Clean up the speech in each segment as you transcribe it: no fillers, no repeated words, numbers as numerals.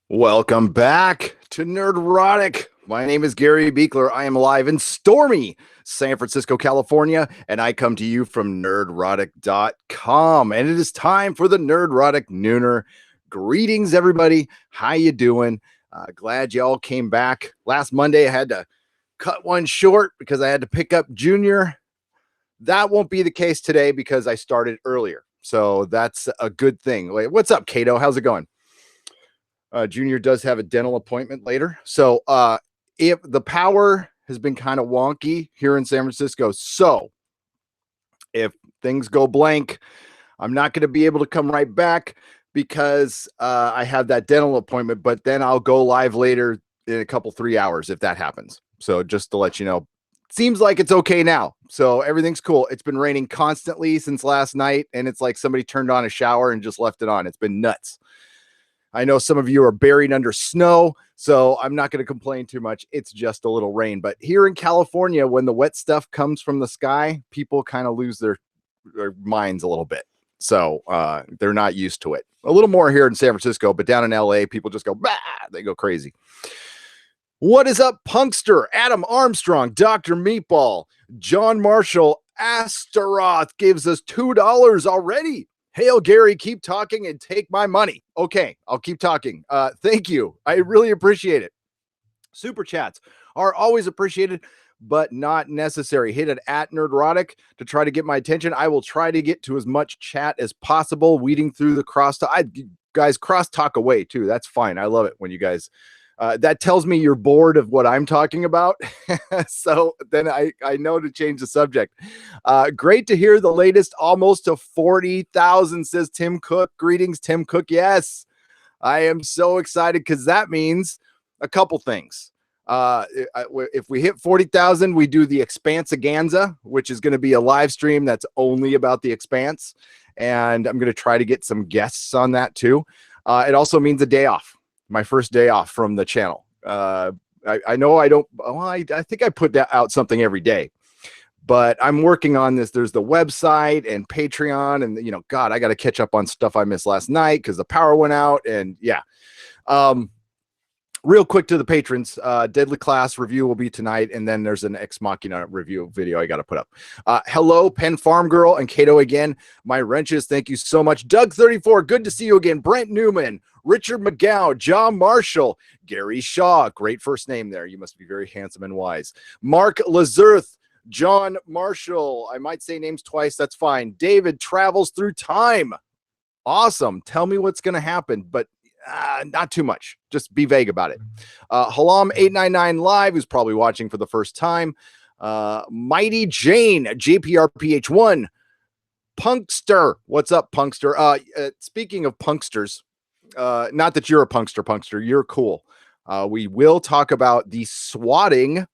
Welcome back to Nerdrotic. My name is Gary Beekler. I am live in stormy San Francisco, California, and I come to you from nerdrotic.com. And it is time for the Nerdrotic Nooner. Greetings, everybody. How you doing? Glad you all came back. Last Monday, I had to cut one short because I had to pick up Junior. That won't be the case today because I started earlier. So that's a good thing. What's up, Kato? How's it going? Junior does have a dental appointment later. So if the power has been kind of wonky here in San Francisco, so if things go blank, I'm not going to be able to come right back because I have that dental appointment, but then I'll go live later in a couple 3 hours if that happens. So just to let you know, seems like it's okay now. So everything's cool. It's been raining constantly since last night, and it's like somebody turned on a shower and just left it on. It's been nuts. I know some of you are buried under snow, so I'm not going to complain too much. It's just a little rain. But here in California, when the wet stuff comes from the sky, people kind of lose their minds a little bit. So they're not used to it. A little more here in San Francisco, but down in LA, people just go, bah! They go crazy. What is up, Punkster? Adam Armstrong, Dr. Meatball, John Marshall, Astaroth gives us $2 already. Hail, Gary, keep talking and take my money. Okay, I'll keep talking. Thank you. I really appreciate it. Super chats are always appreciated, but not necessary. Hit it at Nerdrotic to try to get my attention. I will try to get to as much chat as possible, weeding through the crosstalk. Guys, crosstalk away, too. That's fine. I love it when you guys... that tells me you're bored of what I'm talking about. So then I know to change the subject. Great to hear the latest almost to 40,000, says Tim Cook. Greetings, Tim Cook. Yes, I am so excited because that means a couple things. If we hit 40,000, we do the Expanse-aganza, which is going to be a live stream that's only about the Expanse. And I'm going to try to get some guests on that too. It also means a day off. My first day off from the channel. I know I don't, well, I think I put that out something every day, but I'm working on this. There's the website and Patreon and, you know, God, I got to catch up on stuff I missed last night because the power went out and yeah. Real quick to the patrons, Deadly Class review will be tonight, and then there's an Ex Machina review video I got to put up. Hello, Penn Farm Girl and Kato again. My wrenches, thank you so much. Doug34, good to see you again. Brent Newman, Richard McGow, John Marshall, Gary Shaw, great first name there. You must be very handsome and wise. Mark Lazurth, John Marshall, I might say names twice, that's fine. David Travels Through Time. Awesome. Tell me what's going to happen, but not too much. Just be vague about it. Halam899 Live, who's probably watching for the first time. Mighty Jane, JPRPH1. Punkster. What's up, Punkster? Speaking of Punksters, not that you're a Punkster. You're cool. We will talk about the swatting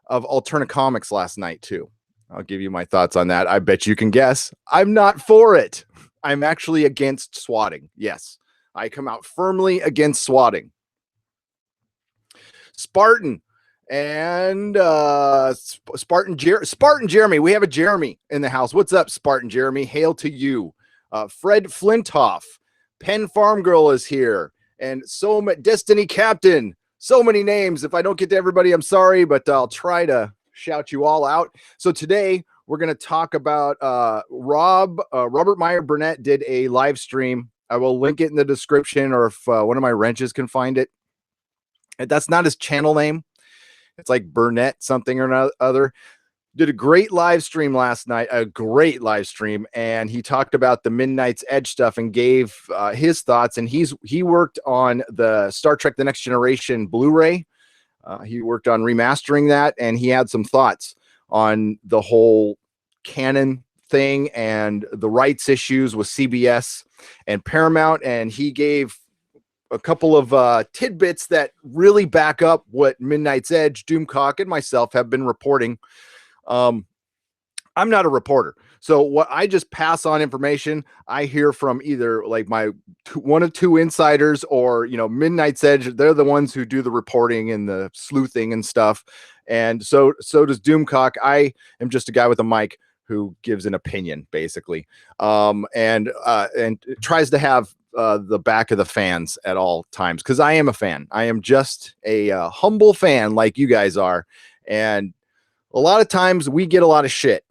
of Alterna Comics last night, too. I'll give you my thoughts on that. I bet you can guess. I'm not for it. I'm actually against swatting. Yes. I come out firmly against swatting. Spartan and Spartan Jeremy. We have a Jeremy in the house. What's up, Spartan Jeremy? Hail to you. Fred Flintoff. Penn Farm Girl is here. And Destiny Captain. So many names. If I don't get to everybody, I'm sorry, but I'll try to shout you all out. So today we're going to talk about Robert Meyer Burnett did a live stream. I will link it in the description, or if one of my wrenches can find it. That's not his channel name. It's like Burnett something or other. Did a great live stream last night, and he talked about the Midnight's Edge stuff and gave his thoughts. And he worked on the Star Trek: The Next Generation Blu-ray. He worked on remastering that, and he had some thoughts on the whole Canon thing and the rights issues with CBS and Paramount, and he gave a couple of tidbits that really back up what Midnight's Edge, Doomcock, and myself have been reporting. I'm not a reporter, so what I just pass on information I hear from either like one of two insiders or, you know, Midnight's Edge. They're the ones who do the reporting and the sleuthing and stuff, and so does Doomcock. I am just a guy with a mic who gives an opinion, basically, and tries to have the back of the fans at all times, because I am a fan. I am just a humble fan like you guys are, and a lot of times we get a lot of shit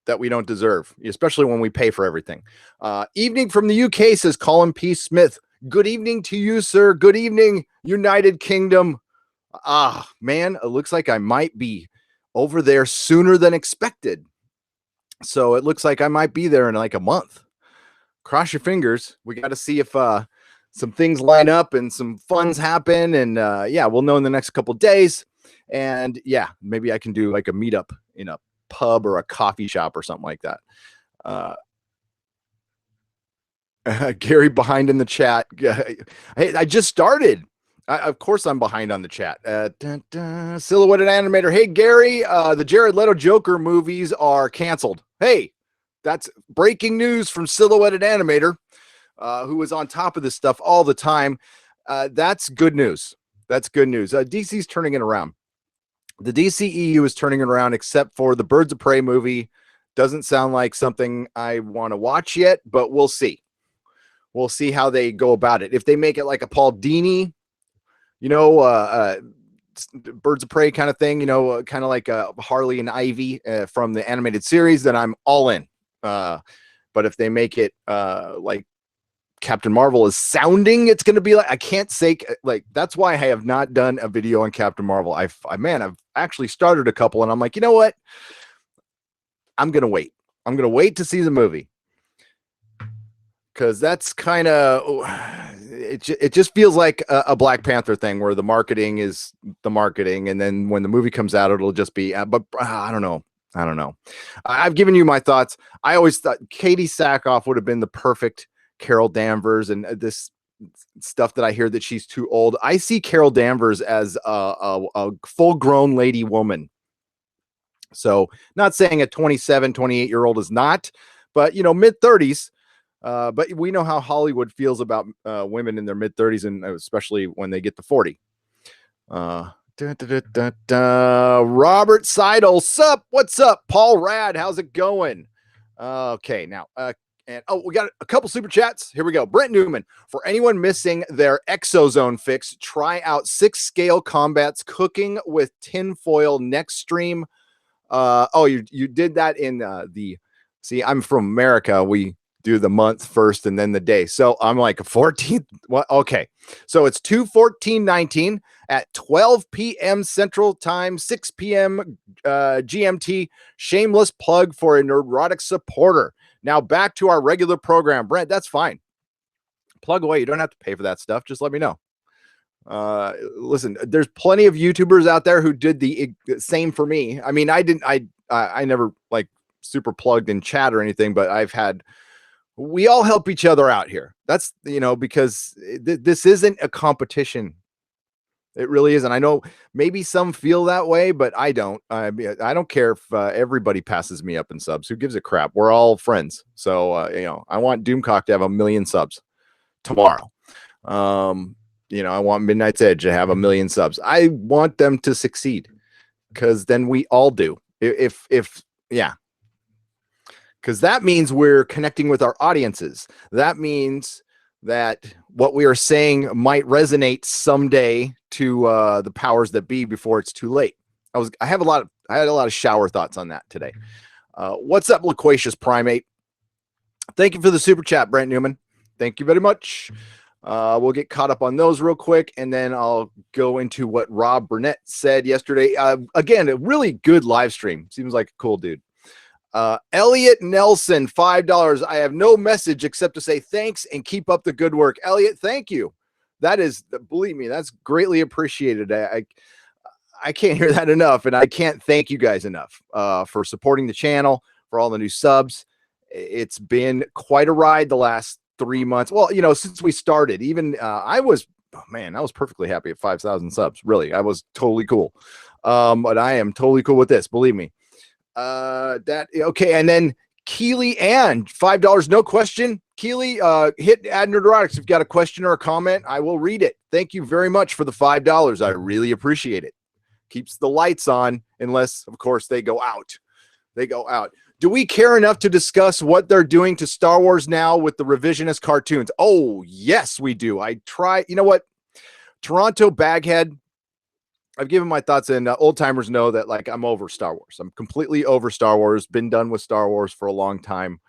that we don't deserve, especially when we pay for everything. Evening from the UK, says Colin P. Smith. Good evening to you, sir. Good evening, United Kingdom. Man, it looks like I might be over there sooner than expected. So it looks like I might be there in like a month. Cross your fingers. We got to see if some things line up and some funds happen. And yeah, we'll know in the next couple days. And yeah, maybe I can do like a meetup in a pub or a coffee shop or something like that. Gary behind in the chat. Hey, I just started. Of course I'm behind on the chat. Silhouetted Animator. Hey, Gary, the Jared Leto Joker movies are canceled. Hey, that's breaking news from Silhouetted Animator, who is on top of this stuff all the time. That's good news. That's good news. DC's turning it around. The DCEU is turning it around, except for the Birds of Prey movie. Doesn't sound like something I want to watch yet, but we'll see. We'll see how they go about it. If they make it like a Paul Dini, Birds of Prey kind of thing, kind of like Harley and Ivy from the animated series, then I'm all in. But if they make it like Captain Marvel is sounding, it's going to be like, I can't say, like, that's why I have not done a video on Captain Marvel. I've actually started a couple, and I'm like, you know what? I'm going to wait. I'm going to wait to see the movie. Because that's kind of, it just feels like a Black Panther thing where the marketing is the marketing. And then when the movie comes out, it'll just be, but I don't know. I've given you my thoughts. I always thought Katie Sackhoff would have been the perfect Carol Danvers, and this stuff that I hear that she's too old. I see Carol Danvers as a full-grown lady woman. So not saying a 27, 28-year-old is not, but, mid-30s. But we know how Hollywood feels about women in their mid-30s, and especially when they get to 40. Robert Seidel, sup? What's up? Paul Rad, how's it going? Okay, now, we got a couple super chats. Here we go. Brent Newman, for anyone missing their exozone fix, try out 6-scale combats cooking with tinfoil next stream. You did that in see, I'm from America. We do the month first and then the day. So I'm like 14th. Well, okay. So it's 2/14/19 at 12 p.m. Central Time, 6 p.m. GMT. Shameless plug for a Nerdrotic supporter. Now back to our regular program. Brent, that's fine. Plug away. You don't have to pay for that stuff. Just let me know. Listen, there's plenty of YouTubers out there who did the same for me. I mean, I never like super plugged in chat or anything, but we all help each other out here. That's, because this isn't a competition. It really isn't. I know maybe some feel that way, but I don't. I don't care if everybody passes me up in subs. Who gives a crap? We're all friends. So, I want Doomcock to have 1 million subs tomorrow. I want Midnight's Edge to have 1 million subs. I want them to succeed, because then we all do. Because that means we're connecting with our audiences. That means that what we are saying might resonate someday to the powers that be before it's too late. I had a lot of shower thoughts on that today. What's up, Loquacious Primate? Thank you for the super chat, Brent Newman. Thank you very much. We'll get caught up on those real quick, and then I'll go into what Rob Burnett said yesterday. Again, a really good live stream. Seems like a cool dude. Elliot Nelson, $5. I have no message except to say thanks and keep up the good work. Elliot, thank you. That is, believe me, that's greatly appreciated. I can't hear that enough, and I can't thank you guys enough for supporting the channel, for all the new subs. It's been quite a ride the last 3 months. Well, since we started, even I was perfectly happy at 5,000 subs. Really, I was totally cool. But I am totally cool with this, believe me. Okay, and then Keely and $5, no question. Keely, hit add Nerdrotics if you've got a question or a comment. I will read it. Thank you very much for the $5. I really appreciate it. Keeps the lights on, unless of course they go out. Do we care enough to discuss what they're doing to Star Wars now with the revisionist cartoons? Oh, yes, we do. You know what? Toronto Baghead, I've given my thoughts, and old timers know that like I'm over Star Wars. I'm completely over Star Wars, been done with Star Wars for a long time.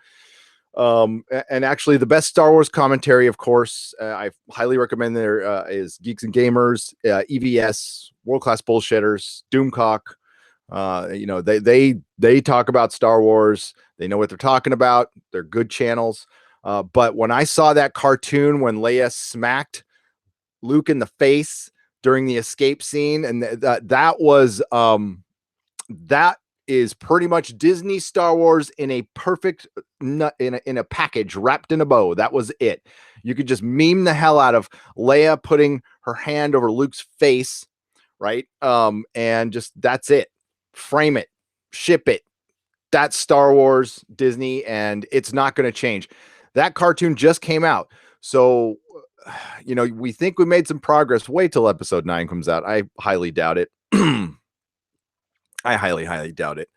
And actually the best Star Wars commentary, of course, I highly recommend there is Geeks and Gamers, EVS, World Class Bullshitters, Doomcock. You know, they talk about Star Wars. They know what they're talking about. They're good channels. But when I saw that cartoon when Leia smacked Luke in the face during the escape scene, and that is pretty much Disney Star Wars in a perfect in a package wrapped in a bow. That was it. You could just meme the hell out of Leia putting her hand over Luke's face, right? And just that's it. Frame it, ship it. That's Star Wars, Disney, and it's not going to change. That cartoon just came out. So, you know, we think we made some progress. Wait till episode 9 comes out. I highly doubt it. I highly doubt it.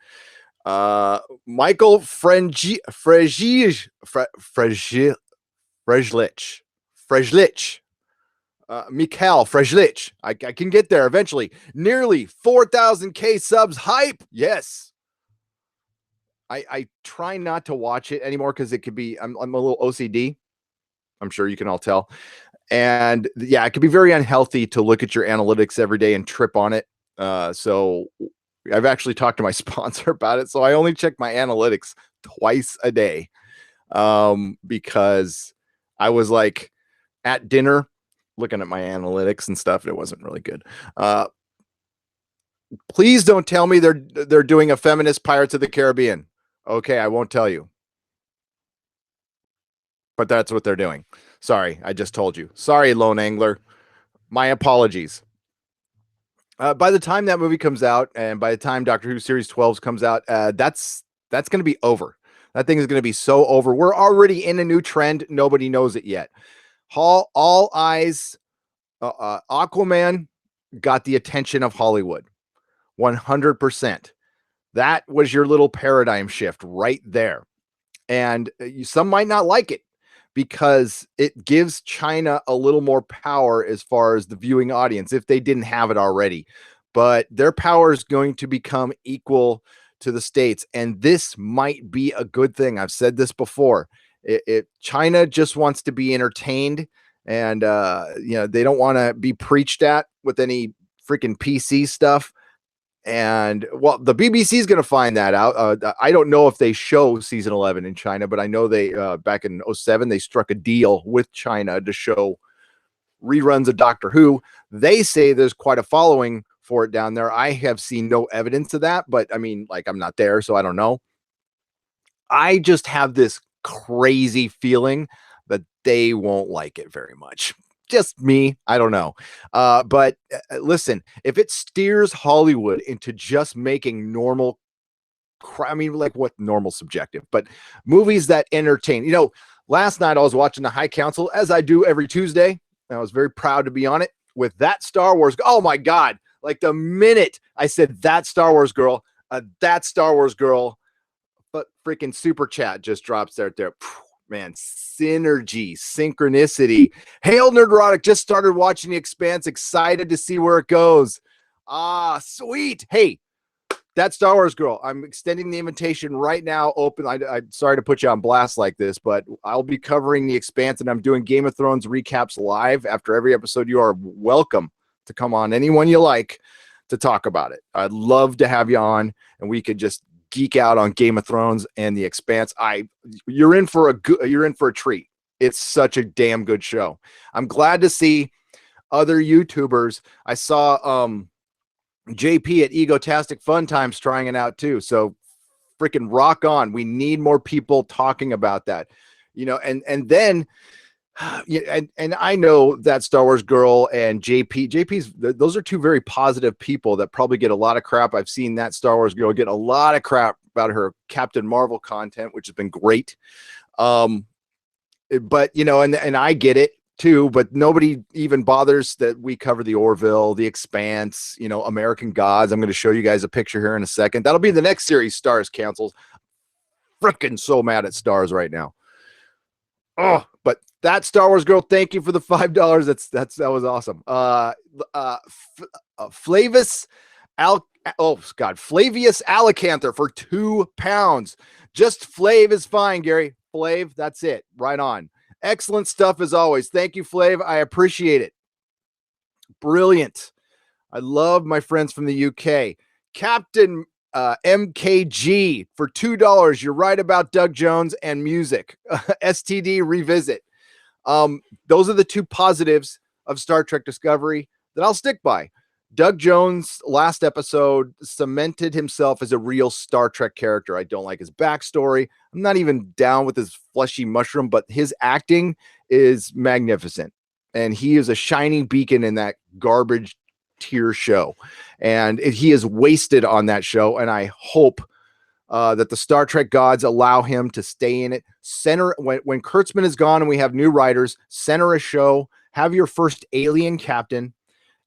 Michael Frejlich, Mikhail Frejlich. I can get there eventually. Nearly 4,000K subs. Hype. Yes. I try not to watch it anymore because it could be, I'm a little OCD. I'm sure you can all tell. And yeah, it could be very unhealthy to look at your analytics every day and trip on it. So I've actually talked to my sponsor about it. So I only check my analytics twice a day. Because I was like at dinner looking at my analytics and stuff. And it wasn't really good. Please don't tell me they're doing a feminist Pirates of the Caribbean. Okay, I won't tell you. But that's what they're doing. Sorry, I just told you. Sorry, Lone Angler. My apologies. By the time that movie comes out, and by the time Doctor Who Series 12 comes out, that's going to be over. That thing is going to be so over. We're already in a new trend. Nobody knows it yet. All eyes, Aquaman got the attention of Hollywood. 100%. That was your little paradigm shift right there. And some might not like it because it gives China a little more power as far as the viewing audience, if they didn't have it already. But their power is going to become equal to the States. And this might be a good thing. I've said this before. China just wants to be entertained, and you know, they don't want to be preached at with any freaking PC stuff. And well, the BBC is going to find that out. I don't know if they show season 11 in China, but I know they back in 2007 they struck a deal with China to show reruns of Doctor Who. They say there's quite a following for it down there. I have seen no evidence of that, but I mean, like, I'm not there, so I don't know. I just have this crazy feeling that they won't like it very much. Just me. I don't know. But listen, if it steers Hollywood into just making normal, I mean, like what normal subjective, but movies that entertain. You know, last night I was watching The High Council, as I do every Tuesday. I was very proud to be on it with that Star Wars. Oh my God. Like the minute I said that Star Wars girl, but freaking super chat just drops there. Man, synergy, synchronicity. Hail Nerdrotic, just started watching The Expanse, excited to see where it goes. Ah, sweet. Hey, that Star Wars girl, I'm extending the invitation right now. Open. I'm sorry to put you on blast like this, but I'll be covering The Expanse, and I'm doing Game of Thrones recaps live after every episode. You are welcome to come on, anyone you like, to talk about it. I'd love to have you on, and we could just geek out on Game of Thrones and The Expanse. You're in for a treat. It's such a damn good show. I'm glad to see other YouTubers. I saw JP at Egotastic Fun Times trying it out too. So freaking rock on. We need more people talking about that. You know, and then and I know that Star Wars girl and JP's, those are two very positive people that probably get a lot of crap. I've seen that Star Wars girl get a lot of crap about her Captain Marvel content, which has been great. But you know, and I get it too, but nobody even bothers that we cover the Orville, The Expanse, you know, American Gods. I'm going to show you guys a picture here in a second. That'll be the next series Stars cancels. freaking so mad at stars right now. Oh, but that Star Wars girl, thank you for the $5. That was awesome. Flavius Flavius Alicanther for £2. Just Flav is fine, Gary. Flav, that's it. Right on. Excellent stuff as always. Thank you, Flav. I appreciate it. Brilliant. I love my friends from the UK. Captain MKG for $2. You're right about Doug Jones and music. STD revisit. Those are the two positives of Star Trek Discovery that I'll stick by. Doug Jones' last episode cemented himself as a real Star Trek character. I don't like his backstory. I'm not even down with his fleshy mushroom, but his acting is magnificent. And he is a shining beacon in that garbage tier show. And he is wasted on that show. And I hope that the Star Trek gods allow him to stay in it. Center when Kurtzman is gone and we have new writers, center a show, have your first alien captain,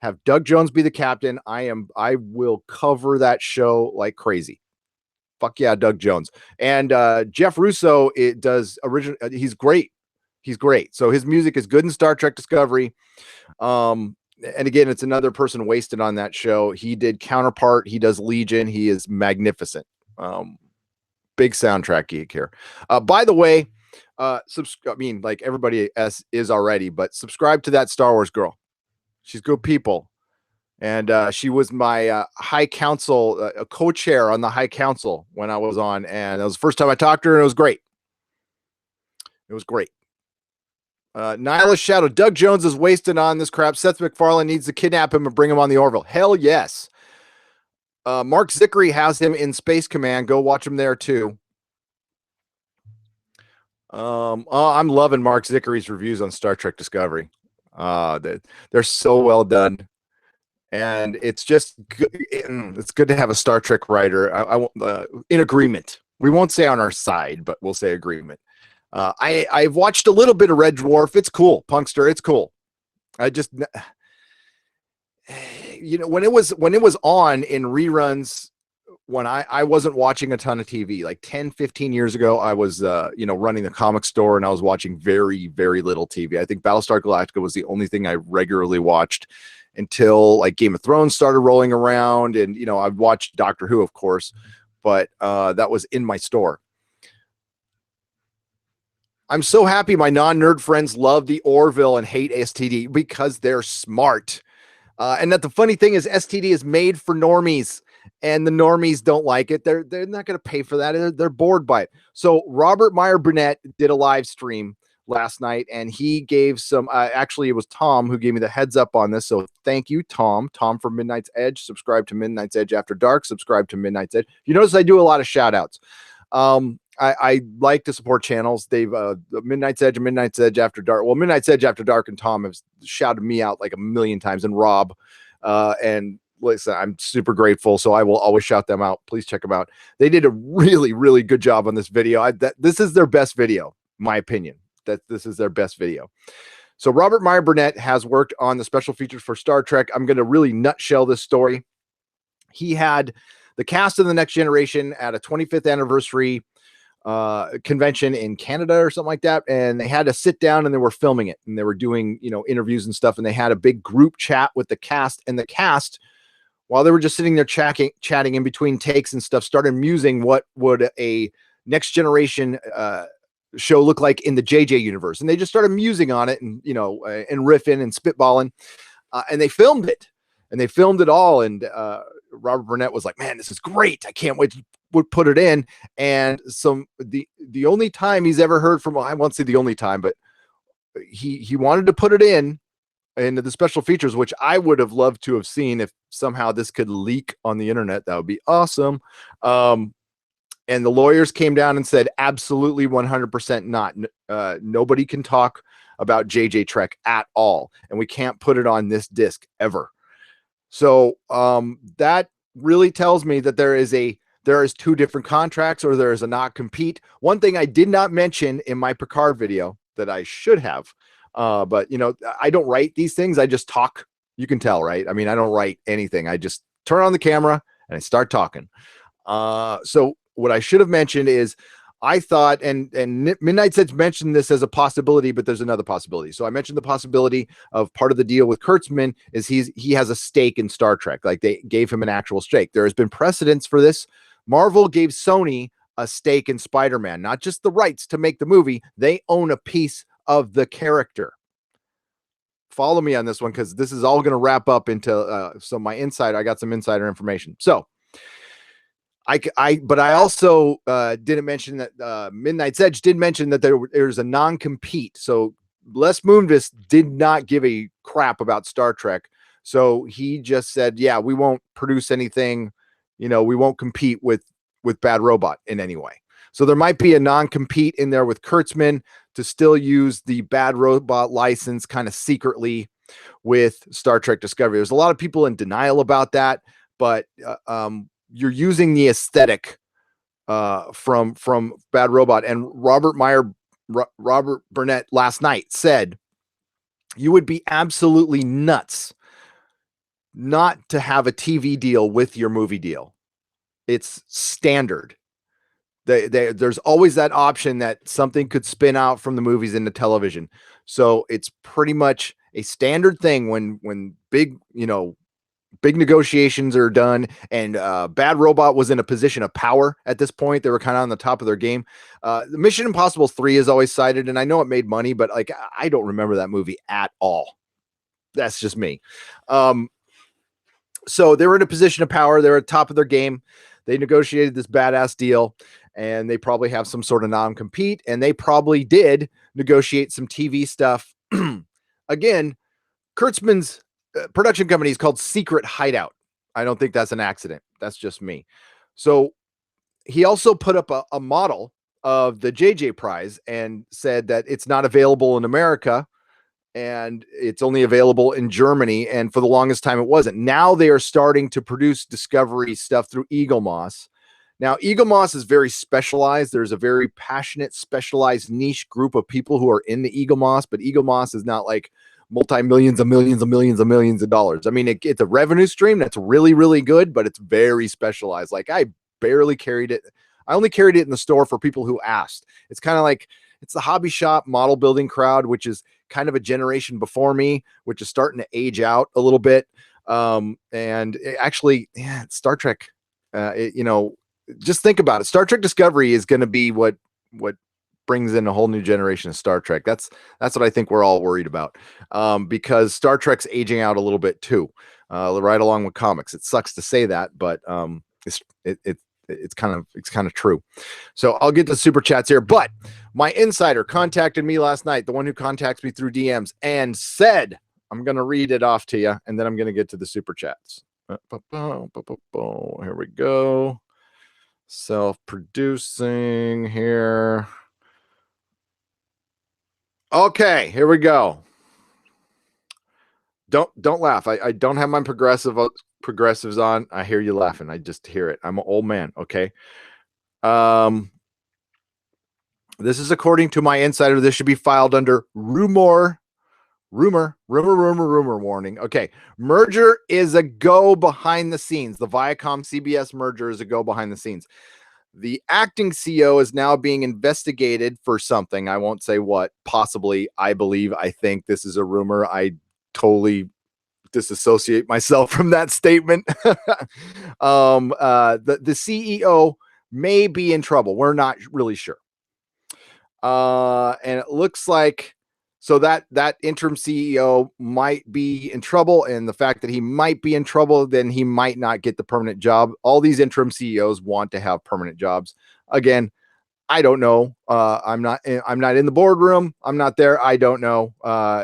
have Doug Jones be the captain. I will cover that show like crazy. Fuck yeah, Doug Jones. And Jeff Russo, he's great. He's great. So his music is good in Star Trek Discovery. And again, it's another person wasted on that show. He did Counterpart. He does Legion. He is magnificent. Big soundtrack geek here. By the way, like everybody else is already, but subscribe to that Star Wars girl. She's good people. And she was my high council, a co-chair on the high council when I was on. And that was the first time I talked to her, and it was great. It was great. Nihilist Shadow. Doug Jones is wasted on this crap. Seth MacFarlane needs to kidnap him and bring him on the Orville. Hell yes. Mark Zickery has him in Space Command. Go watch him there too. I'm loving Mark Zickery's reviews on Star Trek Discovery. They're so well done. And it's just good. It's good to have a Star Trek writer in agreement. We won't say on our side, but we'll say agreement. I've watched a little bit of Red Dwarf. It's cool. Punkster. It's cool. I just, when it was on in reruns, when I wasn't watching a ton of TV, like 10, 15 years ago, I was, running the comic store and I was watching very, very little TV. I think Battlestar Galactica was the only thing I regularly watched until like Game of Thrones started rolling around. And, I've watched Doctor Who, of course, but that was in my store. I'm so happy my non-nerd friends love the Orville and hate STD because they're smart. And that the funny thing is STD is made for normies and the normies don't like it. They're not going to pay for that. They're bored by it. So Robert Meyer Burnett did a live stream last night and he gave some, actually it was Tom who gave me the heads up on this. So thank you, Tom from Midnight's Edge. Subscribe to Midnight's Edge After Dark, subscribe to Midnight's Edge. You notice I do a lot of shout outs. I like to support channels. They've Midnight's Edge and Midnight's Edge After Dark. Well, Midnight's Edge After Dark and Tom have shouted me out like a million times, and Rob. And listen, I'm super grateful. So I will always shout them out. Please check them out. They did a really, really good job on this video. This is their best video, in my opinion. This is their best video. So Robert Meyer Burnett has worked on the special features for Star Trek. I'm going to really nutshell this story. He had the cast of The Next Generation at a 25th anniversary convention in Canada or something like that, and they had to sit down and they were filming it and they were doing interviews and stuff, and they had a big group chat with the cast, and the cast, while they were just sitting there chatting in between takes and stuff, started musing what would a Next Generation show look like in the JJ universe, and they just started musing on it and and riffing and spitballing, and they filmed it all, and Robert Burnett was like, man, this is great, I can't wait to put it in. And the only time he's ever heard from, I won't say the only time, but he wanted to put it into the special features, which I would have loved to have seen. If somehow this could leak on the internet, that would be awesome. And the lawyers came down and said, absolutely 100% not. Nobody can talk about JJ Trek at all, and we can't put it on this disc ever. So that really tells me that there is two different contracts, or there is a not compete. One thing I did not mention in my Picard video that I should have, but I don't write these things. I just talk. You can tell, right? I mean, I don't write anything. I just turn on the camera and I start talking. So what I should have mentioned is I thought, and Midnight Edge mentioned this as a possibility, but there's another possibility. So I mentioned the possibility of part of the deal with Kurtzman is he has a stake in Star Trek. Like they gave him an actual stake. There has been precedence for this. Marvel gave Sony a stake in Spider-Man, not just the rights to make the movie. They own a piece of the character. Follow me on this one because this is all going to wrap up into I got some insider information. So but I also didn't mention that Midnight's Edge did mention that there's a non-compete. So Les Moonves did not give a crap about Star Trek. So he just said, yeah, we won't produce anything. We won't compete with Bad Robot in any way. So there might be a non-compete in there with Kurtzman to still use the Bad Robot license kind of secretly with Star Trek Discovery. There's a lot of people in denial about that, but you're using the aesthetic from Bad Robot. And Robert Burnett last night said you would be absolutely nuts not to have a TV deal with your movie deal. It's standard. There's always that option that something could spin out from the movies into television. So it's pretty much a standard thing when big negotiations are done, and Bad Robot was in a position of power at this point. They were kind of on the top of their game. The Mission Impossible 3 is always cited, and I know it made money, but like I don't remember that movie at all. That's just me. So they were in a position of power. They're at the top of their game. They negotiated this badass deal, and they probably have some sort of non-compete, and they probably did negotiate some TV stuff. Again, Kurtzman's production company is called Secret Hideout. I don't think that's an accident. That's just me. So he also put up a model of the JJ Prize and said that it's not available in America and it's only available in Germany. And for the longest time, it wasn't. Now they are starting to produce Discovery stuff through Eagle Moss. Now, Eagle Moss is very specialized. There's a very passionate, specialized niche group of people who are in the Eagle Moss, but Eagle Moss is not like multi-millions of millions of dollars. I mean, it's a revenue stream that's really, really good, but it's very specialized. Like I barely carried it. I only carried it in the store for people who asked. It's kind of like, it's the hobby shop model building crowd, which is kind of a generation before me, which is starting to age out a little bit. And actually, Star Trek, just think about it. Star Trek Discovery is going to be what brings in a whole new generation of Star Trek. That's what I think we're all worried about, because Star Trek's aging out a little bit too, right along with comics. It sucks to say that, but it's kind of true. So I'll get to super chats here, but my insider contacted me last night, the one who contacts me through DMs, and said, I'm going to read it off to you, and then I'm going to get to the super chats. Here we go. Self-producing here. Okay, here we go. Don't laugh. I don't have my progressives on. I hear you laughing. I just hear it. I'm an old man. Okay. This is according to my insider. This should be filed under rumor warning. Okay. Merger is a go behind the scenes. The Viacom CBS merger is a go behind the scenes. The acting CEO is now being investigated for something. I won't say what. Possibly, I think this is a rumor. I totally disassociate myself from that statement. The CEO may be in trouble. We're not really sure. And it looks like so that interim CEO might be in trouble, and the fact that he might be in trouble, then he might not get the permanent job. All these interim CEOs want to have permanent jobs. Again, I don't know. I'm not in the boardroom. I'm not there. I don't know.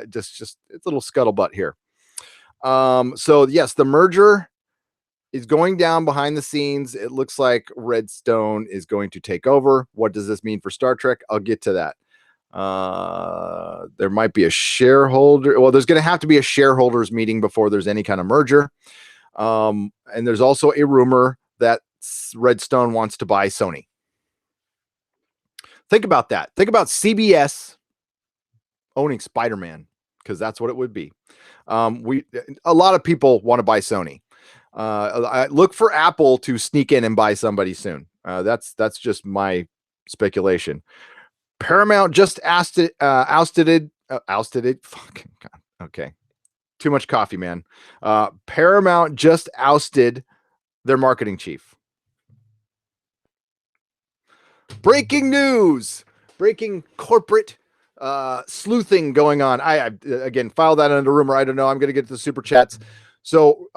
Just it's a little scuttlebutt here. So yes, the merger is going down behind the scenes. It looks like Redstone is going to take over. What does this mean for Star Trek? I'll get to that. There might be a shareholder. Well, there's going to have to be a shareholders meeting before there's any kind of merger. And there's also a rumor that Redstone wants to buy Sony. Think about that. Think about CBS owning Spider-Man, because that's what it would be. A lot of people want to buy Sony. I look for Apple to sneak in and buy somebody soon. That's just my speculation. Paramount just ousted it. Fucking God. Okay. Too much coffee, man. Paramount just ousted their marketing chief. Breaking news. Breaking corporate sleuthing going on. I again file that under rumor. I don't know. I'm going to get to the super chats. So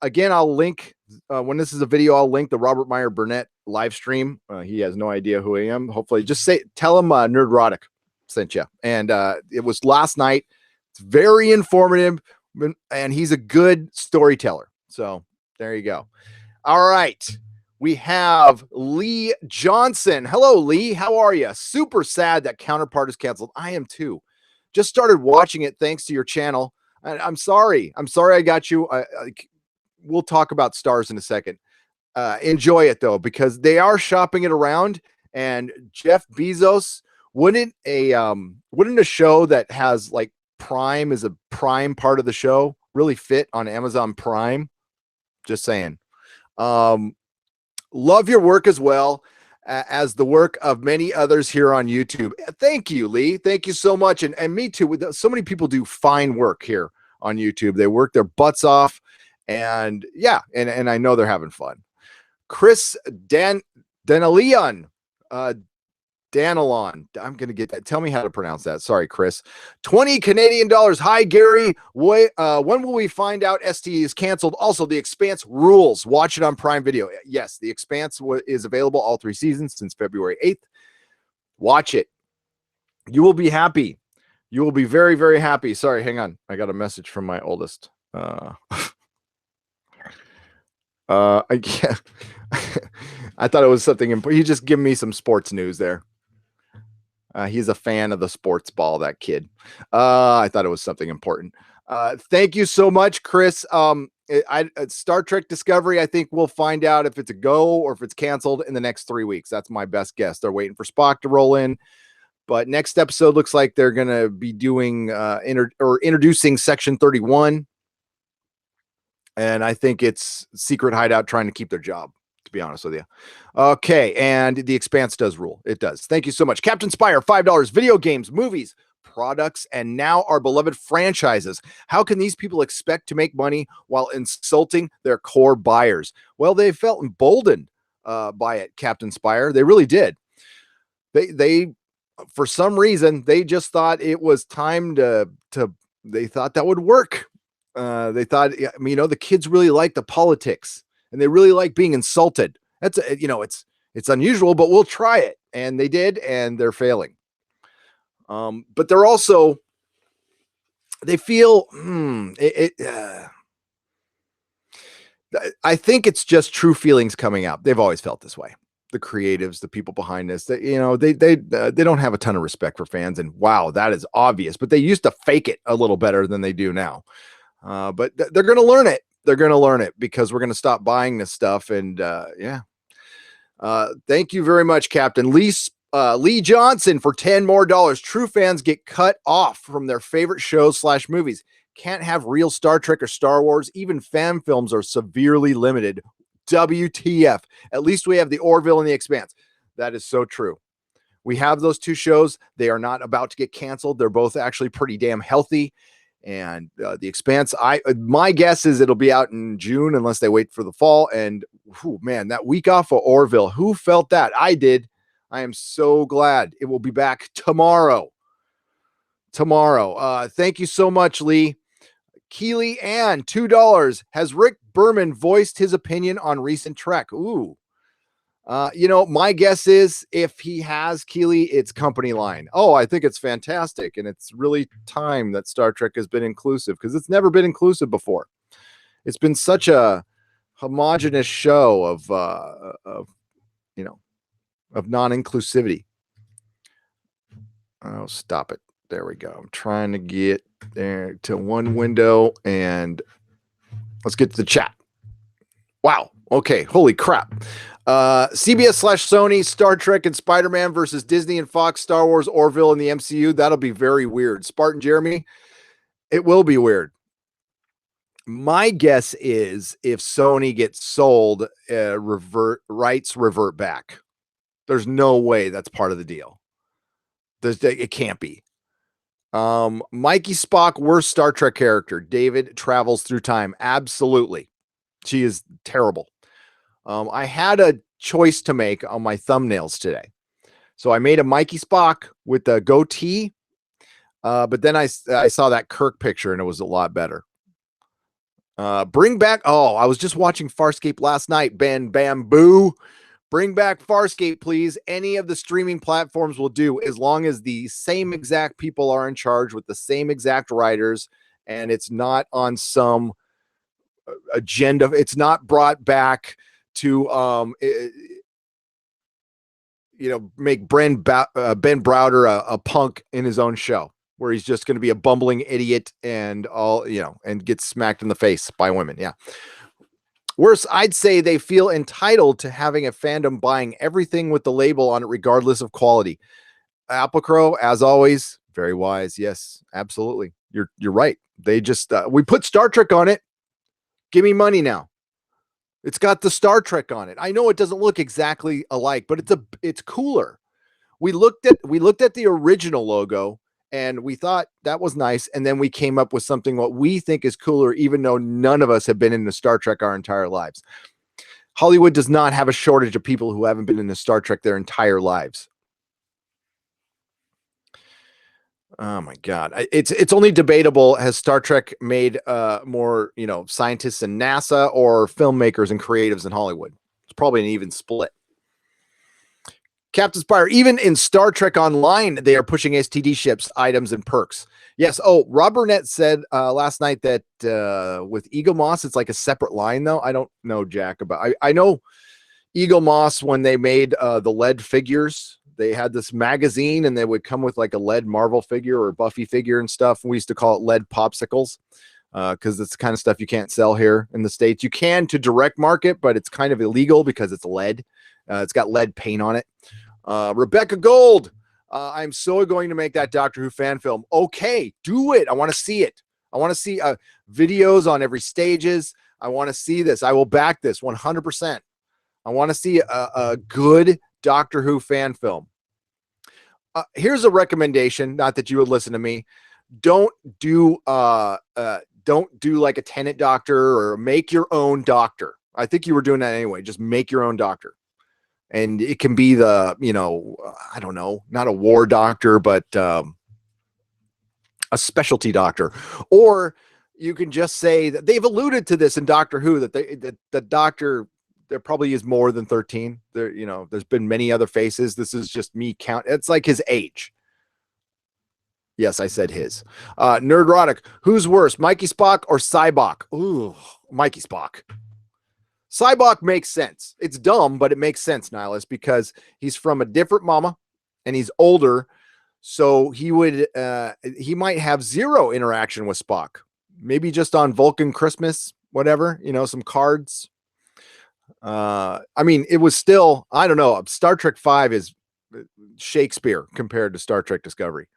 again, I'll link when this is a video. I'll link the Robert Meyer Burnett live stream. He has no idea who I am. Hopefully, just tell him Nerdrotic sent you. And it was last night. It's very informative, and he's a good storyteller. So there you go. All right. We have Lee Johnson. Hello, Lee. How are you? Super sad that Counterpart is canceled. I am too. Just started watching it thanks to your channel. I'm sorry. I'm sorry I got you. We'll talk about stars in a second. Enjoy it, though, because they are shopping it around. And Jeff Bezos, wouldn't a show that has like Prime is a Prime part of the show really fit on Amazon Prime? Just saying. Love your work as well as the work of many others here on YouTube. Thank you, Lee. Thank you so much. And me too. So many people do fine work here on YouTube. They work their butts off. And yeah, and I know they're having fun. Chris Danalion. Danilon. I'm going to get that. Tell me how to pronounce that. Sorry, Chris. 20 Canadian dollars. Hi, Gary. When will we find out ST is canceled? Also, The Expanse rules. Watch it on Prime Video. Yes, The Expanse is available all 3 seasons since February 8th. Watch it. You will be happy. You will be very, very happy. Sorry, hang on. I got a message from my oldest. I thought it was something important. He just gave me some sports news there. He's a fan of the sports ball, that kid. I thought it was something important. Thank you so much, Chris. Star Trek Discovery, I think we'll find out if it's a go or if it's canceled in the next 3 weeks. That's my best guess. They're waiting for Spock to roll in. But next episode looks like they're going to be doing introducing Section 31. And I think it's Secret Hideout trying to keep their job, to be honest with you. Okay, and The Expanse does rule. It does. Thank you so much. Captain Spire, $5. Video games, movies, products, and now our beloved franchises. How can these people expect to make money while insulting their core buyers? Well, they felt emboldened by it, Captain Spire. They really did. They for some reason, they just thought it was time they thought that would work. They thought, the kids really like the politics and they really like being insulted. That's, it's unusual, but we'll try it. And they did, and they're failing. But they're also, they feel, I think it's just true feelings coming out. They've always felt this way. The creatives, the people behind this, they don't have a ton of respect for fans. And wow, that is obvious, but they used to fake it a little better than they do now. But they're going to learn it. They're going to learn it because we're going to stop buying this stuff. And thank you very much, Captain Lee Johnson, for $10 more. True fans get cut off from their favorite shows / movies. Can't have real Star Trek or Star Wars. Even fan films are severely limited. WTF. At least we have the Orville and the Expanse. That is so true. We have those 2 shows. They are not about to get canceled. They're both actually pretty damn healthy. And the Expanse, my guess is it'll be out in June unless they wait for the fall. And man, that week off of Orville, who felt that? I did. I am so glad it will be back tomorrow. Thank you so much, Lee. Keely Ann, $2. Has Rick Berman voiced his opinion on recent Trek? Ooh. My guess is if he has, Keely, it's company line. Oh, I think it's fantastic. And it's really time that Star Trek has been inclusive because it's never been inclusive before. It's been such a homogenous show of non-inclusivity. Oh, stop it. There we go. I'm trying to get there to one window and let's get to the chat. Wow. Okay. Holy crap. CBS / Sony, Star Trek and Spider-Man versus Disney and Fox, Star Wars, Orville, and the MCU. That'll be very weird. Spartan Jeremy, it will be weird. My guess is if Sony gets sold, rights revert back. There's no way that's part of the deal. It can't be. Mikey Spock, worst Star Trek character. David travels through time. Absolutely. She is terrible. I had a choice to make on my thumbnails today. So I made a Mikey Spock with a goatee. But then I saw that Kirk picture and it was a lot better. Bring back. Oh, I was just watching Farscape last night. Ben Bamboo. Bring back Farscape, please. Any of the streaming platforms will do, as long as the same exact people are in charge with the same exact writers, and it's not on some agenda. It's not brought back to make Ben Browder a punk in his own show, where he's just going to be a bumbling idiot and and get smacked in the face by women. Yeah. Worse, I'd say they feel entitled to having a fandom buying everything with the label on it, regardless of quality. Applecrow, as always, very wise. Yes, absolutely. You're right. They just we put Star Trek on it. Give me money now. It's got the Star Trek on it. I know it doesn't look exactly alike, but it's cooler. We looked at the original logo and we thought that was nice, and then we came up with something what we think is cooler, even though none of us have been into Star Trek our entire lives. Hollywood does not have a shortage of people who haven't been into Star Trek their entire lives. Oh my God. It's only debatable, has Star Trek made more, scientists in NASA or filmmakers and creatives in Hollywood? It's probably an even split. Captain Spire, even in Star Trek Online, they are pushing STD ships, items, and perks. Yes. Oh, Rob Burnett said last night that with Eagle Moss, it's like a separate line, though. I don't know, Jack, about I know Eagle Moss, when they made the lead figures, they had this magazine and they would come with like a lead Marvel figure or Buffy figure and stuff. We used to call it lead popsicles because it's the kind of stuff you can't sell here in the States. You can to direct market, but it's kind of illegal because it's lead. It's got lead paint on it. Rebecca Gold, I'm so going to make that Doctor Who fan film. Okay, do it. I want to see it. I want to see videos on every stages. I want to see this. I will back this 100%. I want to see a good Doctor Who fan film. Here's a recommendation. Not that you would listen to me. Don't do like a Tennant Doctor, or make your own Doctor. I think you were doing that anyway. Just make your own Doctor. And it can be the, I don't know, not a war doctor, but a specialty doctor. Or you can just say that they've alluded to this in Doctor Who, that the doctor, there probably is more than 13. There's been many other faces. This is just me count. It's like his age. Yes, I said his. Nerdrotic, who's worse, Mikey Spock or Cybok? Ooh, Mikey Spock. Cybok makes sense. It's dumb, but it makes sense, Nihilus, because he's from a different mama and he's older. So he might have zero interaction with Spock. Maybe just on Vulcan Christmas, whatever, some cards. It was still, I don't know. Star Trek 5 is Shakespeare compared to Star Trek Discovery.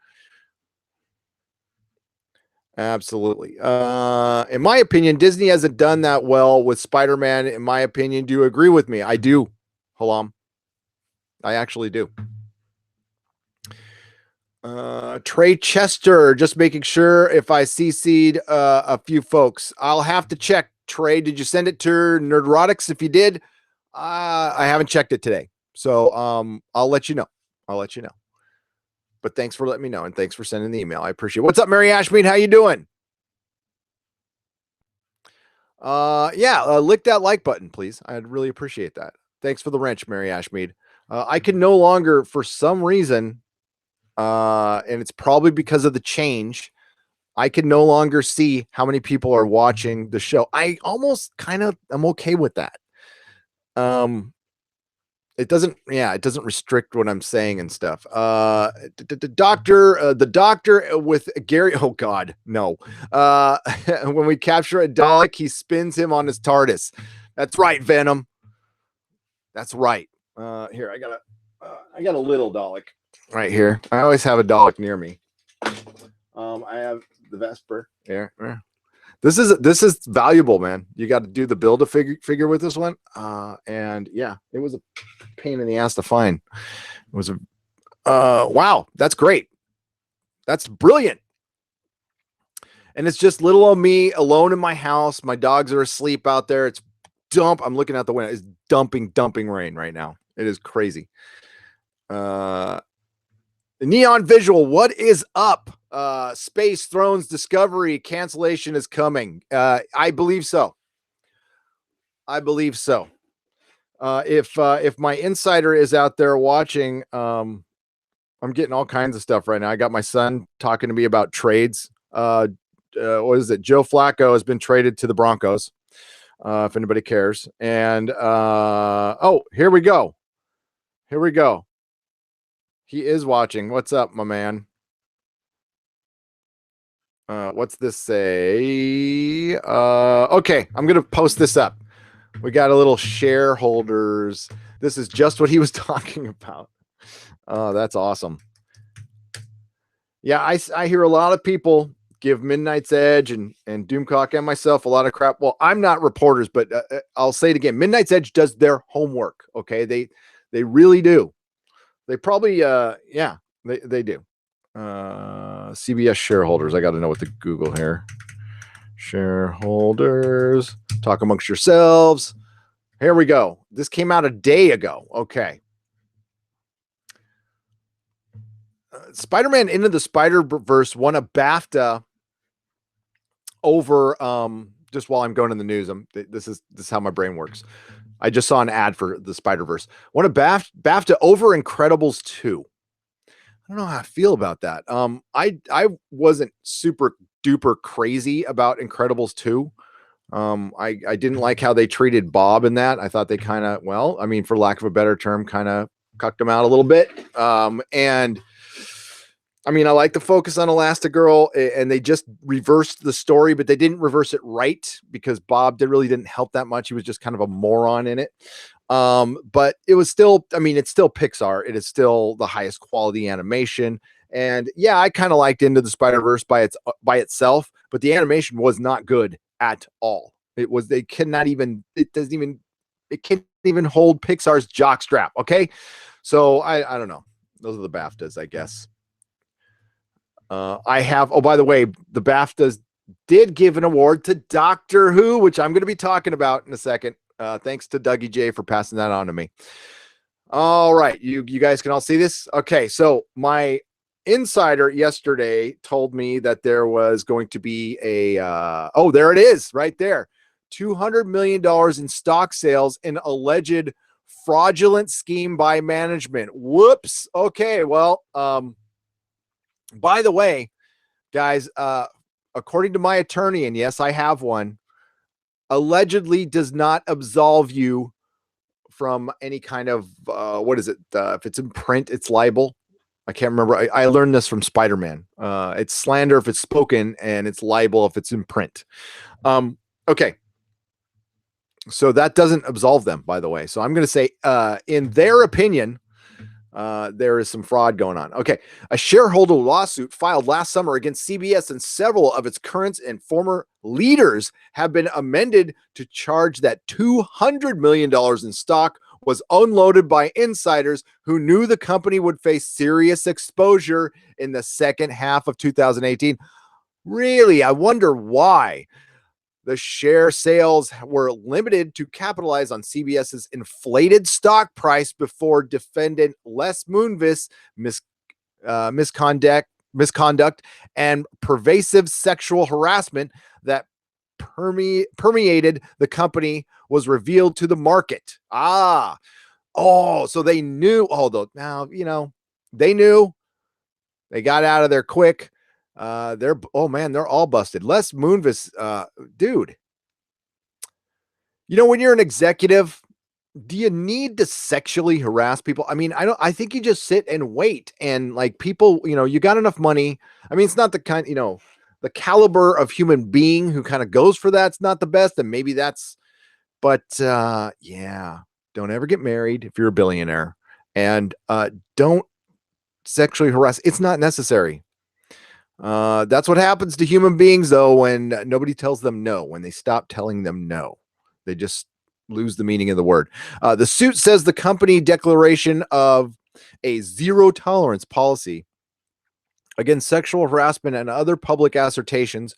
Absolutely. In my opinion, Disney hasn't done that well with Spider-Man. In my opinion, do you agree with me? I do. Halam. I actually do. Trey Chester, just making sure if I CC'd a few folks. I'll have to check. Trey, did you send it to Nerdrotics? If you did, I haven't checked it today. So I'll let you know. But thanks for letting me know, and thanks for sending the email. I appreciate it. What's up, Mary Ashmead? How you doing? Lick that like button, please. I'd really appreciate that. Thanks for the wrench, Mary Ashmead. I can no longer, for some reason, and it's probably because of the change, I can no longer see how many people are watching the show. I'm okay with that. It doesn't restrict what I'm saying and stuff. The doctor with Gary. Oh God, no. When we capture a Dalek, he spins him on his TARDIS. That's right, Venom. That's right. Here, I got a little Dalek right here. I always have a Dalek near me. I have the Vesper here. This is valuable, man. You got to do the build a figure with this one. And yeah, it was a pain in the ass to find. It was a wow, that's great. That's brilliant. And it's just little old me alone in my house. My dogs are asleep out there. It's I'm looking out the window. It's dumping rain right now. It is crazy. Neon Visual, what is up? Space Thrones Discovery cancellation is coming. I believe so. If my insider is out there watching, I'm getting all kinds of stuff right now. I got my son talking to me about trades. What is it? Joe Flacco has been traded to the Broncos. If anybody cares. And oh, here we go. He is watching. What's up, my man? What's this say? Okay, I'm gonna post this up. We got a little shareholders. This is just what he was talking about. Oh, that's awesome. Yeah, I hear a lot of people give Midnight's Edge and Doomcock and myself a lot of crap. Well, I'm not reporters, but I'll say it again. Midnight's Edge does their homework. Okay, they really do. They probably yeah, they do. CBS shareholders. I got to know what the Google here. Shareholders. Talk amongst yourselves. Here we go. This came out a day ago. Okay. Spider-Man Into the Spider-Verse won a BAFTA over just while I'm going in the news. This is how my brain works. I just saw an ad for the Spider-Verse. Won a BAFTA over Incredibles 2. I don't know how I feel about that. I wasn't super duper crazy about Incredibles 2. I didn't like how they treated Bob in that. I thought they kind of, well, I mean, for lack of a better term, kind of cucked him out a little bit. And I mean, I like the focus on Elastigirl, and they just reversed the story, but they didn't reverse it right because Bob really didn't help that much. He was just kind of a moron in it. But it was still, I mean, it's still Pixar. It is still the highest quality animation. And yeah, I kind of liked Into the Spider-Verse by itself, but the animation was not good at all. It can't even hold Pixar's jockstrap. Okay. So I don't know. Those are the BAFTAs, I guess. By the way, the BAFTAs did give an award to Doctor Who, which I'm going to be talking about in a second. Thanks to Dougie J for passing that on to me. All right. You guys can all see this. Okay. So my insider yesterday told me that there was going to be there it is right there. $200 million in stock sales in alleged fraudulent scheme by management. Whoops. Okay. Well, by the way, guys, according to my attorney, and yes, I have one, allegedly does not absolve you from any kind of, what is it? If it's in print, it's libel. I can't remember. I learned this from Spider-Man. It's slander if it's spoken, and it's libel if it's in print. Okay. So that doesn't absolve them, by the way. So I'm going to say, in their opinion, there is some fraud going on. Okay. A shareholder lawsuit filed last summer against CBS and several of its current and former leaders have been amended to charge that $200 million in stock was unloaded by insiders who knew the company would face serious exposure in the second half of 2018. Really? I wonder why. The share sales were limited to capitalize on CBS's inflated stock price before defendant Les Moonves misconduct and pervasive sexual harassment that permeated the company was revealed to the market. So they knew. Now, they knew. They got out of there quick. They're all busted. Les Moonves, dude. When you're an executive, do you need to sexually harass people? I mean, I think you just sit and wait, and like people, you got enough money. I mean, it's not the kind, the caliber of human being who kind of goes for that's not the best, and maybe that's, but yeah, don't ever get married if you're a billionaire, and don't sexually harass. It's not necessary. That's what happens to human beings, though, when nobody tells them no, when they stop telling them no. They just lose the meaning of the word. The suit says the company declaration of a zero tolerance policy against sexual harassment and other public assertions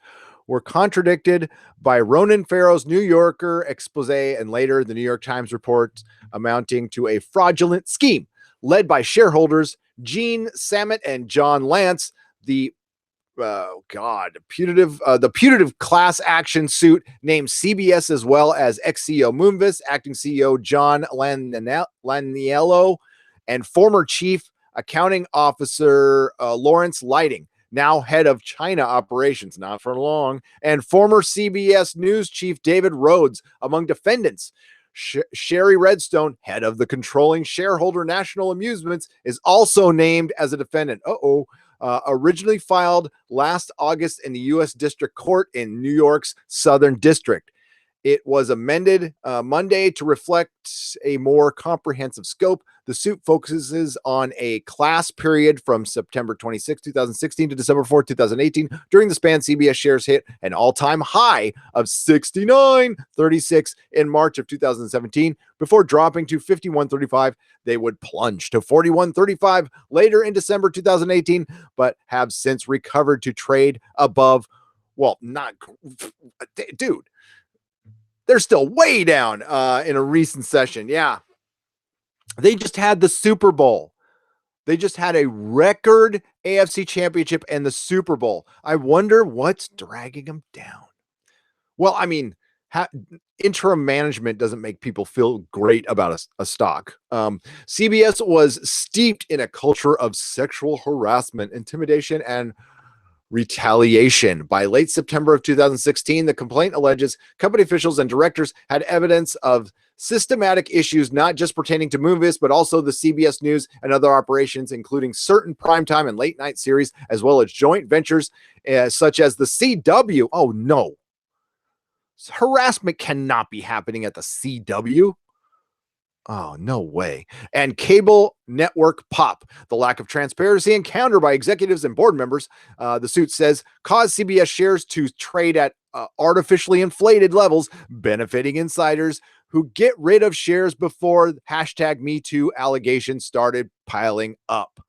were contradicted by Ronan Farrow's New Yorker expose and later the New York Times report amounting to a fraudulent scheme led by shareholders Gene Samet and John Lance. The putative class action suit named CBS as well as ex-CEO Moonves, acting CEO John Laniello, and former chief accounting officer Lawrence Lighting, now head of China operations, not for long, and former CBS News chief David Rhodes among defendants. Sherry Redstone, head of the controlling shareholder National Amusements, is also named as a defendant. Originally filed last August in the U.S. District Court in New York's Southern District. It was amended Monday to reflect a more comprehensive scope. The suit focuses on a class period from September 26, 2016 to December 4, 2018. During the span, CBS shares hit an all-time high of $69.36 in March of 2017 before dropping to $51.35. They would plunge to $41.35 later in December 2018, but have since recovered to trade above, well, not, dude, they're still way down in a recent session. Yeah. They just had the Super Bowl. They just had a record AFC championship and the Super Bowl. I wonder what's dragging them down. Well, I mean, interim management doesn't make people feel great about a stock. CBS was steeped in a culture of sexual harassment, intimidation, and retaliation. By late September of 2016, the complaint alleges company officials and directors had evidence of systematic issues, not just pertaining to Moonves, but also the CBS News and other operations, including certain primetime and late night series, as well as joint ventures such as the CW. Oh, no. Harassment cannot be happening at the CW. Oh, no way. And cable network pop. The lack of transparency encountered by executives and board members, the suit says, caused CBS shares to trade at artificially inflated levels, benefiting insiders who get rid of shares before hashtag #MeToo allegations started piling up.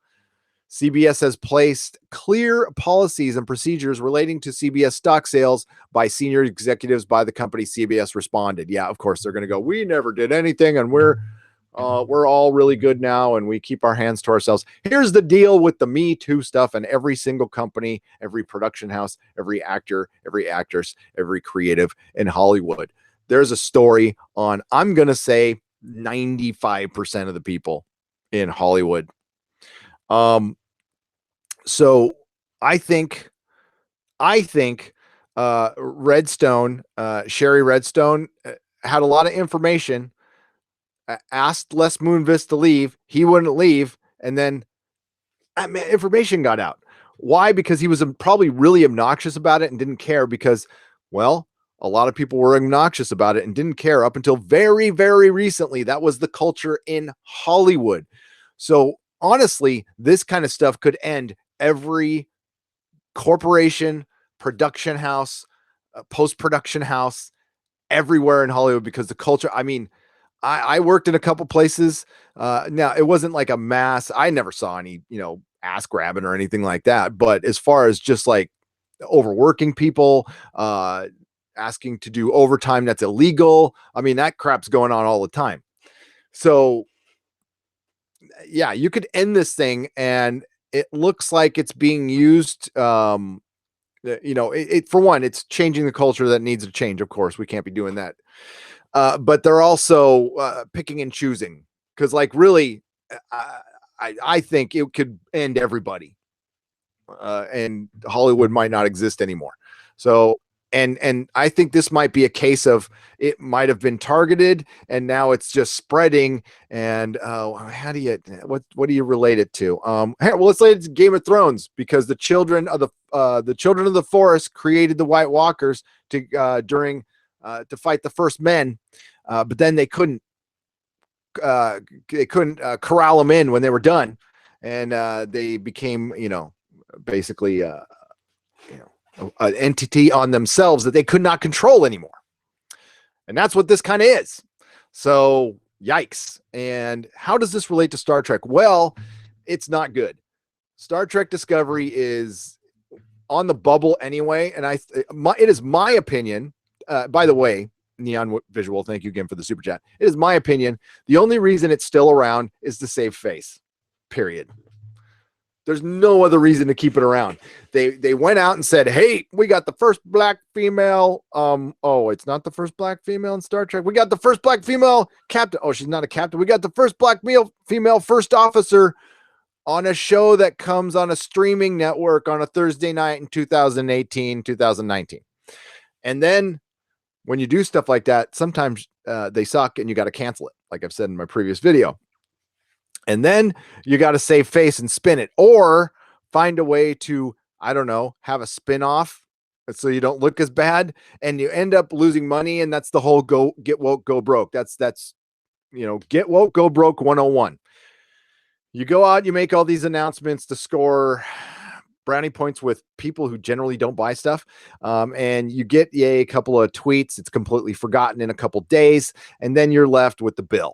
CBS has placed clear policies and procedures relating to CBS stock sales by senior executives by the company. CBS responded. Yeah, of course, they're going to go, we never did anything, and we're all really good now, and we keep our hands to ourselves. Here's the deal with the Me Too stuff, and every single company, every production house, every actor, every actress, every creative in Hollywood. There's a story on, I'm going to say, 95% of the people in Hollywood. So I think Redstone, Sherry Redstone, had a lot of information, asked Les Moonves to leave. He wouldn't leave. And then information got out. Why? Because he was probably really obnoxious about it and didn't care because, well, a lot of people were obnoxious about it and didn't care up until very, very recently. That was the culture in Hollywood. So honestly, this kind of stuff could end every corporation, production house, post-production house, everywhere in Hollywood, because the culture, I mean, I worked in a couple places. Now it wasn't like a mass, I never saw any, ass grabbing or anything like that. But as far as just like overworking people, asking to do overtime that's illegal, I mean, that crap's going on all the time. So yeah, you could end this thing, and it looks like it's being used. For one, it's changing the culture that needs to change. Of course, we can't be doing that. But they're also picking and choosing, because, like, really, I think it could end everybody, and Hollywood might not exist anymore. So, and I think this might be a case of it might have been targeted, and now it's just spreading. And how do you what do you relate it to? Well, let's relate it to Game of Thrones, because the children of the forest created the White Walkers to fight the first men, but then they couldn't corral them in when they were done, and they became basically an entity on themselves that they could not control anymore. And that's what this kind of is. So yikes. And how does this relate to Star Trek? Well, it's not good. Star Trek Discovery is on the bubble anyway. And it is my opinion, by the way, Neon Visual, thank you again for the super chat. It is my opinion. The only reason it's still around is to save face, period. There's no other reason to keep it around. They went out and said, hey, we got the first black female. Oh, it's not the first black female in Star Trek. We got the first black female captain. Oh, she's not a captain. We got the first black female first officer on a show that comes on a streaming network on a Thursday night in 2018, 2019. And then when you do stuff like that, sometimes they suck and you got to cancel it, like I've said in my previous video. And then you got to save face and spin it, or find a way to, I don't know, have a spin-off so you don't look as bad, and you end up losing money. And that's the whole get woke, go broke. That's, get woke, go broke 101. You go out, you make all these announcements to score brownie points with people who generally don't buy stuff. And you get a couple of tweets. It's completely forgotten in a couple days. And then you're left with the bill.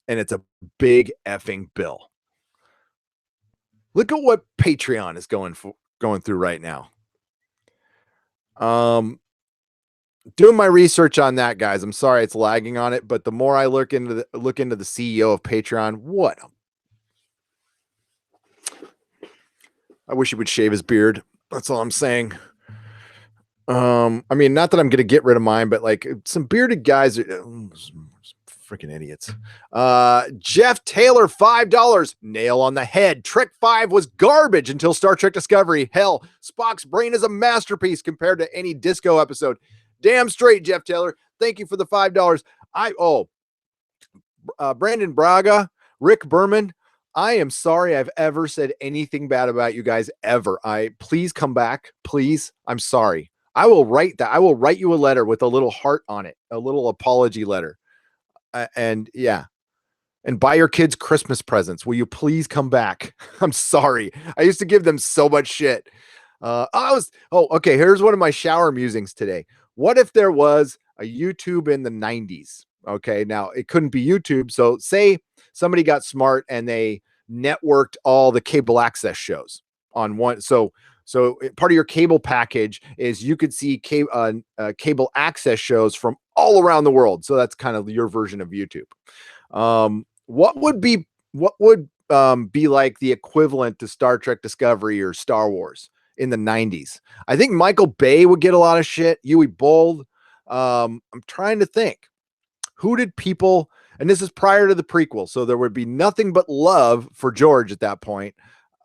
And it's a big effing bill. Look at what Patreon is going through right now. Doing my research on that, guys. I'm sorry it's lagging on it, but the more I look into the CEO of Patreon, I wish he would shave his beard. That's all I'm saying. I mean, not that I'm going to get rid of mine, but like some bearded guys are freaking idiots. Jeff Taylor, $5. Nail on the head. Trek 5 was garbage until Star Trek Discovery. Hell, Spock's brain is a masterpiece compared to any disco episode. Damn straight, Jeff Taylor. Thank you for the $5. Brandon Braga, Rick Berman. I am sorry I've ever said anything bad about you guys ever. Please come back. Please. I'm sorry. I will write that. I will write you a letter with a little heart on it, a little apology letter. And buy your kids Christmas presents. Will you please come back? I'm sorry. I used to give them so much shit. Okay. Here's one of my shower musings today. What if there was a YouTube in the 90s? Okay. Now it couldn't be YouTube. So say somebody got smart and they networked all the cable access shows on one. So part of your cable package is you could see cable access shows from all around the world. So that's kind of your version of YouTube. What would be like the equivalent to Star Trek Discovery or Star Wars in the 90s? I think Michael Bay would get a lot of shit. Huey Bold. I'm trying to think. Who did people, and this is prior to the prequel, so there would be nothing but love for George at that point.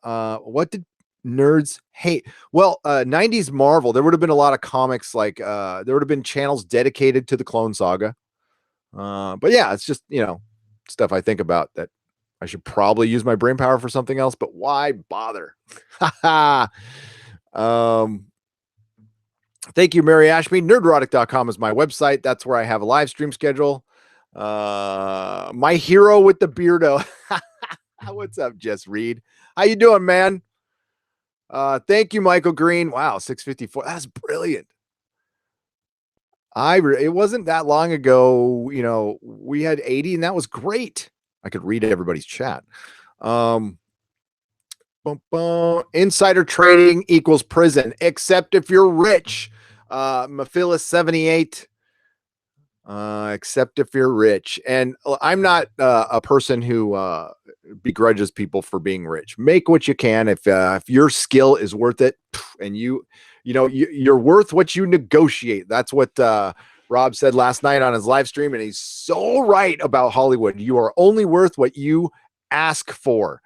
What did nerds hate? Well, 90s Marvel, there would have been a lot of comics, like there would have been channels dedicated to the Clone Saga. But yeah, it's just, stuff I think about that I should probably use my brain power for something else, but why bother? Thank you, Mary Ashby. Nerdrotic.com is my website. That's where I have a live stream schedule. My hero with the beardo. What's up, Jess Reed? How you doing, man? Thank you, Michael Green. Wow, 654. That's brilliant. It wasn't that long ago, we had 80 and that was great. I could read everybody's chat. Insider trading equals prison, except if you're rich. Mephilis 78. Except if you're rich. And I'm not a person who begrudges people for being rich. Make what you can. If your skill is worth it, and you're worth what you negotiate. That's what Rob said last night on his live stream, and he's so right about Hollywood. You are only worth what you ask for.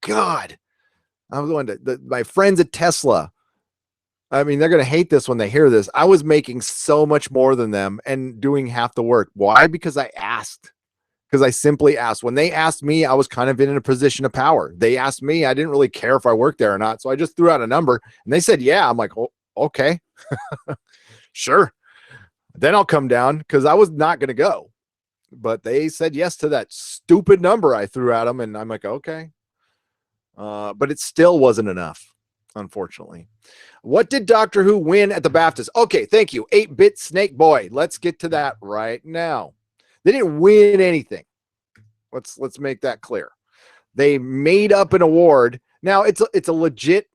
God, I'm going to my friends at Tesla. I mean, they're going to hate this when they hear this. I was making so much more than them and doing half the work. Why? Because I asked. Because I simply asked. When they asked me, I was kind of in a position of power. They asked me. I didn't really care if I worked there or not. So I just threw out a number and they said, yeah. I'm like, oh, okay, sure. Then I'll come down, because I was not going to go. But they said yes to that stupid number I threw at them. And I'm like, okay. But it still wasn't enough. unfortunately. What did Doctor Who win at the BAFTAs? Okay, thank you. 8-Bit Snake Boy. Let's get to that right now. They didn't win anything. Let's make that clear. They made up an award. Now it's a legit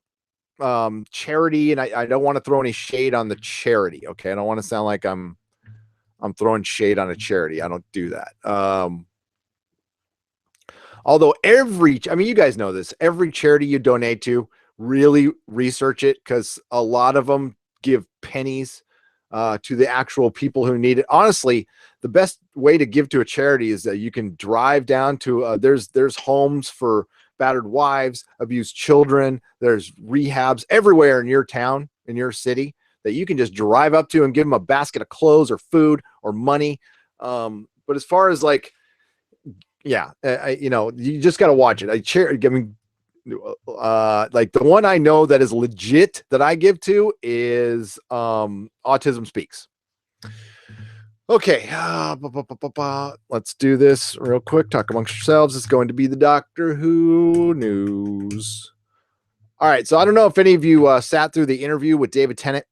charity, and I don't want to throw any shade on the charity. Okay, I don't want to sound like I'm throwing shade on a charity. I don't do that. Although you guys know this, every charity you donate to, really research it, because a lot of them give pennies to the actual people who need it. Honestly, the best way to give to a charity is that you can drive down to there's homes for battered wives, abused children. There's rehabs everywhere in your town, in your city, that you can just drive up to and give them a basket of clothes or food or money. But as far as like, yeah, you just got to watch it. Like the one I know that is legit that I give to is Autism Speaks. Okay, let's do this real quick. Talk amongst yourselves. It's going to be the Doctor Who news. All right, so I don't know if any of you sat through the interview with David Tennant.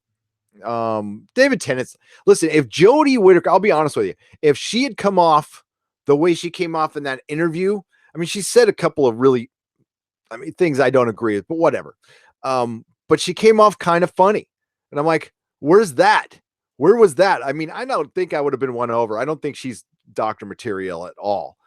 David Tennant, listen, if Jodie Whittaker, I'll be honest with you, if she had come off the way she came off in that interview, I mean, she said a couple of really, things I don't agree with, but whatever. But she came off kind of funny. And I'm like, where's that? Where was that? I mean, I don't think I would have been won over. I don't think she's doctor material at all,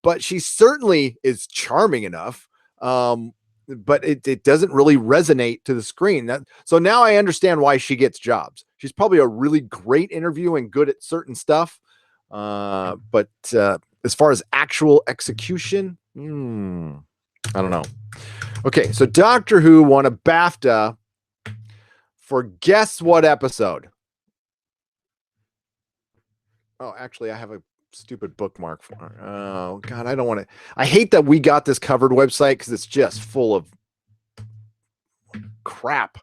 but she certainly is charming enough. But it doesn't really resonate to the screen. So now I understand why she gets jobs. She's probably a really great interview and good at certain stuff. But as far as actual execution, I don't know. Okay, so Doctor Who won a BAFTA for guess what episode? Oh, actually, I have a stupid bookmark for her. Oh, God, I don't want to. I hate that we got this covered website because it's just full of crap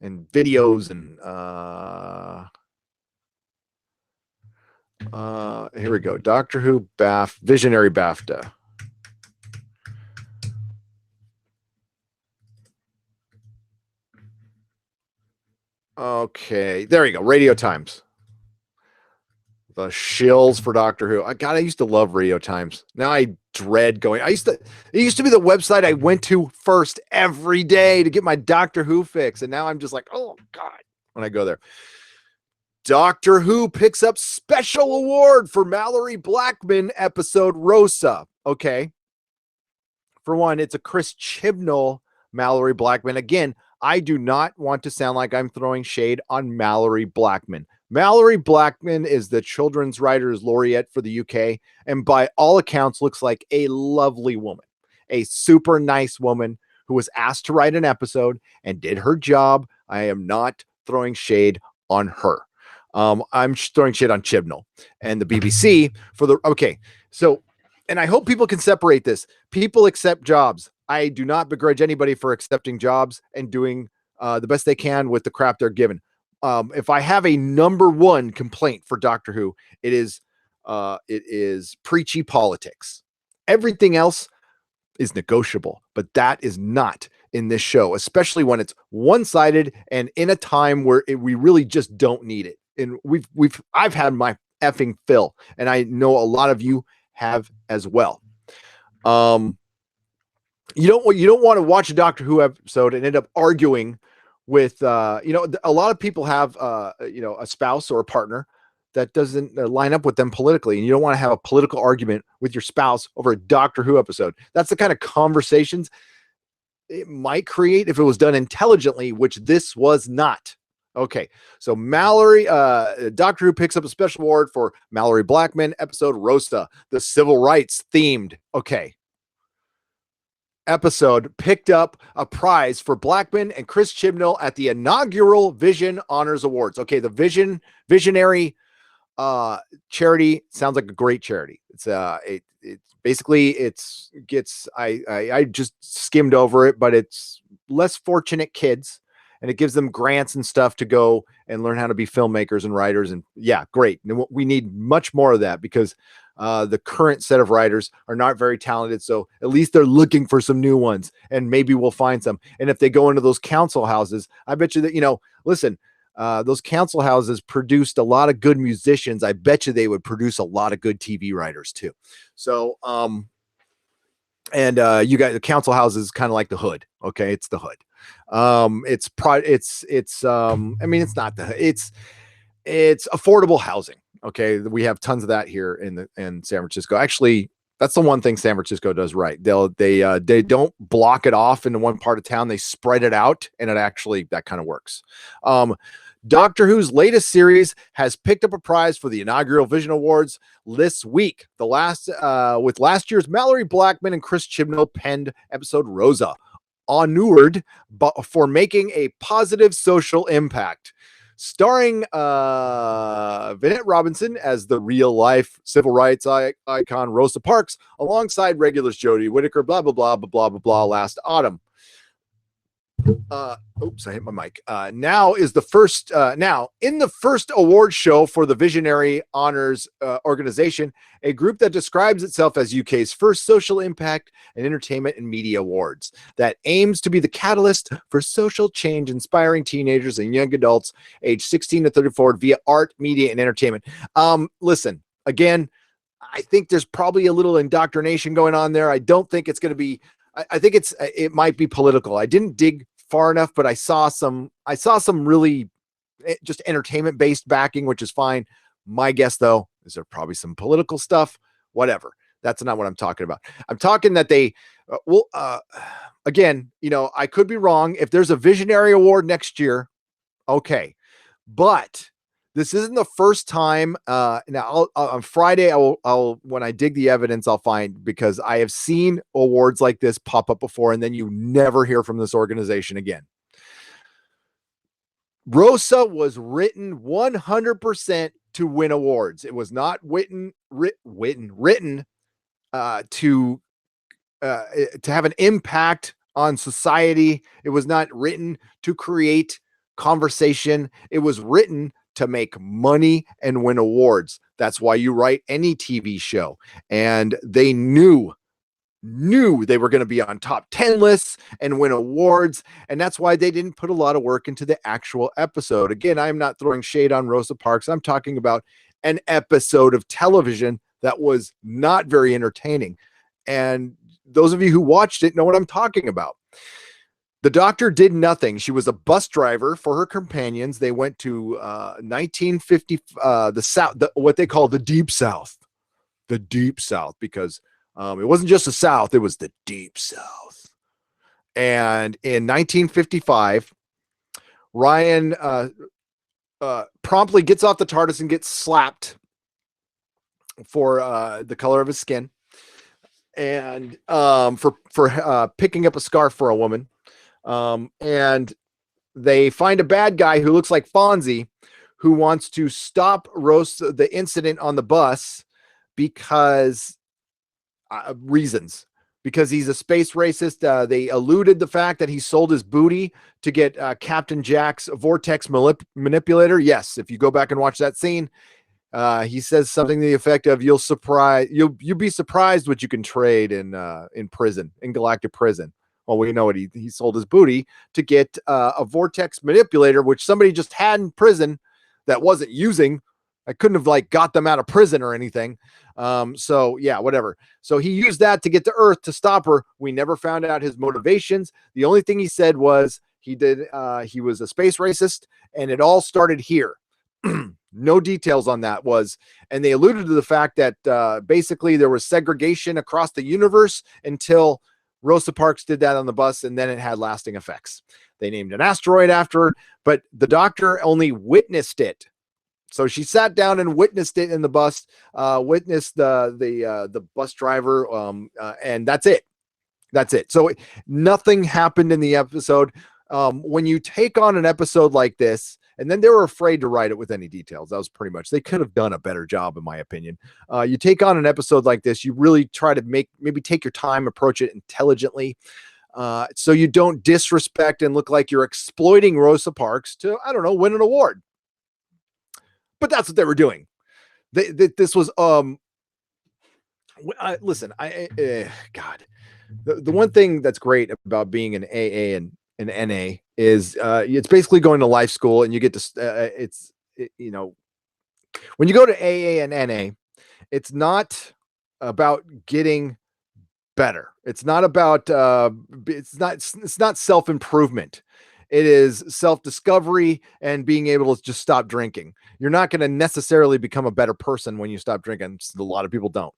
and videos and here we go. Doctor Who Visionary BAFTA. Okay, there you go. Radio Times. The shills for Doctor Who. I used to love Radio Times. Now I dread going. It used to be the website I went to first every day to get my Doctor Who fix. And now I'm just like, oh God, when I go there. Doctor Who picks up special award for Mallory Blackman episode Rosa. Okay. For one, it's a Chris Chibnall Mallory Blackman. Again, I do not want to sound like I'm throwing shade on Mallory Blackman. Mallory Blackman is the Children's Writers Laureate for the UK, and by all accounts looks like a lovely woman, a super nice woman who was asked to write an episode and did her job. I am not throwing shade on her. I'm throwing shade on Chibnall and the BBC for the, okay. So, and I hope people can separate this. People accept jobs. I do not begrudge anybody for accepting jobs and doing the best they can with the crap they're given. If I have a number one complaint for Doctor Who, it is preachy politics. Everything else is negotiable, but that is not in this show, especially when it's one-sided and in a time where we really just don't need it. And I've had my effing fill, and I know a lot of you have as well. You don't want to watch a Doctor Who episode and end up arguing with a lot of people have a spouse or a partner that doesn't line up with them politically, and you don't want to have a political argument with your spouse over a Doctor Who episode. That's the kind of conversations it might create if it was done intelligently, which this was not. Okay, so Mallory, Doctor Who picks up a special award for Mallory Blackman episode Rosa, the civil rights themed. Okay. Episode picked up a prize for Blackman and Chris Chibnall at the inaugural Vision Honors Awards. Okay, the Visionary charity sounds like a great charity. It's I just skimmed over it, but it's less fortunate kids, and it gives them grants and stuff to go and learn how to be filmmakers and writers. And yeah, great. And we need much more of that, because the current set of writers are not very talented. So at least they're looking for some new ones, and maybe we'll find some. And if they go into those council houses, I bet you that, listen, those council houses produced a lot of good musicians. I bet you they would produce a lot of good TV writers too. So, you got the council houses kind of like the hood. Okay. It's the hood. I mean, it's not it's affordable housing. Okay. We have tons of that here in San Francisco. Actually, that's the one thing San Francisco does right. They don't block it off into one part of town. They spread it out, and that kind of works. Doctor Who's latest series has picked up a prize for the inaugural Vision Awards this week. With last year's Mallory Blackman and Chris Chibnall penned episode Rosa, honored for making a positive social impact. Starring Vinette Robinson as the real-life civil rights icon Rosa Parks, alongside regulars Jodie Whittaker, blah, blah, blah, blah, blah, blah, blah, last autumn. Oops, I hit my mic. Now in the first award show for the Visionary Honors organization, a group that describes itself as UK's first social impact and entertainment and media awards that aims to be the catalyst for social change, inspiring teenagers and young adults aged 16 to 34 via art, media, and entertainment. Listen, again, I think there's probably a little indoctrination going on there. I don't think it's going to be, I think it might be political. I didn't dig far enough, but I saw some really just entertainment based backing, which is fine. My guess though is there probably some political stuff, whatever. That's not what I'm talking about. I'm talking that they again, I could be wrong. If there's a Visionary Award next year, okay, but this isn't the first time. Now on Friday, I'll when I dig the evidence, I'll find, because I have seen awards like this pop up before, and then you never hear from this organization again. Rosa was written 100% to win awards. It was not written to have an impact on society. It was not written to create conversation. It was written to make money and win awards. That's why you write any TV show. And they knew they were going to be on top 10 lists and win awards. And that's why they didn't put a lot of work into the actual episode. Again, I'm not throwing shade on Rosa Parks. I'm talking about an episode of television that was not very entertaining. And those of you who watched it know what I'm talking about. The doctor did nothing. She was a bus driver for her companions. They went to 1950, the South, what they call the Deep South. The Deep South, because it wasn't just the South, it was the Deep South. And in 1955, Ryan promptly gets off the TARDIS and gets slapped for the color of his skin, and for picking up a scarf for a woman. And they find a bad guy who looks like Fonzie, who wants to stop the incident on the bus because reasons. Because he's a space racist. They alluded the fact that he sold his booty to get Captain Jack's vortex manipulator. Yes, if you go back and watch that scene, he says something to the effect of, "You'll be surprised what you can trade in prison, in galactic prison." Well, we know what he sold his booty to get a vortex manipulator, which somebody just had in prison that wasn't using. I couldn't have got them out of prison or anything. So yeah, whatever. So he used that to get to Earth to stop her. We never found out his motivations. The only thing he said was he was a space racist, and it all started here. No details on that and they alluded to the fact that basically there was segregation across the universe until Rosa Parks did that on the bus, and then it had lasting effects. They named an asteroid after her, but the doctor only witnessed it. So she sat down and witnessed it in the bus, witnessed the bus driver, and that's it. That's it. So nothing happened in the episode. When you take on an episode like this, and then they were afraid to write it with any details. That was pretty much, they could have done a better job, in my opinion. You take on an episode like this, you really try to maybe take your time, approach it intelligently, so you don't disrespect and look like you're exploiting Rosa Parks to, I don't know, win an award. But that's what they were doing. This was Listen, God, the one thing that's great about being an AA and an NA is it's basically going to life school, and you get to you know, when you go to AA and NA, it's not about getting better. It's not about it's not self-improvement. It is self-discovery and being able to just stop drinking. You're not going to necessarily become a better person when you stop drinking. A lot of people don't.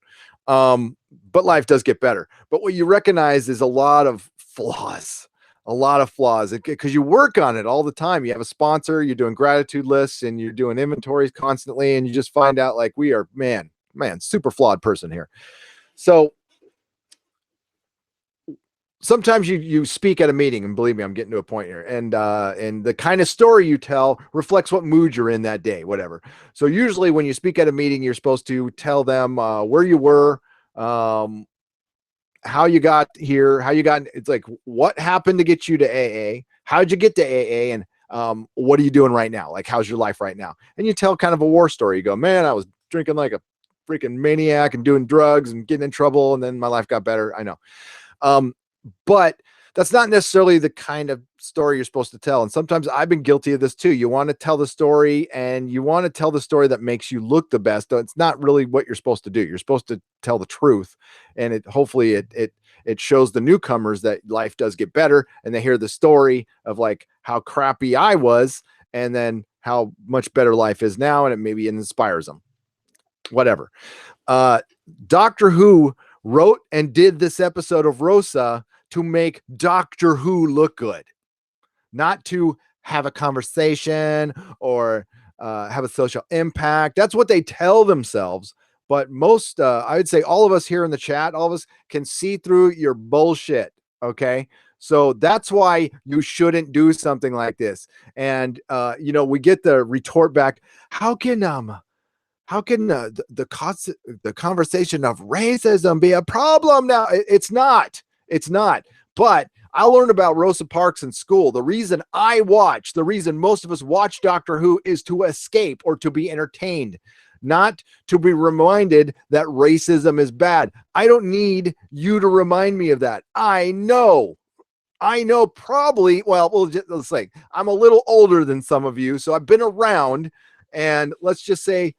But life does get better. But what you recognize is a lot of flaws, because you work on it all the time. You have a sponsor, you're doing gratitude lists, and you're doing inventories constantly, and you just find out like we are, man, super flawed person here. So sometimes you speak at a meeting, and believe me, I'm getting to a point here, and the kind of story you tell reflects what mood you're in that day, whatever. So usually when you speak at a meeting, you're supposed to tell them where you were, how you got here, it's like what happened to get you to AA, how'd you get to AA, and what are you doing right now, like how's your life right now. And you tell kind of a war story. You go, man, I was drinking like a freaking maniac and doing drugs and getting in trouble, and then my life got better. I know. But that's not necessarily the kind of story you're supposed to tell. And sometimes I've been guilty of this too. You want to tell the story, and you want to tell the story that makes you look the best. Though it's not really what you're supposed to do. You're supposed to tell the truth. And hopefully it shows the newcomers that life does get better, and they hear the story of like how crappy I was and then how much better life is now. And it maybe inspires them, whatever. Doctor Who wrote and did this episode of Rosa to make Doctor Who look good, not to have a conversation or have a social impact. That's what they tell themselves. But most, I would say all of us here in the chat, all of us can see through your bullshit. Okay. So that's why you shouldn't do something like this. And, we get the retort back. How can the conversation of racism be a problem now? It's not. But I learned about Rosa Parks in school. The reason most of us watch Doctor Who is to escape or to be entertained, not to be reminded that racism is bad. I don't need you to remind me of that. I know probably, let's say I'm a little older than some of you, so I've been around, and let's just say,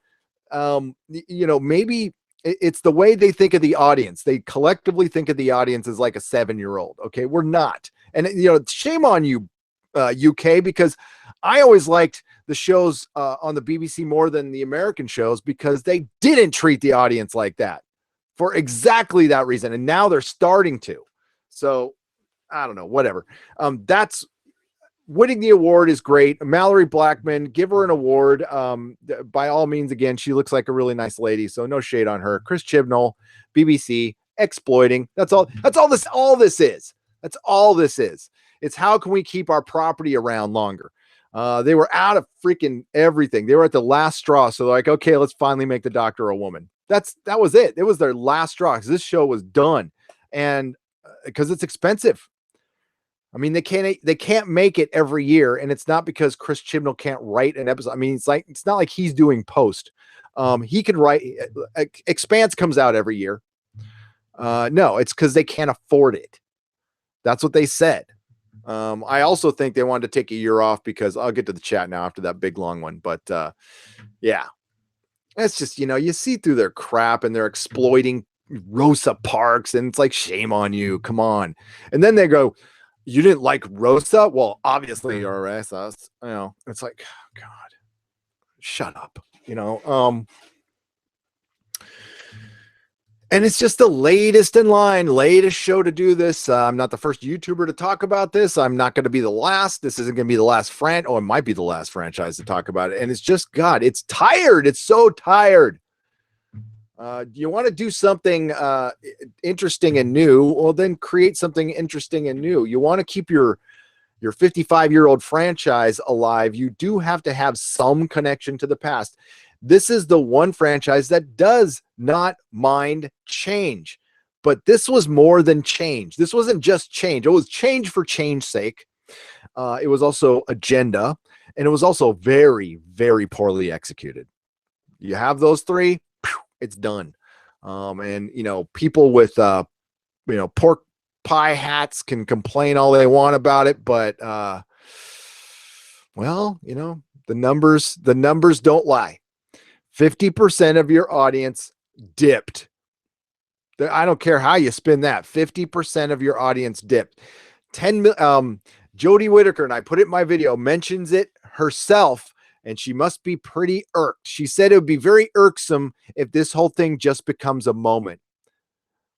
maybe it's the way they think of the audience. They collectively think of the audience as like a 7-year-old. Okay. We're not. And shame on you, UK, because I always liked the shows on the BBC more than the American shows, because they didn't treat the audience like that for exactly that reason. And now they're starting to. So I don't know, whatever. That's winning the award is great. Mallory Blackman, give her an award. By all means, again, she looks like a really nice lady, so no shade on her. Chris Chibnall, BBC, exploiting. That's all this is. That's all this is. It's how can we keep our property around longer? They were out of freaking everything. They were at the last straw. So they're like, okay, let's finally make the Doctor a woman. That was it. It was their last straw, because this show was done. And because it's expensive. I mean, they can't make it every year, and it's not because Chris Chibnall can't write an episode. I mean, it's not like he's doing post. He can write. Expanse comes out every year. No, it's because they can't afford it. That's what they said. I also think they wanted to take a year off, because I'll get to the chat now after that big long one. But yeah, it's just, you see through their crap, and they're exploiting Rosa Parks, and it's like, shame on you. Come on. And then they go, you didn't like Rosa? Well, obviously you're racist. It's like, oh, God, shut up. And it's just the latest in line, latest show to do this. I'm not the first YouTuber to talk about this. I'm not going to be the last. This isn't going to be the last it might be the last franchise to talk about it. And it's just, God, it's tired. It's so tired. You want to do something interesting and new? Well, then create something interesting and new. You want to keep your 55-year-old franchise alive. You do have to have some connection to the past. This is the one franchise that does not mind change, but this was more than change. This wasn't just change. It was change for change's sake. It was also agenda, and it was also very, very poorly executed. You have those three, it's done. And people with pork pie hats can complain all they want about it, but well, the numbers don't lie. 50% of your audience dipped. I don't care how you spin that. 50% of your audience dipped. Jodie Whittaker, and I put it in my video, mentions it herself, and she must be pretty irked. She said it would be very irksome if this whole thing just becomes a moment.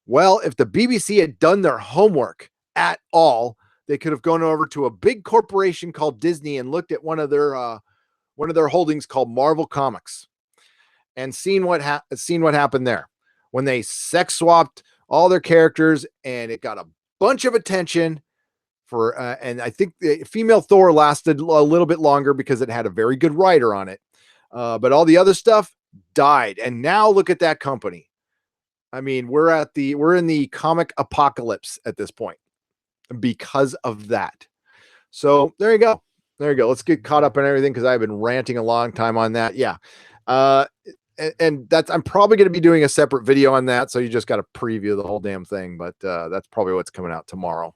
Well, if the BBC had done their homework at all, they could have gone over to a big corporation called Disney and looked at one of their holdings called Marvel Comics, and seen what happened there when they sex swapped all their characters, and it got a bunch of attention for. And I think the female Thor lasted a little bit longer because it had a very good writer on it, but all the other stuff died. And now look at that company. I mean, we're in the comic apocalypse at this point because of that. So there you go. Let's get caught up in everything, because I've been ranting a long time on that. Yeah. And I'm probably going to be doing a separate video on that. So you just got to preview the whole damn thing, but that's probably what's coming out tomorrow.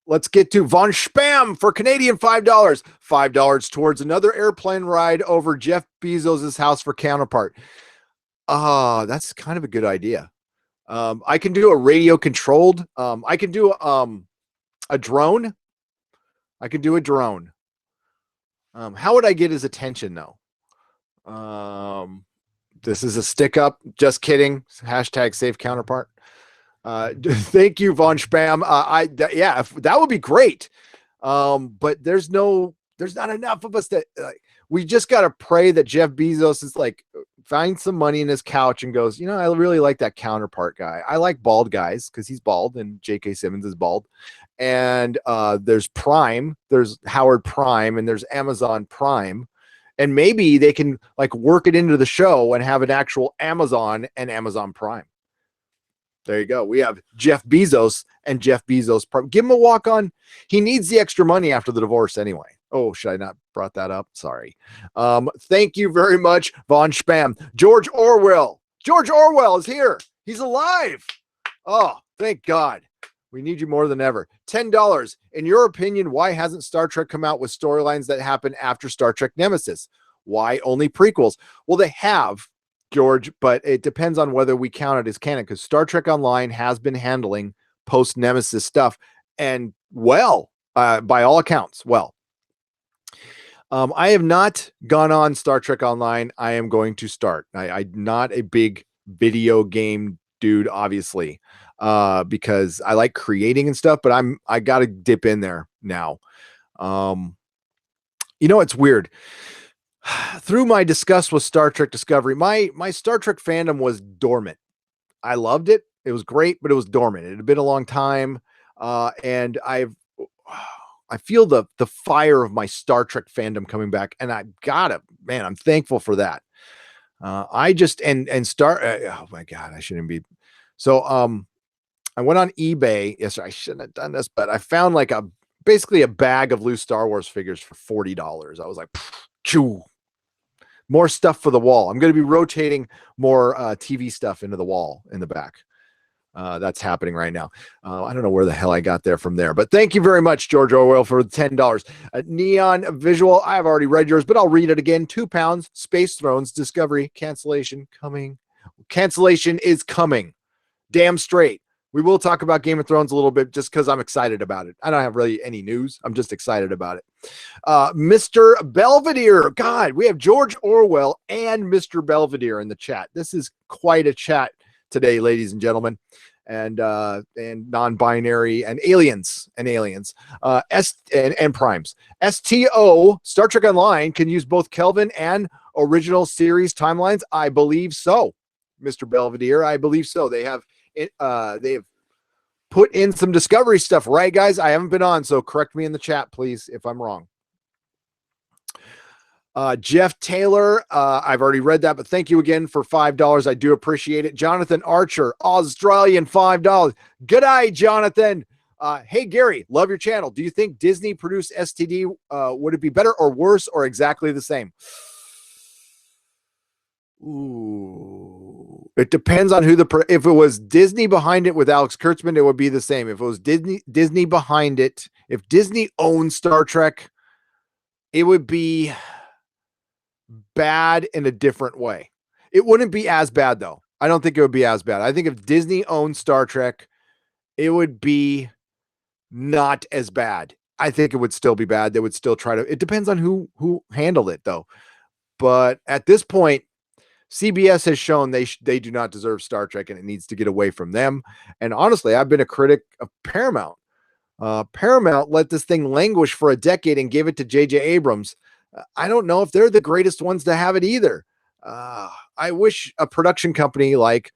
Let's get to Von Spam for Canadian $5. $5 towards another airplane ride over Jeff Bezos' house for Counterpart. That's kind of a good idea. I can do a radio controlled. I can do a drone. How would I get his attention though? This is a stick up. Just kidding. Hashtag save Counterpart. Thank you, Von Spam. Yeah, that would be great. But there's not enough of us that we just got to pray that Jeff Bezos is finds some money in his couch and goes, I really like that Counterpart guy. I like bald guys because he's bald and J.K. Simmons is bald. And there's Prime, there's Howard Prime, and there's Amazon Prime. And maybe they can work it into the show and have an actual Amazon and Amazon Prime. There you go. We have Jeff Bezos and Jeff Bezos. Give him a walk on. He needs the extra money after the divorce anyway. Oh, should I not brought that up? Sorry. Thank you very much, Von Spam. George Orwell is here. He's alive. Oh, thank God. We need you more than ever. $10. In your opinion, why hasn't Star Trek come out with storylines that happen after Star Trek Nemesis? Why only prequels? Well, they have, George, but it depends on whether we count it as canon, because Star Trek Online has been handling post-Nemesis stuff, and by all accounts, I have not gone on Star Trek Online. I am going to start. I'm not a big video game dude, obviously, because I like creating and stuff, but I got to dip in there now. It's weird. Through my disgust with Star Trek Discovery, my Star Trek fandom was dormant. I loved it. It was great, but it was dormant. It had been a long time. And I feel the fire of my Star Trek fandom coming back, and I'm thankful for that. Oh my God, I shouldn't be. So, I went on eBay. Yes, I shouldn't have done this, but I found basically a bag of loose Star Wars figures for $40. I was like, choo. More stuff for the wall. I'm going to be rotating more TV stuff into the wall in the back. That's happening right now. I don't know where the hell I got there from there, but thank you very much, George Orwell, for $10. Neon Visual, I've already read yours, but I'll read it again. £2. Space Thrones Discovery cancellation coming. Cancellation is coming. Damn straight. We will talk about Game of Thrones a little bit just because I'm excited about it. I don't have really any news. I'm just excited about it. Mr. Belvedere. God, we have George Orwell and Mr. Belvedere in the chat. This is quite a chat today, ladies and gentlemen, and non-binary and aliens and primes. STO, Star Trek Online, can use both Kelvin and original series timelines. I believe so, Mr. Belvedere. I believe so. They've put in some Discovery stuff, right, guys? I haven't been on, so correct me in the chat, please, if I'm wrong. Jeff Taylor, I've already read that, but thank you again for $5. I do appreciate it. Jonathan Archer, Australian, $5. Good eye, Jonathan. Hey, Gary, love your channel. Do you think Disney produced STD? Would it be better or worse or exactly the same? Ooh, it depends on who if it was Disney behind it with Alex Kurtzman, it would be the same. If it was Disney behind it, if Disney owned Star Trek, it would be bad in a different way. It wouldn't be as bad though. I don't think it would be as bad. I think if Disney owned Star Trek, it would be not as bad. I think it would still be bad. They would still try to, it depends on who handled it though. But at this point, CBS has shown they do not deserve Star Trek and it needs to get away from them. And honestly, I've been a critic of Paramount. Paramount let this thing languish for a decade and gave it to J.J. Abrams. I don't know if they're the greatest ones to have it either. I wish a production company like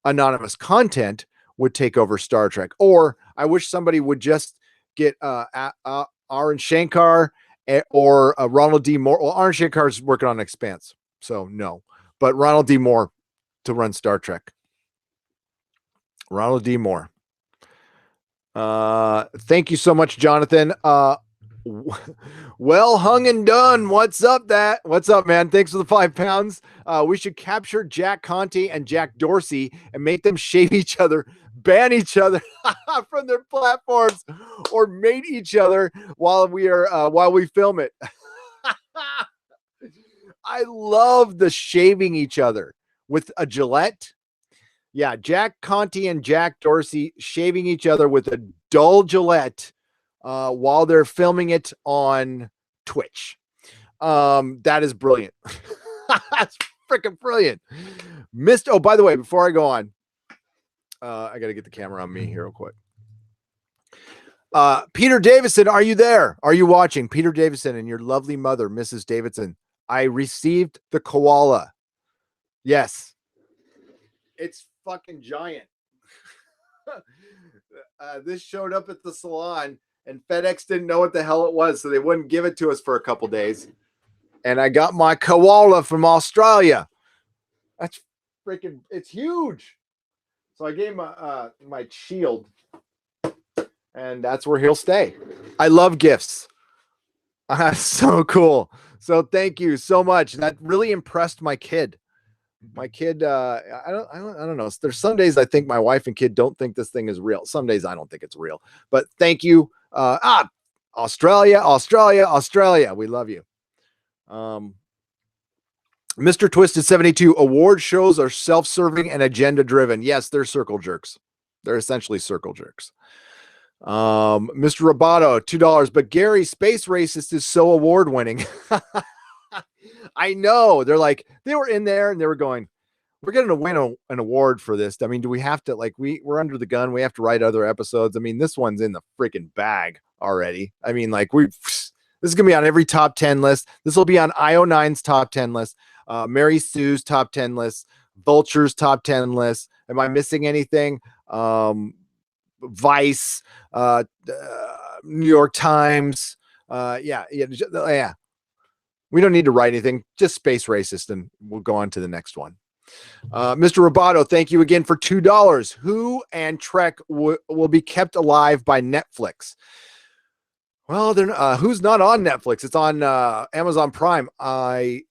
Anonymous Content would take over Star Trek, or I wish somebody would just get Aaron Shankar or Ronald D. Moore. Well, Aaron Shankar's working on Expanse, so no. But Ronald D. Moore to run Star Trek. Ronald D. Moore. Thank you so much, Jonathan. Well hung and done. What's up, What's up, man? Thanks for the £5. We should capture Jack Conte and Jack Dorsey and make them shave each other, ban each other from their platforms, or mate each other while we film it. I love the shaving each other with a Gillette. Yeah, Jack Conte and Jack Dorsey shaving each other with a dull Gillette while they're filming it on Twitch. That is brilliant. That's freaking brilliant. Oh, by the way, before I go on, I got to get the camera on me here real quick. Peter Davison, are you there? Are you watching? Peter Davison and your lovely mother, Mrs. Davidson. I received the koala. Yes. It's fucking giant. This showed up at the salon and FedEx didn't know what the hell it was, so they wouldn't give it to us for a couple days. And I got my koala from Australia. That's freaking, it's huge. So I gave my my shield, and that's where he'll stay. I love gifts. So cool. So thank you so much. That really impressed my kid. My kid, I don't know. There's some days I think my wife and kid don't think this thing is real. Some days I don't think it's real. But thank you. Australia. We love you. Mr. Twisted 72, award shows are self-serving and agenda-driven. Yes, they're circle jerks. They're essentially circle jerks. Mr. Roboto, $2. But Gary, Space Racist is so award-winning. I know. They were in there and they were going, we're going to win an award for this. I mean, do we have to, we're under the gun. We have to write other episodes. I mean, this one's in the freaking bag already. I mean, this is going to be on every top 10 list. This will be on IO9's top 10 list, Mary Sue's top 10 list, Vulture's top 10 list. Am I missing anything? Vice, New York Times. Yeah. We don't need to write anything, just Space Racist, and we'll go on to the next one. Mr. Roboto, thank you again for $2. Who and Trek will be kept alive by Netflix? Well, who's not on Netflix? It's on Amazon Prime. I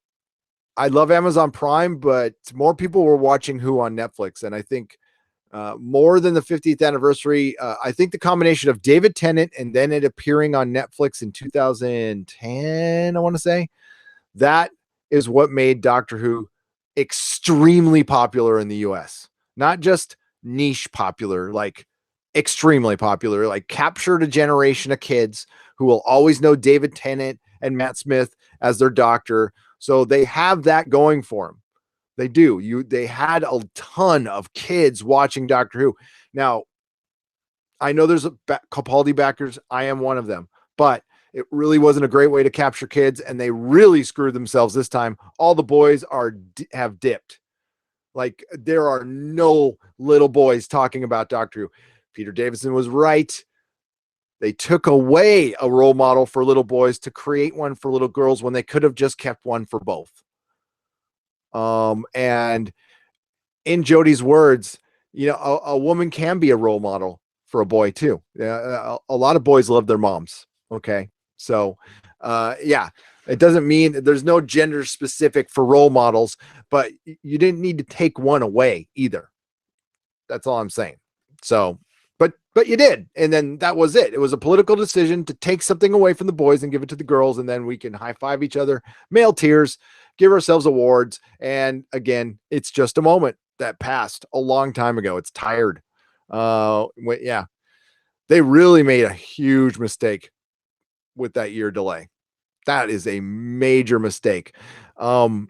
love Amazon Prime, but more people were watching Who on Netflix, and I think more than the 50th anniversary, I think the combination of David Tennant and then it appearing on Netflix in 2010, I want to say, that is what made Doctor Who extremely popular in the US. Not just niche popular, extremely popular, captured a generation of kids who will always know David Tennant and Matt Smith as their doctor. So they have that going for them. They do. They had a ton of kids watching Doctor Who. Now, I know there's Capaldi backers. I am one of them, but it really wasn't a great way to capture kids, and they really screwed themselves this time. All the boys have dipped. There are no little boys talking about Doctor Who. Peter Davison was right. They took away a role model for little boys to create one for little girls when they could have just kept one for both. And in Jodie's words, a woman can be a role model for a boy too. A lot of boys love their moms. Okay. So, yeah, It doesn't mean there's no gender specific for role models, but you didn't need to take one away either. That's all I'm saying. So, but you did. And then that was it. It was a political decision to take something away from the boys and give it to the girls. And then we can high five each other, male tears, give ourselves awards. And again, it's just a moment that passed a long time ago. It's tired. Yeah, they really made a huge mistake with that year delay. That is a major mistake. Despite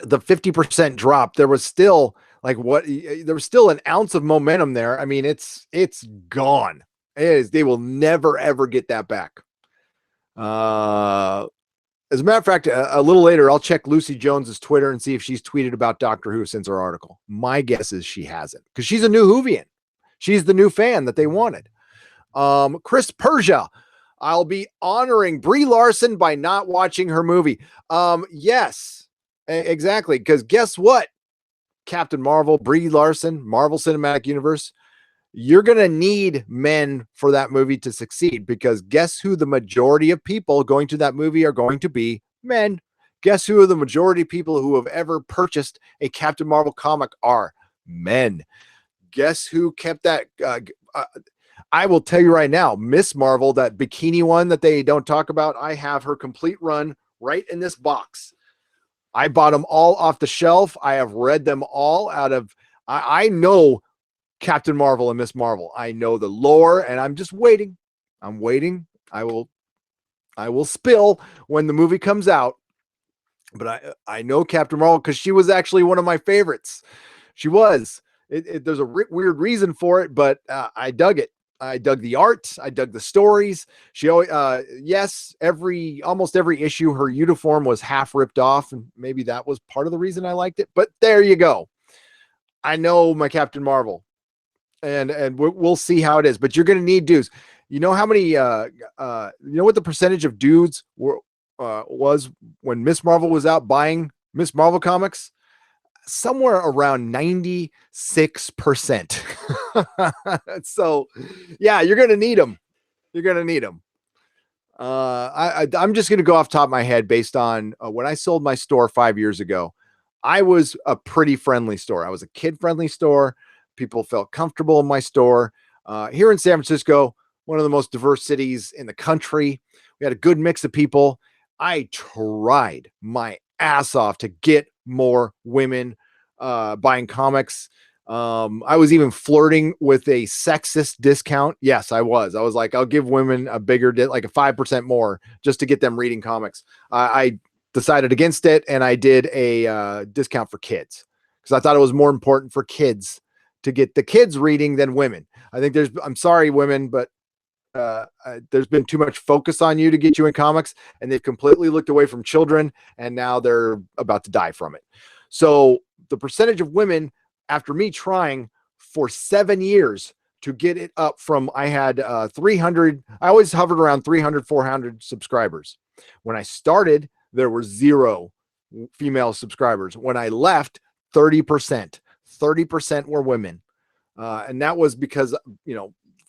the 50% drop, there was still there was still an ounce of momentum there. I mean, it's gone. It is. They will never, ever get that back. As a matter of fact, a little later, I'll check Lucy Jones's Twitter and see if she's tweeted about Doctor Who since her article. My guess is she hasn't, because she's a new Whovian. She's the new fan that they wanted. Chris Persia, I'll be honoring Brie Larson by not watching her movie. Yes, exactly. Because guess what? Captain Marvel, Brie Larson, Marvel Cinematic Universe, you're going to need men for that movie to succeed, because guess who the majority of people going to that movie are going to be? Men. Guess who the majority of people who have ever purchased a Captain Marvel comic are? Men. Guess who kept that? I will tell you right now, Miss Marvel, that bikini one that they don't talk about, I have her complete run right in this box. I bought them all off the shelf. I have read them all out of, I know Captain Marvel and Miss Marvel. I know the lore, and I'm just waiting. I'm waiting. I will spill when the movie comes out. But I know Captain Marvel because she was actually one of my favorites. She was. There's a weird reason for it, but I dug it. I dug the art. I dug the stories. She always, yes, almost every issue, her uniform was half ripped off, and maybe that was part of the reason I liked it. But there you go. I know my Captain Marvel, and we'll see how it is. But you're going to need dudes. You know how many? You know what the percentage of dudes was when Miss Marvel was out buying Miss Marvel comics? Somewhere around 96%. So yeah, you're going to need them. You're going to need them. I'm just going to go off the top of my head based on when I sold my store 5 years ago. I was a pretty friendly store. I was a kid-friendly store. People felt comfortable in my store. Here in San Francisco, one of the most diverse cities in the country, we had a good mix of people. I tried my ass off to get more women buying comics. I was even flirting with a sexist discount. Yes, I was like, I'll give women a bigger, like a 5% more just to get them reading comics. I decided against it, and I did a discount for kids because I thought it was more important for kids to get the kids reading than women. I think I'm sorry, women, but there's been too much focus on you to get you in comics, and they've completely looked away from children, and now they're about to die from it. So the percentage of women, after me trying for 7 years to get it up from, I had 300, I always hovered around 300, 400 subscribers. When I started, there were 0 female subscribers. When I left, 30% were women. And that was because,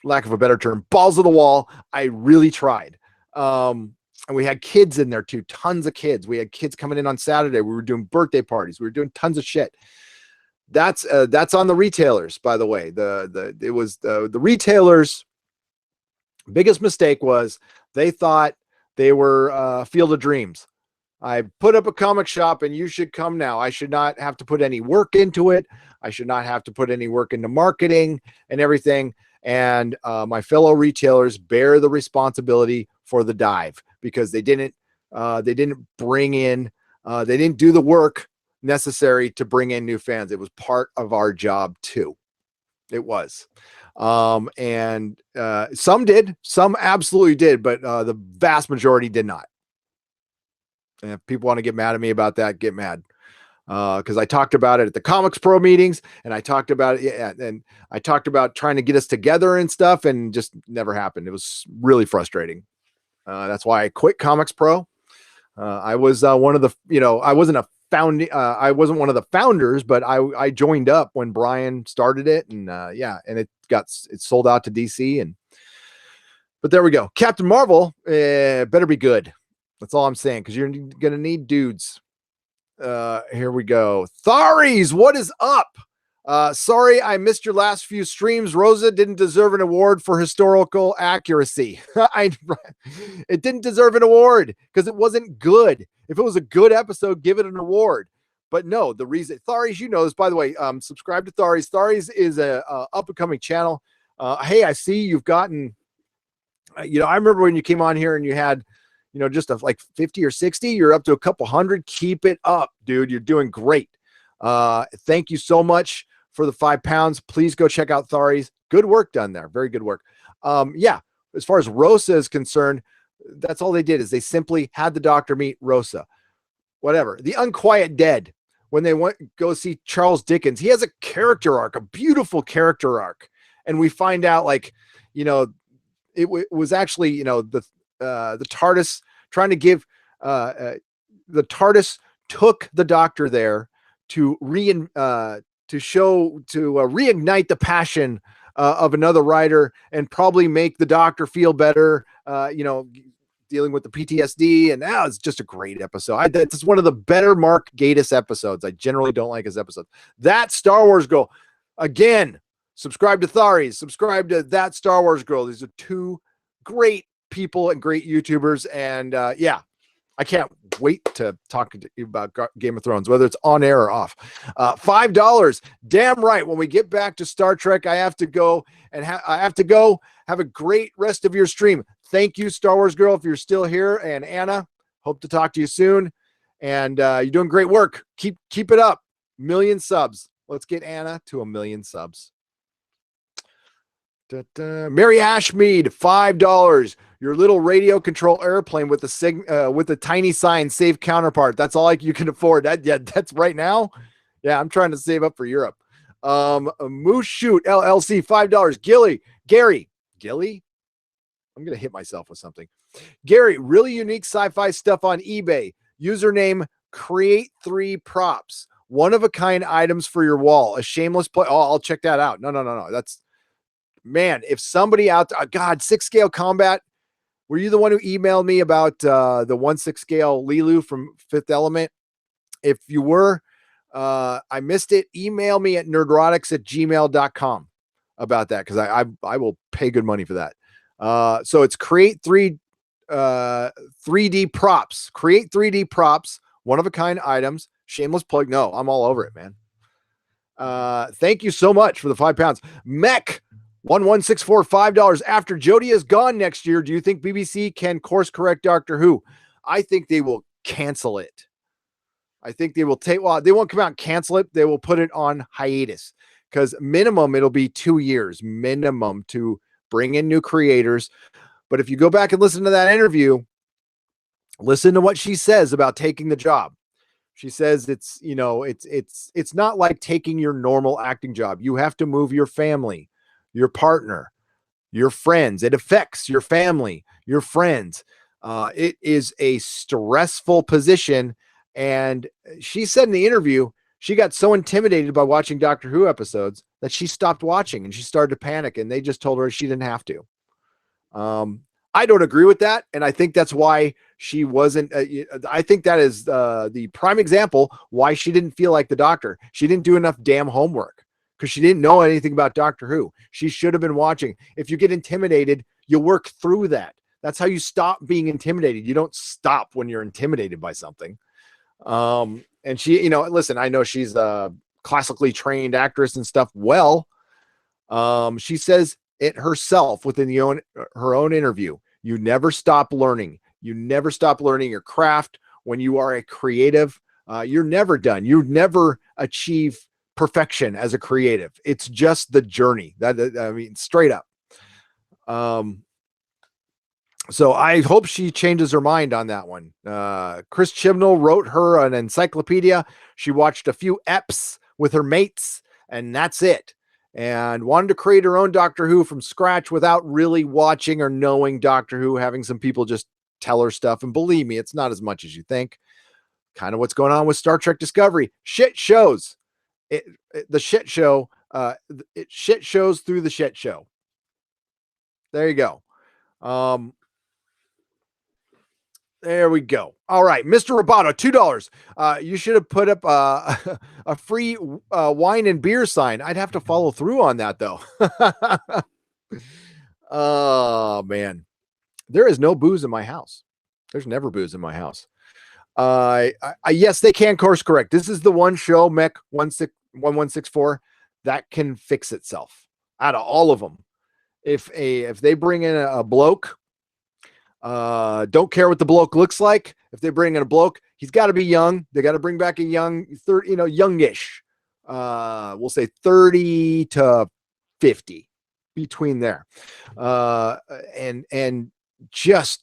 lack of a better term, balls of the wall. I really tried. And we had kids in there too, tons of kids. We had kids coming in on Saturday. We were doing birthday parties. We were doing tons of shit. That's on the retailers, by the way. The retailers' biggest mistake was they thought they were Field of Dreams. I put up a comic shop and you should come now. I should not have to put any work into it. I should not have to put any work into marketing and everything. And my fellow retailers bear the responsibility for the dive because they didn't bring in, they didn't do the work necessary to bring in new fans. It was part of our job too. It was. And some did, some absolutely did, but the vast majority did not. And if people want to get mad at me about that, get mad. Because I talked about it at the Comics Pro meetings, and I talked about it, and I talked about trying to get us together and stuff, and just never happened. It was really frustrating. That's why I quit Comics Pro. I was one of the, I wasn't I wasn't one of the founders, but I joined up when Brian started it, and and it sold out to DC, But there we go. Captain Marvel better be good. That's all I'm saying, because you're going to need dudes. Here we go. Tharies, what is up? Sorry, I missed your last few streams. Rosa didn't deserve an award for historical accuracy. It didn't deserve an award because it wasn't good. If it was a good episode, give it an award. But no, the reason Tharies, you know this, by the way, subscribe to Tharies. Tharies is a up and coming channel. Hey, I see you've gotten, you know, I remember when you came on here and you had, you know, just like 50 or 60, you're up to a couple hundred. Keep it up, dude. You're doing great. Thank you so much for the £5. Please go check out Tharies. Good work done there. Very good work. Yeah, as far as Rosa is concerned, that's all they did is they simply had the doctor meet Rosa. Whatever. The Unquiet Dead, when they went go see Charles Dickens, he has a character arc, a beautiful character arc. And we find out, like, you know, it was actually, you know, the TARDIS trying to give, the TARDIS took the doctor there to reignite the passion of another writer and probably make the doctor feel better, you know, dealing with the PTSD. And now it's just a great episode. It's one of the better Mark Gatiss episodes. I generally don't like his episodes. That Star Wars Girl, again, subscribe to Tharies, subscribe to That Star Wars Girl. These are two great people and great YouTubers. And yeah, I can't wait to talk to you about Game of Thrones, whether it's on air or off. $5. Damn right. When we get back to Star Trek, I have to go and have a great rest of your stream. Thank you, Star Wars Girl, if you're still here. And Anna, hope to talk to you soon. And you're doing great work. Keep it up. 1,000,000 subs. Let's get Anna to 1,000,000 subs. Mary Ashmead, $5. Your little radio control airplane with the tiny sign, save Counterpart. That's all you can afford. That's right now. Yeah, I'm trying to save up for Europe. Moose Shoot LLC, $5. Gilly. I'm gonna hit myself with something. Gary, really unique sci-fi stuff on eBay. Username Create 3 Props. One of a kind items for your wall. A shameless play. Oh, I'll check that out. No. That's, man, if somebody out there, God, 6 scale combat. Were you the one who emailed me about the 1/6 scale Lilu from Fifth Element? If you were, I missed it. Email me at nerdrotics@gmail.com about that, because I will pay good money for that. So it's Create 3D props. Create 3D props, one of a kind items. Shameless plug. No, I'm all over it, man. Thank you so much for the £5. Mech 1164, $5. After Jodie is gone next year, do you think BBC can course correct Doctor Who? I think they will cancel it. I think they will they won't come out and cancel it. They will put it on hiatus, because minimum it'll be 2 years minimum to bring in new creators. But if you go back and listen to that interview, listen to what she says about taking the job. She says it's not like taking your normal acting job. You have to move your family, your partner, your friends. It affects your family, your friends. It is a stressful position. And she said in the interview, she got so intimidated by watching Doctor Who episodes that she stopped watching and she started to panic, and they just told her she didn't have to. I don't agree with that. And I think that's why she wasn't, I think that is the prime example why she didn't feel like the Doctor. She didn't do enough damn homework, because she didn't know anything about Doctor Who. She should have been watching. If you get intimidated, you work through that. That's how you stop being intimidated. You don't stop when you're intimidated by something. And she, listen, I know she's a classically trained actress and stuff. Well, she says it herself within her own interview. You never stop learning. You never stop learning your craft. When you are a creative, you're never done. You never achieve perfection as a creative. It's just the journey. Straight up. So I hope she changes her mind on that one. Chris Chibnall wrote her an encyclopedia. She watched a few eps with her mates, and that's it. And wanted to create her own Doctor Who from scratch without really watching or knowing Doctor Who, having some people just tell her stuff. And believe me, it's not as much as you think. Kind of what's going on with Star Trek Discovery. Shit shows. The shit show. It shit shows through the shit show. There you go. There we go. All right, Mr. Roboto, $2. You should have put up a free wine and beer sign. I'd have to follow through on that though. Oh man, there is no booze in my house. There's never booze in my house. Yes, they can course correct. This is the one show, Mech 1164, that can fix itself out of all of them. If they bring in a bloke, don't care what the bloke looks like. If they bring in a bloke, he's got to be young. They got to bring back a young, youngish. We'll say 30 to 50, between there. And just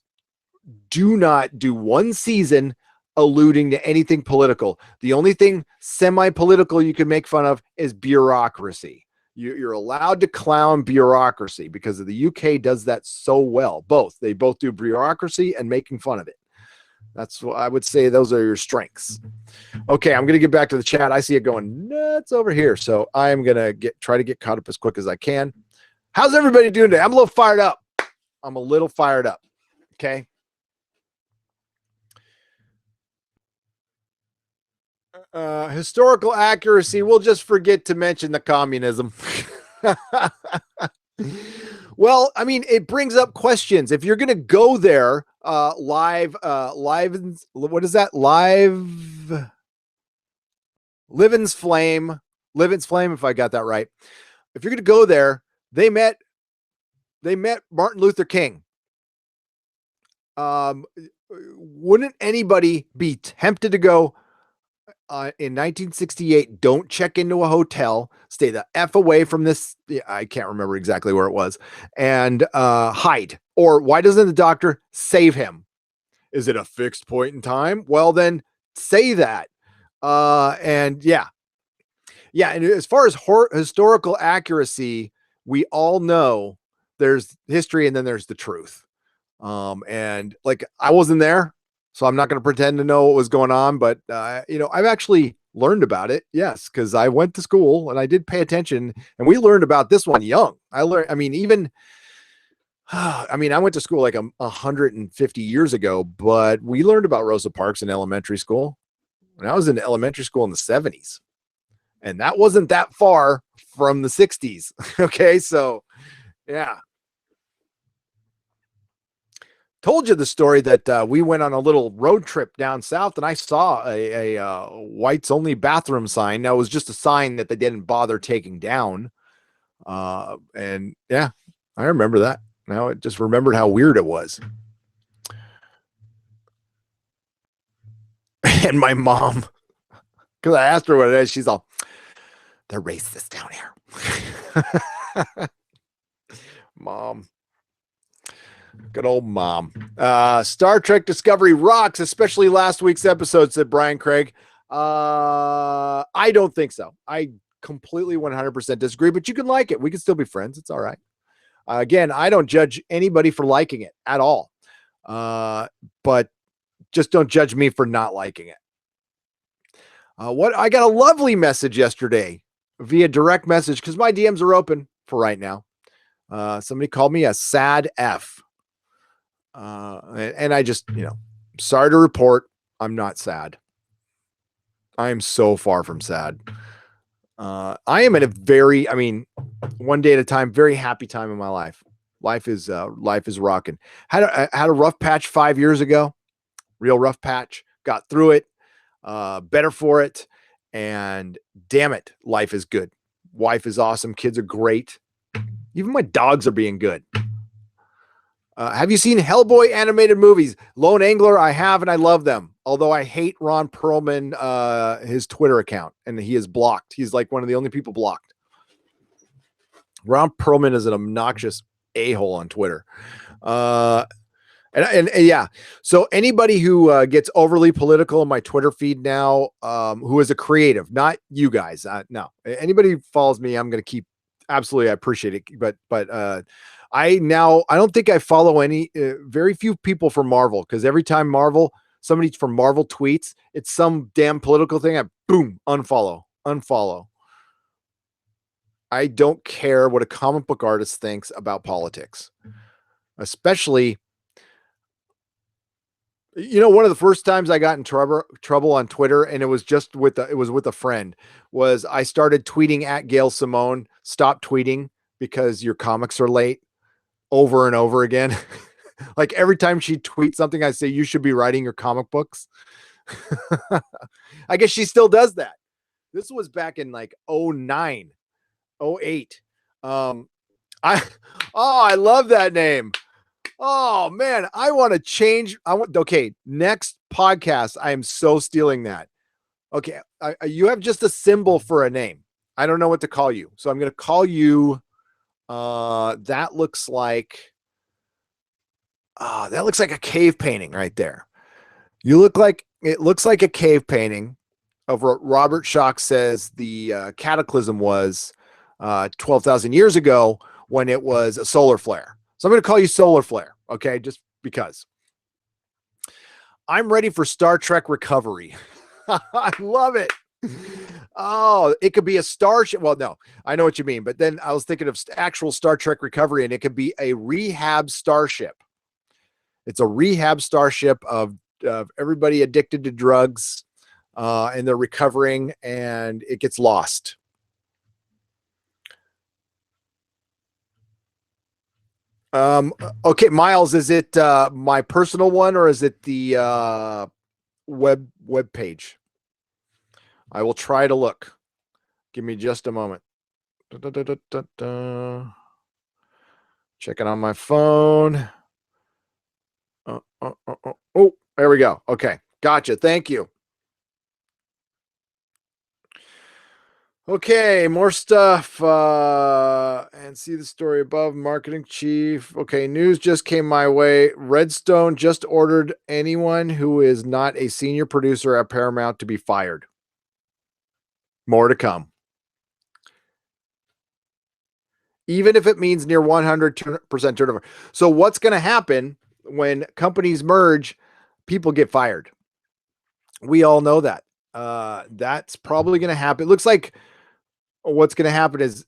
do not do one season alluding to anything political. The only thing semi-political you can make fun of is bureaucracy. You're allowed to clown bureaucracy because the UK does that so well. They both do bureaucracy and making fun of it. That's what I would say. Those are your strengths. Okay, I'm going to get back to the chat. I see it going nuts over here. So I'm going to try to get caught up as quick as I can. How's everybody doing today? I'm a little fired up. Okay. Historical accuracy. We'll just forget to mention the communism. Well, I mean, it brings up questions. If you're going to go there, live, what is that? Living's Flame, if I got that right. If you're going to go there, they met Martin Luther King. Wouldn't anybody be tempted to go in 1968? Don't check into a hotel, stay the F away from this. I can't remember exactly where it was, and hide. Or why doesn't the doctor save him? Is it a fixed point in time? Well, then say that. And yeah. And as far as historical accuracy, we all know there's history and then there's the truth. And like, I wasn't there, so I'm not going to pretend to know what was going on, but I've actually learned about it. Yes. Cause I went to school and I did pay attention, and we learned about this one young. I went to school like 150 years ago, but we learned about Rosa Parks in elementary school. When I was in elementary school in the 70s, and that wasn't that far from the 60s. Okay. So yeah. Told you the story that we went on a little road trip down south, and I saw a whites only bathroom sign. Now, it was just a sign that they didn't bother taking down. And yeah, I remember that. Now I just remembered how weird it was. And my mom, because I asked her what it is, she's all, they're racist down here. Mom. Good old mom. Star Trek Discovery rocks, especially last week's episode, said Brian Craig. I don't think so. I completely 100% disagree, but you can like it. We can still be friends. It's all right. Again, I don't judge anybody for liking it at all. But just don't judge me for not liking it. I got a lovely message yesterday via direct message, because my DMs are open for right now. Somebody called me a sad F. And I just, sorry to report, I'm not sad. I am so far from sad. I am in a very, one day at a time, very happy time in my life. Life is rocking. Had a rough patch 5 years ago, real rough patch, got through it, better for it. And damn it, life is good. Wife is awesome. Kids are great. Even my dogs are being good. Have you seen Hellboy animated movies? Lone Angler, I have, and I love them. Although I hate Ron Perlman, his Twitter account, and he is blocked. He's like one of the only people blocked. Ron Perlman is an obnoxious a-hole on Twitter. And yeah, so anybody who gets overly political in my Twitter feed now, who is a creative, not you guys, no, anybody who follows me, I'm going to keep, absolutely, I appreciate it. But I don't think I follow any, very few people from Marvel, because every time somebody from Marvel tweets, it's some damn political thing, I boom, unfollow. I don't care what a comic book artist thinks about politics. especially, one of the first times I got in trouble on Twitter, and it was just with a friend, was I started tweeting at Gail Simone, stop tweeting because your comics are late, over and over again. Like every time she tweets something, I say, you should be writing your comic books. I guess she still does that. This was back in like 09, 08. I love that name. Oh man, I want to change. Okay, next podcast, I am so stealing that. Okay, you have just a symbol for a name. I don't know what to call you, so I'm going to call you. That looks like a cave painting right there. It looks like a cave painting of what Robert Schoch says the cataclysm was 12,000 years ago when it was a solar flare. So I'm going to call you Solar Flare, okay? Just because. I'm ready for Star Trek Recovery. I love it. Oh, it could be a starship. Well, no, I know what you mean. But then I was thinking of actual Star Trek Recovery, and it could be a rehab starship. It's a rehab starship of everybody addicted to drugs, and they're recovering, and it gets lost. Okay, Miles, is it my personal one or is it the web page? I will try to look. Give me just a moment. Checking on my phone. Oh, there we go. Okay, gotcha. Thank you. Okay, more stuff. And see the story above. Marketing chief. Okay, news just came my way. Redstone just ordered anyone who is not a senior producer at Paramount to be fired. More to come. Even if it means near 100% turnover. So what's going to happen when companies merge? People get fired. We all know that. That's probably going to happen. It looks like what's going to happen is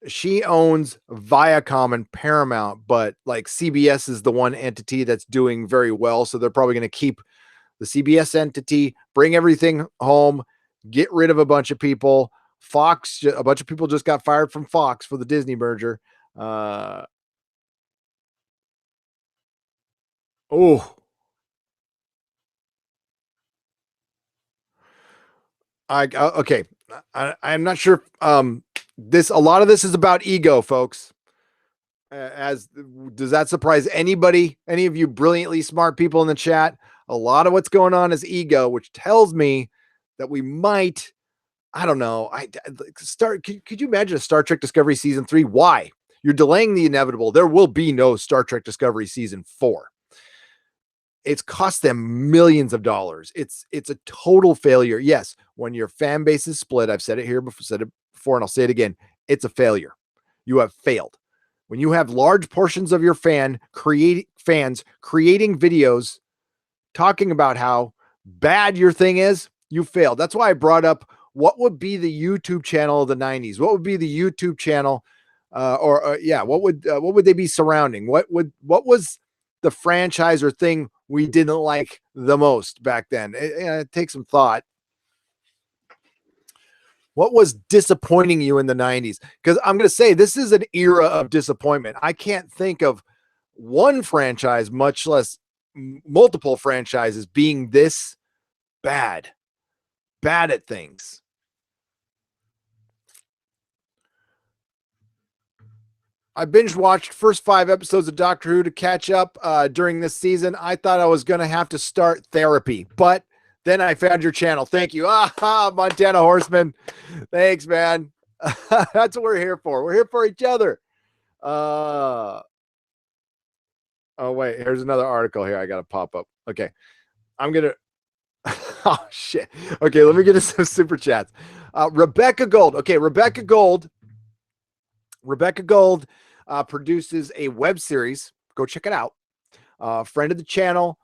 she owns Viacom and Paramount, but like CBS is the one entity that's doing very well. So they're probably going to keep the CBS entity, bring everything home, get rid of a bunch of people. Fox, a bunch of people just got fired from Fox for the Disney merger. Okay. I'm not sure. A lot of this is about ego, folks. Does that surprise anybody? Any of you brilliantly smart people in the chat? A lot of what's going on is ego, which tells me that we might, I don't know. Could you imagine a Star Trek Discovery season 3? Why? You're delaying the inevitable. There will be no Star Trek Discovery season 4. It's cost them millions of dollars. It's a total failure. Yes, when your fan base is split, I've said it before, and I'll say it again. It's a failure. You have failed. When you have large portions of your fans creating videos talking about how bad your thing is, you failed. That's why I brought up what would be the YouTube channel of the 90s? What would be the YouTube channel? What would they be surrounding? What was the franchise or thing we didn't like the most back then? It takes some thought. What was disappointing you in the 90s? Because I'm going to say this is an era of disappointment. I can't think of one franchise, much less multiple franchises, being this bad at things. I binge watched first 5 episodes of Doctor Who to catch up during this season. I thought I was going to have to start therapy, but then I found your channel. Thank you. Montana Horseman. Thanks, man. That's what we're here for. We're here for each other. Oh, wait. Here's another article here. I got to pop up. Okay. I'm going to. Oh, shit. Okay. Let me get into some super chats. Rebecca Gold. Okay. Rebecca Gold produces a web series. Go check it out. Friend of the channel.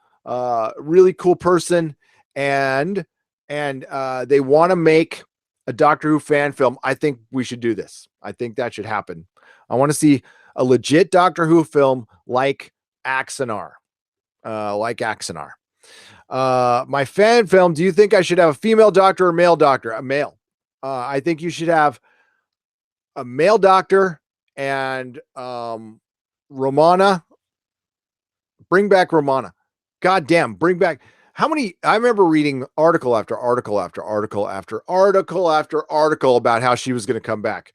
Really cool person. And they want to make a Doctor Who fan film. I think we should do this. I think that should happen. I want to see a legit Doctor Who film like Axanar. My fan film, do you think I should have a female doctor or male doctor? A male. I think you should have a male doctor and Romana. Bring back Romana. God damn, bring back. How many? I remember reading article after article after article after article after article about how she was going to come back.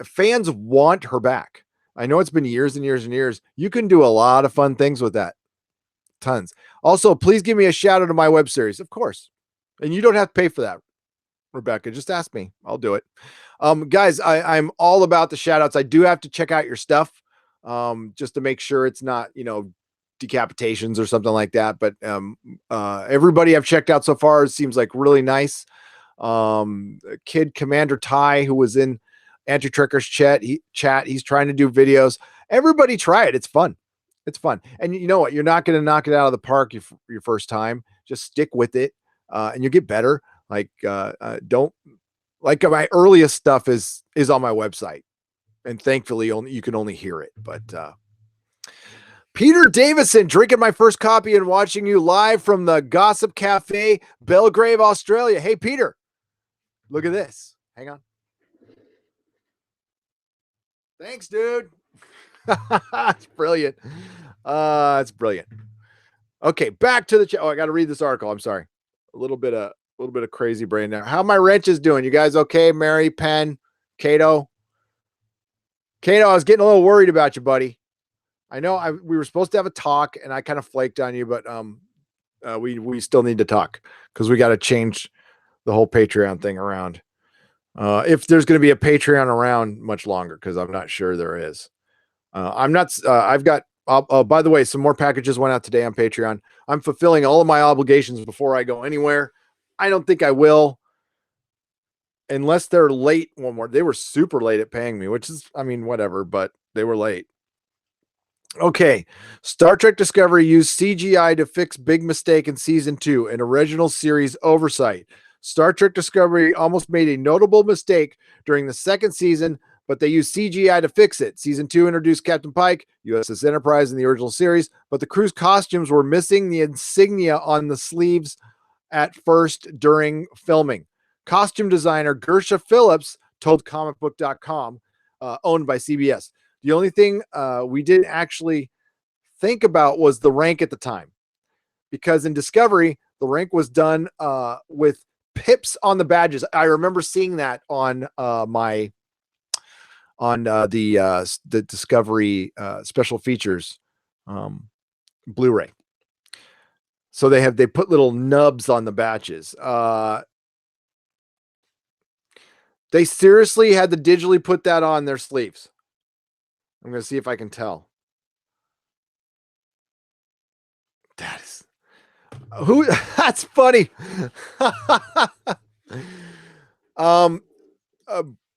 Fans want her back. I know it's been years and years and years. You can do a lot of fun things with that. Tons. Also, please give me a shout out to my web series, of course. And you don't have to pay for that, Rebecca. Just ask me. I'll do it. Guys, I'm all about the shout outs. I do have to check out your stuff just to make sure it's not, decapitations or something like that. But everybody I've checked out so far seems like really nice. Kid Commander Ty, who was in Anti-Tricker's chat, he's trying to do videos. Everybody try it. It's fun. It's fun. And you know what? You're not going to knock it out of the park your first time. Just stick with it and you'll get better. Like, my earliest stuff is on my website. And thankfully you can only hear it. But Peter Davison, drinking my first coffee and watching you live from the Gossip Cafe, Belgrave, Australia. Hey, Peter, look at this. Hang on. Thanks, dude. It's brilliant. It's brilliant. Okay, back to the chat. Oh, I got to read this article. I'm sorry. A little bit of crazy brain there. How my wrenches doing? You guys okay? Mary, Penn, Cato. Cato, I was getting a little worried about you, buddy. I know we were supposed to have a talk, and I kind of flaked on you, but we still need to talk because we got to change the whole Patreon thing around. If there's going to be a Patreon around much longer, because I'm not sure there is. I've got, by the way, some more packages went out today on Patreon. I'm fulfilling all of my obligations before I go anywhere. I don't think I will, unless they're late one more. They were super late at paying me, which is, whatever, but they were late. Okay. Star Trek Discovery used CGI to fix big mistake in season 2, an original series oversight. Star Trek Discovery almost made a notable mistake during the second season, but they used CGI to fix it. Season 2 introduced Captain Pike, USS Enterprise in the original series, but the crew's costumes were missing the insignia on the sleeves at first during filming. Costume designer Gersha Phillips told comicbook.com, owned by CBS. The only thing we didn't actually think about was the rank at the time, because in Discovery, the rank was done with pips on the badges. I remember seeing that on the Discovery special features Blu-ray. So they put little nubs on the badges. They seriously had to digitally put that on their sleeves. I'm going to see if I can tell. That's funny.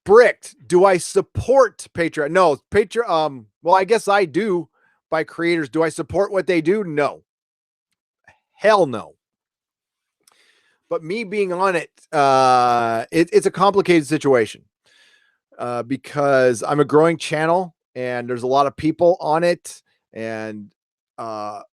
Bricked. Do I support Patreon? No, Patreon. Well, I guess I do by creators. Do I support what they do? No. Hell no. But me being on it, it's a complicated situation because I'm a growing channel and there's a lot of people on it, and they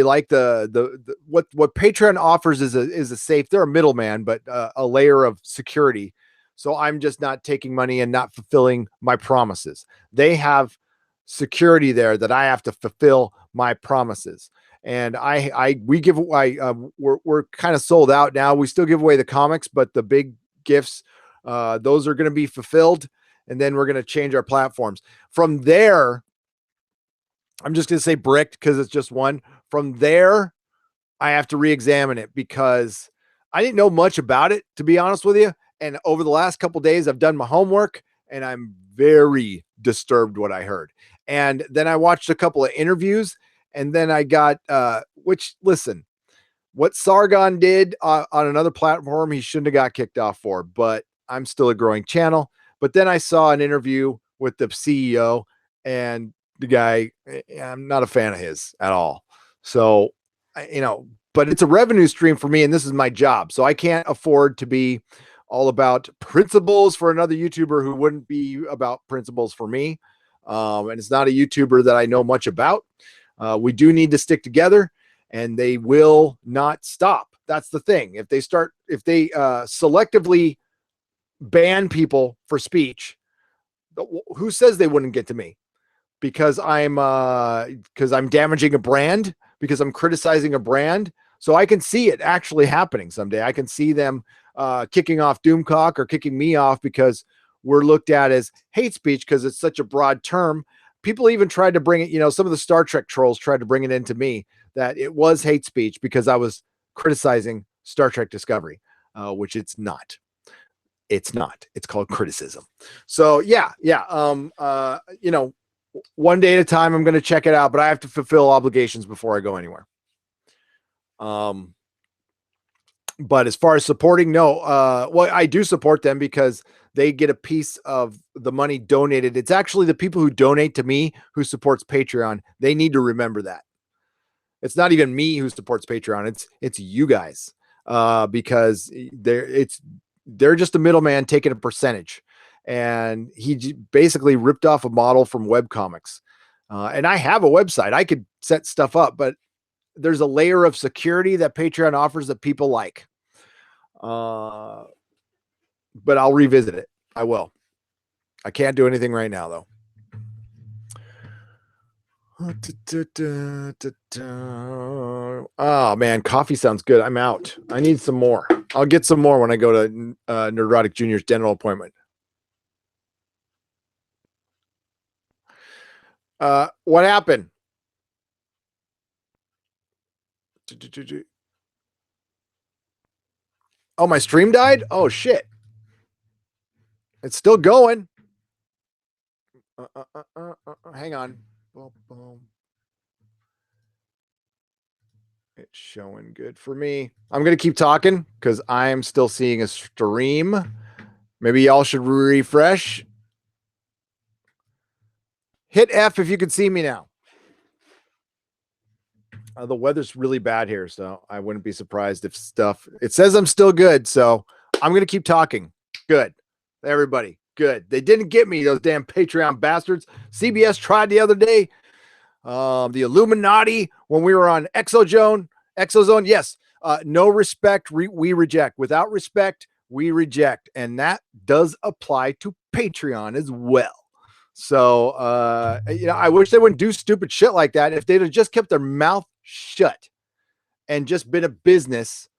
like the what Patreon offers is a safe. They're a middleman, but a layer of security. So I'm just not taking money and not fulfilling my promises. They have security there that I have to fulfill my promises. And we're kind of sold out now. We still give away the comics, but the big gifts, those are going to be fulfilled. And then we're going to change our platforms. From there, I'm just going to say bricked because it's just one. From there, I have to re-examine it because I didn't know much about it, to be honest with you. And over the last couple of days, I've done my homework and I'm very disturbed what I heard. And then I watched a couple of interviews, and then I got, listen, what Sargon did on another platform, he shouldn't have got kicked off for, but I'm still a growing channel. But then I saw an interview with the CEO, and the guy, I'm not a fan of his at all. So, but it's a revenue stream for me, and this is my job. So I can't afford to be all about principles for another YouTuber who wouldn't be about principles for me. And it's not a YouTuber that I know much about. We do need to stick together, and they will not stop. That's the thing. If they selectively ban people for speech, who says they wouldn't get to me? Because I'm damaging a brand, because I'm criticizing a brand. So I can see it actually happening someday. I can see them kicking off Doomcock or kicking me off because we're looked at as hate speech because it's such a broad term. People even tried to bring it, some of the Star Trek trolls tried to bring it into me that it was hate speech because I was criticizing Star Trek Discovery, which it's not. It's not. It's called criticism. So yeah. One day at a time, I'm going to check it out, but I have to fulfill obligations before I go anywhere. But as far as supporting, no. Well, I do support them because they get a piece of the money donated. It's actually the people who donate to me who supports Patreon. They need to remember that. It's not even me who supports Patreon. It's you guys, because they're just a middleman taking a percentage. And he basically ripped off a model from webcomics. And I have a website. I could set stuff up, but there's a layer of security that Patreon offers that people like. But I'll revisit it. I will. I can't do anything right now, though. Oh, man. Coffee sounds good. I'm out. I need some more. I'll get some more when I go to Nerdrotic Jr.'s dental appointment. What happened? Oh, my stream died? Oh, shit. It's still going. Hang on. Boom, boom. It's showing good for me. I'm going to keep talking because I'm still seeing a stream. Maybe y'all should refresh. Hit F if you can see me now. The weather's really bad here, so I wouldn't be surprised if it says I'm still good, so I'm going to keep talking. Good. Everybody, good. They didn't get me, those damn Patreon bastards. CBS tried the other day. The Illuminati, when we were on Exozone, yes. No respect, we reject. Without respect, we reject. And that does apply to Patreon as well. So, I wish they wouldn't do stupid shit like that. If they'd have just kept their mouth shut and just been a business,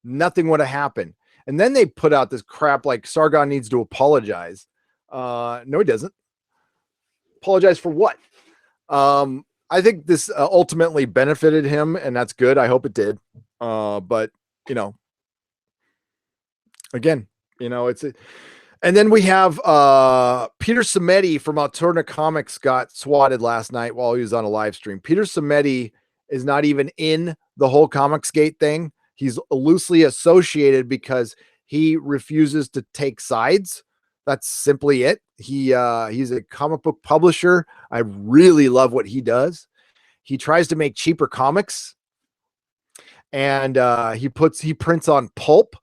nothing would have happened. And then they put out this crap like Sargon needs to apologize. No, he doesn't. Apologize for what? I think this ultimately benefited him, and that's good. I hope it did. But again, and then we have Peter Simeti from Alterna Comics got swatted last night while he was on a live stream. Peter Simeti is not even in the whole Comicsgate thing. He's loosely associated because he refuses to take sides. That's simply it. He's a comic book publisher. I really love what he does. He tries to make cheaper comics, and he prints on pulp,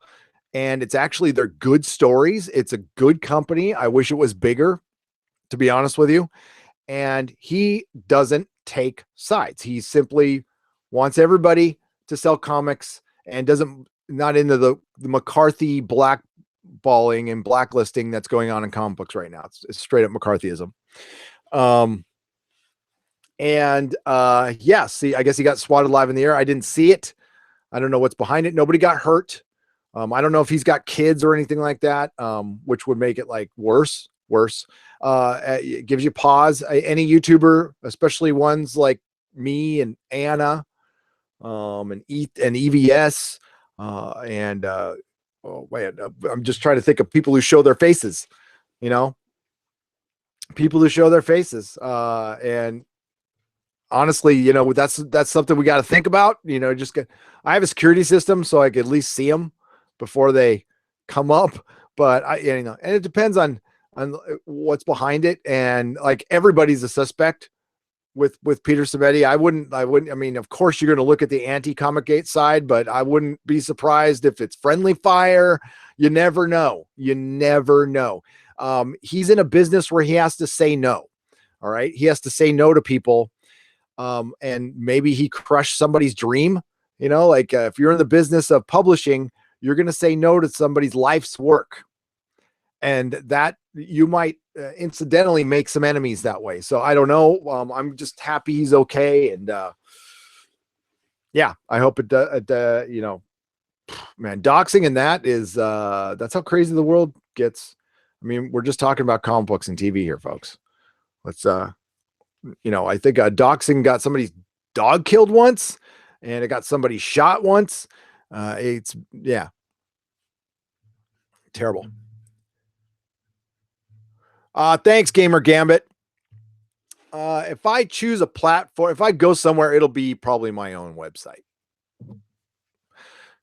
and it's actually they're good stories. It's a good company. I wish it was bigger, to be honest with you. And he doesn't take sides. He simply wants everybody to sell comics and not into the McCarthy blackballing and blacklisting that's going on in comic books right now. It's straight up McCarthyism. See, I guess he got swatted live in the air. I didn't see it. I don't know what's behind it. Nobody got hurt. I don't know if he's got kids or anything like that, which would make it like worse. It gives you pause. Any YouTuber, especially ones like me and Anna, and EVS, I'm just trying to think of people who show their faces, people who show their faces. And honestly, that's something we got to think about. I have a security system so I could at least see them before they come up. But and it depends on what's behind it. And like everybody's a suspect with Peter Simeti. I wouldn't. I mean, of course you're going to look at the anti-Comic Gate side, but I wouldn't be surprised if it's friendly fire. You never know. You never know. He's in a business where he has to say no. All right. He has to say no to people. And maybe he crushed somebody's dream. You know, like if you're in the business of publishing, you're going to say no to somebody's life's work. And that you might incidentally make some enemies that way. So I don't know. I'm just happy he's okay. And yeah, I hope you know, man, doxing and that is that's how crazy the world gets. I mean, we're just talking about comic books and TV here, folks. Let's you know, I think doxing got somebody's dog killed once, and it got somebody shot once. It's yeah, terrible. Thanks, Gamer Gambit. If I choose a platform, if I go somewhere, it'll be probably my own website.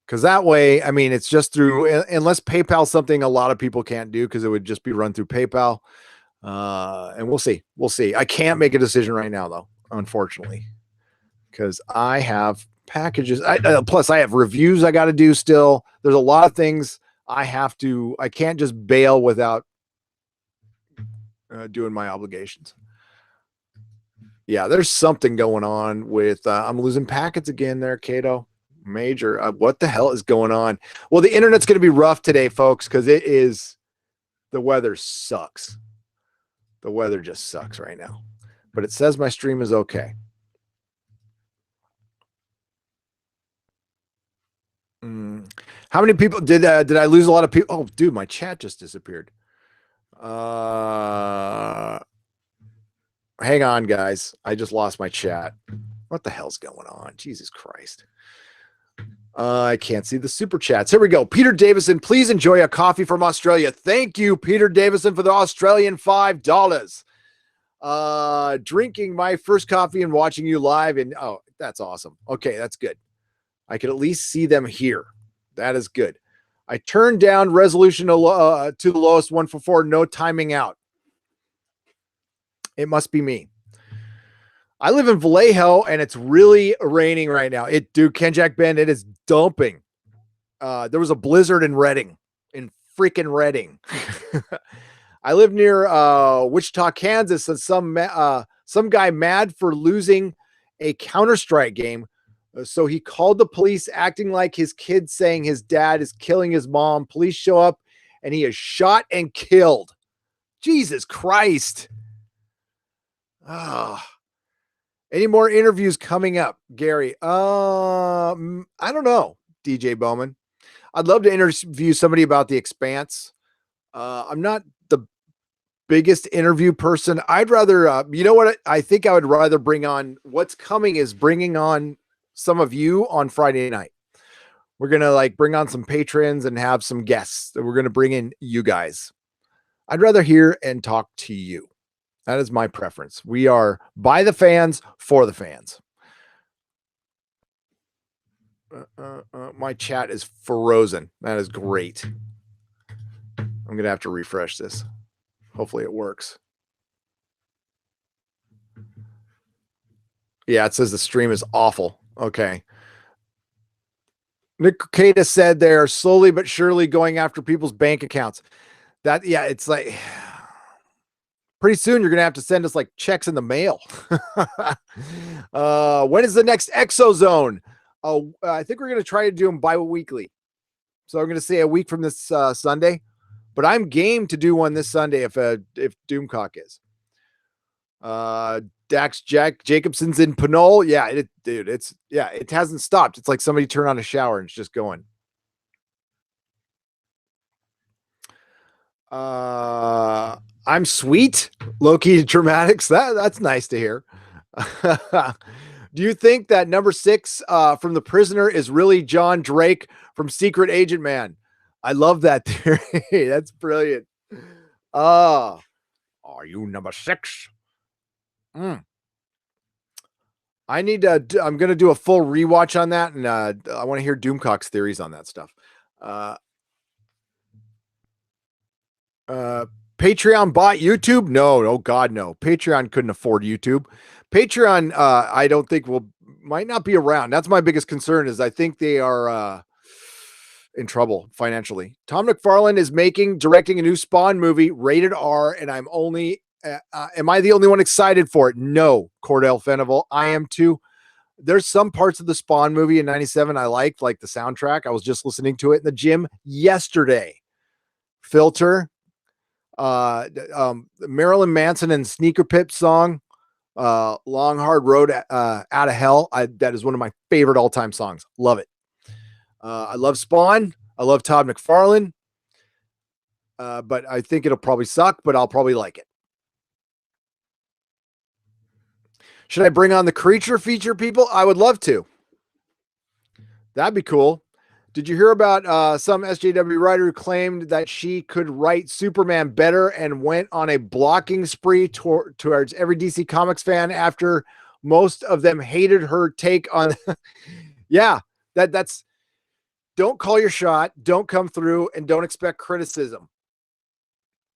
Because that way, I mean, it's just through, unless PayPal something a lot of people can't do because it would just be run through PayPal. And we'll see. We'll see. I can't make a decision right now, though, unfortunately, because I have packages. Plus, I have reviews I got to do still. There's a lot of things I have to, I can't just bail without doing my obligations. Yeah, there's something going on with, I'm losing packets again there, Cato. Major. What the hell is going on? Well, the internet's going to be rough today, folks, because it is, the weather sucks. The weather just sucks right now. But it says my stream is okay. How many people did I lose a lot of people? Oh, dude, my chat just disappeared. Hang on, guys. I just lost my chat. What the hell's going on? Jesus Christ. I can't see the super chats. Here we go. Peter Davison, please enjoy a coffee from Australia. Thank you, Peter Davison, for the Australian $5. Drinking my first coffee and watching you live. And oh, that's awesome. Okay, that's good. I can at least see them here. That is good. I turned down resolution to the lowest 144. No timing out. It must be me. I live in Vallejo and it's really raining right now. Dude, Kenjack Bend, it is dumping. There was a blizzard in Redding, in freaking Redding. I live near Wichita, Kansas, and some guy mad for losing a Counter-Strike game. So he called the police acting like his kid saying his dad is killing his mom. Police show up and he is shot and killed. Jesus Christ. Any more interviews coming up, Gary? I don't know, DJ Bowman. I'd love to interview somebody about the Expanse. I'm not the biggest interview person. I'd rather, you know what? I think I would rather bring on, what's coming is bringing on some of you on Friday night. We're going to like bring on some patrons and have some guests that we're going to bring in you guys. I'd rather hear and talk to you. That is my preference. We are by the fans, for the fans. My chat is frozen. That is great. I'm going to have to refresh this. Hopefully it works. Yeah, it says the stream is awful. Okay. Nick Cicada said they're slowly but surely going after people's bank accounts. That, yeah, it's like... Pretty soon, you're going to have to send us like checks in the mail. When is the next Exozone? I think we're going to try to do them bi-weekly. So I'm going to say a week from this Sunday. But I'm game to do one this Sunday if Doomcock is. Dax Jacobson's in Pinole. Yeah, dude, it hasn't stopped. It's like somebody turned on a shower and it's just going. I'm sweet, low-key dramatics. That's nice to hear. Do you think that number 6 from The Prisoner is really John Drake from Secret Agent Man? I love that theory. That's brilliant. Are you number 6? I need to. I'm going to do a full rewatch on that, and I want to hear Doomcock's theories on that stuff. Patreon bought YouTube? No, oh God, no. Patreon couldn't afford YouTube. Patreon, I don't think might not be around. That's my biggest concern is I think they are, in trouble financially. Tom McFarlane is directing a new Spawn movie, rated R, and I'm only, am I the only one excited for it? No, Cordell Fenival. I am too. There's some parts of the Spawn movie in 97 I liked, like the soundtrack. I was just listening to it in the gym yesterday. Filter, Marilyn Manson and Sneaker Pip song, Long Hard Road Out of Hell. That is one of my favorite all-time songs. Love it. I love Spawn. I love Todd McFarlane. But I think it'll probably suck, but I'll probably like it. Should I bring on the creature feature people? I would love to. That'd be cool. Did you hear about some SJW writer who claimed that she could write Superman better and went on a blocking spree towards every DC Comics fan after most of them hated her take on? Yeah, that's don't call your shot, don't come through, and don't expect criticism.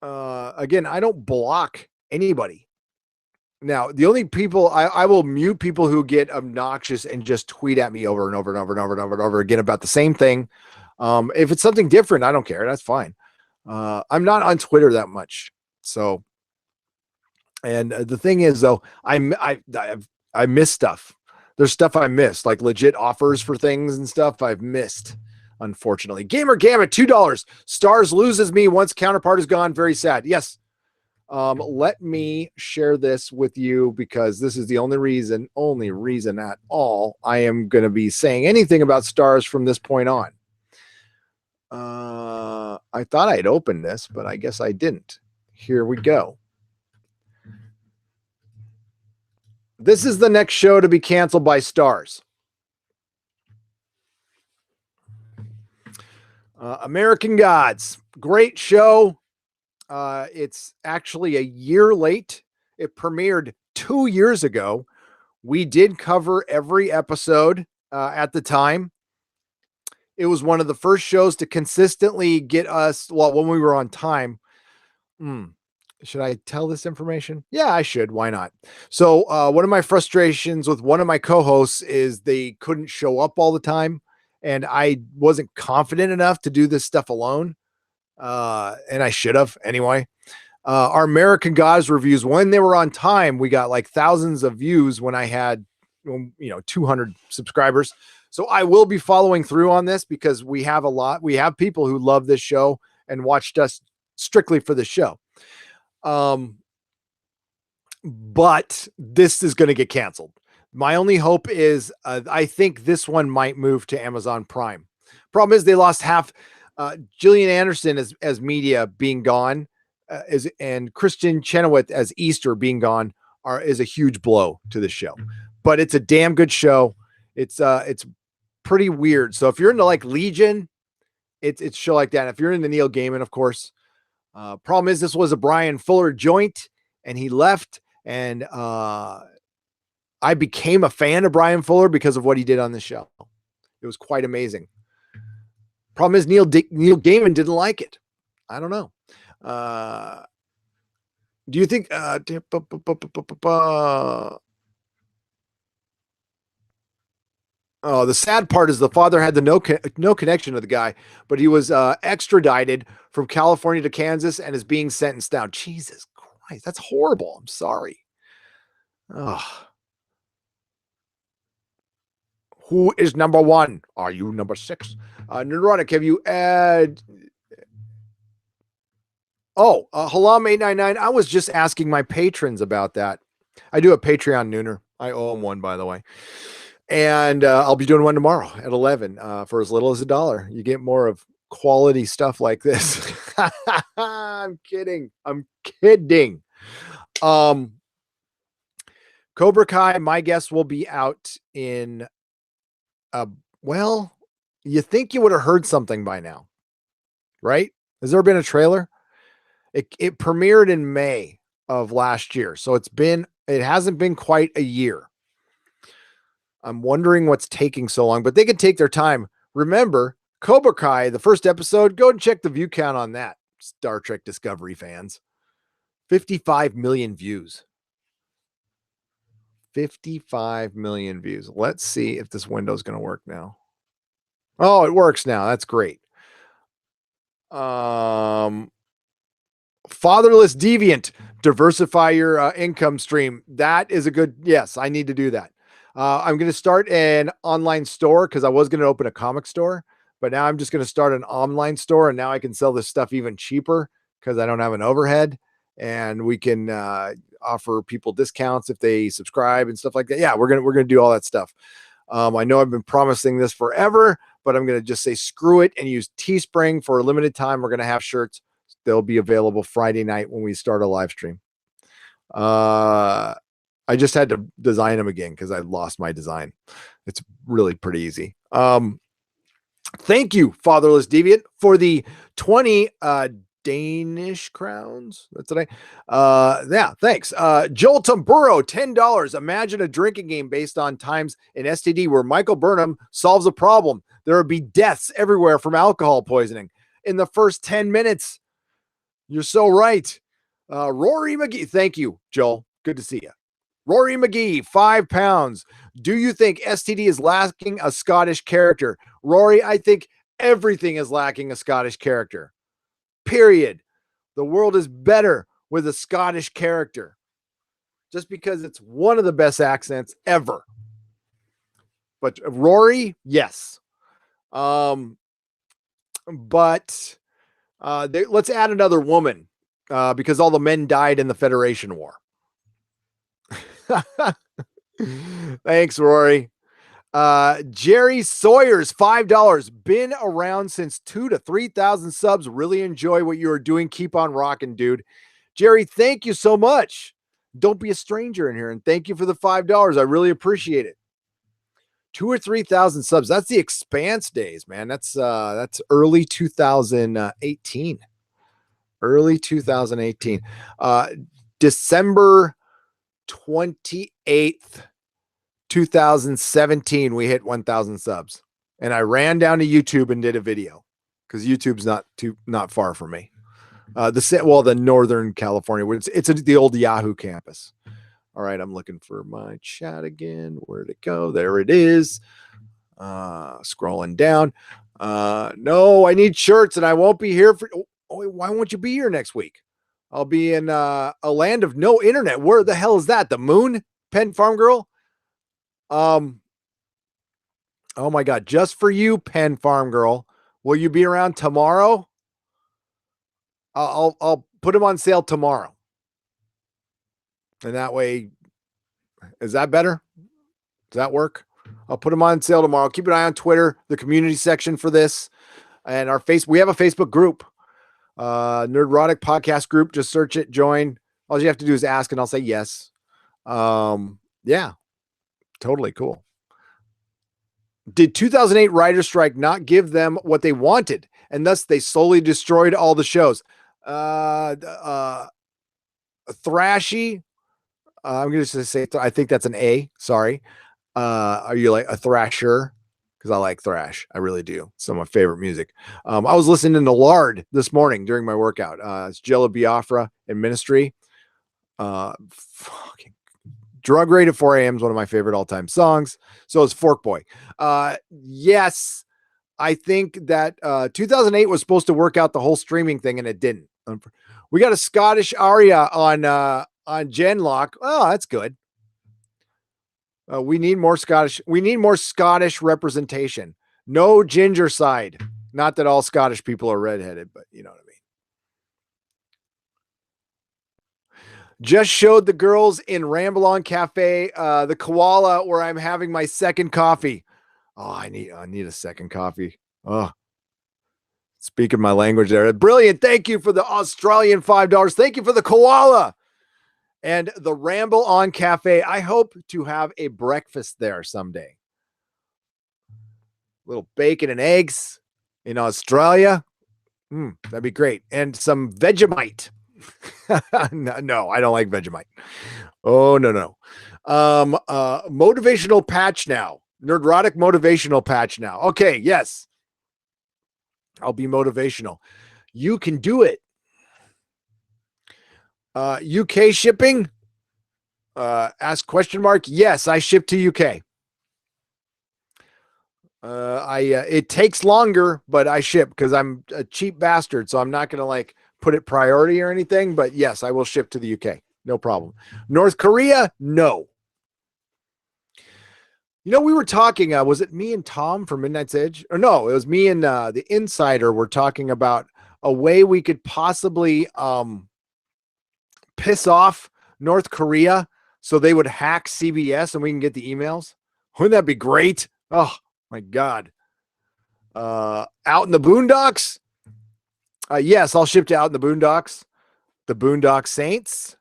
Again, I don't block anybody. Now, the only people I will mute people who get obnoxious and just tweet at me over and over and over and over and over and over again about the same thing. If it's something different, I don't care. That's fine. I'm not on Twitter that much. So, and the thing is though, I miss stuff. There's stuff I missed, like legit offers for things and stuff I've missed. Unfortunately, Gamer Gamut, $2. Stars loses me once Counterpart is gone. Very sad. Yes. Let me share this with you because this is the only reason at all I am going to be saying anything about Stars from this point on. I thought I'd opened this, but I guess I didn't. Here we go. This is the next show to be canceled by Stars. American Gods. Great show. It's actually a year late. It premiered 2 years ago. We did cover every episode at the time. It was one of the first shows to consistently get us, well, when we were on time. Should I tell this information? Yeah, I should. Why not? So one of my frustrations with one of my co-hosts is they couldn't show up all the time. And I wasn't confident enough to do this stuff alone. And I should have anyway. Our American Gods reviews, when they were on time, we got like thousands of views when I had, 200 subscribers. So I will be following through on this because we have people who love this show and watched us strictly for the show. But this is going to get canceled. My only hope is I think this one might move to Amazon Prime. Problem is they lost half. Gillian Anderson as media being gone, and Christian Chenoweth as Easter being gone is a huge blow to the show. But it's a damn good show. It's pretty weird. So if you're into like Legion, it's a show like that. If you're into Neil Gaiman, of course. Problem is this was a Brian Fuller joint, and he left, and I became a fan of Brian Fuller because of what he did on the show. It was quite amazing. Problem is Neil Gaiman didn't like it. I don't know. Do you think the sad part is the father had no connection to the guy, but he was extradited from California to Kansas and is being sentenced down. Jesus Christ, that's horrible. I'm sorry. Who is number one? Are you number 6? Nerdrotic, have you Halam 899. I was just asking my patrons about that. I do a Patreon nooner. I owe them one, by the way. And I'll be doing one tomorrow at 11 for as little as $1. You get more of quality stuff like this. I'm kidding. Cobra Kai, my guess, will be out in well, you think you would have heard something by now, right? Has there been a trailer? It premiered in May of last year, so it hasn't been quite a year. I'm wondering what's taking so long, but they can take their time. Remember, Cobra Kai, the first episode, go and check the view count on that, Star Trek Discovery fans. 55 million views. 55 million views. Let's see if this window is going to work now. Oh, it works now. That's great. Fatherless deviant, diversify your income stream. That is a good, yes, I need to do that. I'm going to start an online store because I was going to open a comic store, but now I'm just going to start an online store, and now I can sell this stuff even cheaper because I don't have an overhead, and we can offer people discounts if they subscribe and stuff like that. Yeah, we're gonna do all that stuff. I know I've been promising this forever, but I'm going to just say screw it and use Teespring for a limited time. We're going to have shirts. They'll be available Friday night when we start a live stream. I just had to design them again because I lost my design. It's really pretty easy. Thank you, Fatherless Deviant, for the 20 Danish crowns. That's today. Yeah, thanks. Joel Tamburo, $10. Imagine a drinking game based on times in STD where Michael Burnham solves a problem. There would be deaths everywhere from alcohol poisoning in the first 10 minutes. You're so right. Rory McGee. Thank you, Joel. Good to see you. Rory McGee, £5. Do you think STD is lacking a Scottish character? Rory, I think everything is lacking a Scottish character. Period. The world is better with a Scottish character. Just because it's one of the best accents ever. But Rory, yes. But let's add another woman because all the men died in the Federation War. Thanks, Rory. Jerry Sawyer's $5. Been around since 2,000 to 3,000 subs. Really enjoy what you are doing. Keep on rocking, dude. Jerry, thank you so much. Don't be a stranger in here, and thank you for the $5. I really appreciate it. 2,000 or 3,000 subs. That's the Expanse days, man. That's early 2018. Early 2018. December 28th, 2017, we hit 1,000 subs. And I ran down to YouTube and did a video because YouTube's not far from me. The Northern California, it's the old Yahoo campus. All right, I'm looking for my chat again. Where'd it go? There it is. Scrolling down. No, I need shirts, and I won't be here for. Oh, why won't you be here next week? I'll be in a land of no internet. Where the hell is that? The moon? Penn Farm Girl? Oh my God, just for you, Penn Farm Girl. Will you be around tomorrow? I'll put them on sale tomorrow. And that way, is that better? Does that work? I'll put them on sale tomorrow. Keep an eye on Twitter, the community section for this. And we have a Facebook group, Nerdrotic podcast group. Just search it, join. All you have to do is ask and I'll say yes. Yeah, totally cool. Did 2008 writer strike not give them what they wanted, and thus they slowly destroyed all the shows? Thrashy. I'm going to say I think that's an A. Sorry. Are you like a thrasher? Because I like thrash. I really do. Some of my favorite music. I was listening to Lard this morning during my workout. It's Jello Biafra and Ministry. Fucking Drug Rate at 4 a.m. is one of my favorite all-time songs. So is Fork Boy. Yes, I think that 2008 was supposed to work out the whole streaming thing, and it didn't. We got a Scottish aria on Genlock. Oh, that's good. We need more Scottish. We need more Scottish representation. No ginger side. Not that all Scottish people are redheaded, but you know what I mean. Just showed the girls in Ramble On Cafe, the koala where I'm having my second coffee. Oh, I need a second coffee. Oh, speaking my language there. Brilliant. Thank you for the Australian $5. Thank you for the koala and the Ramble On Cafe. I hope to have a breakfast there someday. Little bacon and eggs in Australia. That'd be great. And some Vegemite. No, I don't like Vegemite. Oh, no. Motivational patch now. Nerdrotic motivational patch now. Okay, yes. I'll be motivational. You can do it. UK shipping? Ask question mark. Yes, I ship to UK. It takes longer, but I ship because I'm a cheap bastard. So I'm not going to like put it priority or anything, but yes, I will ship to the UK. No problem. North Korea, no. You know, we were talking, was it me and Tom from Midnight's Edge? Or no, it was me and the Insider were talking about a way we could possibly piss off North Korea so they would hack CBS and we can get the emails. Wouldn't that be great? Oh my God. Out in the Boondocks? Yes, I'll ship to Out in the Boondocks. The Boondock Saints.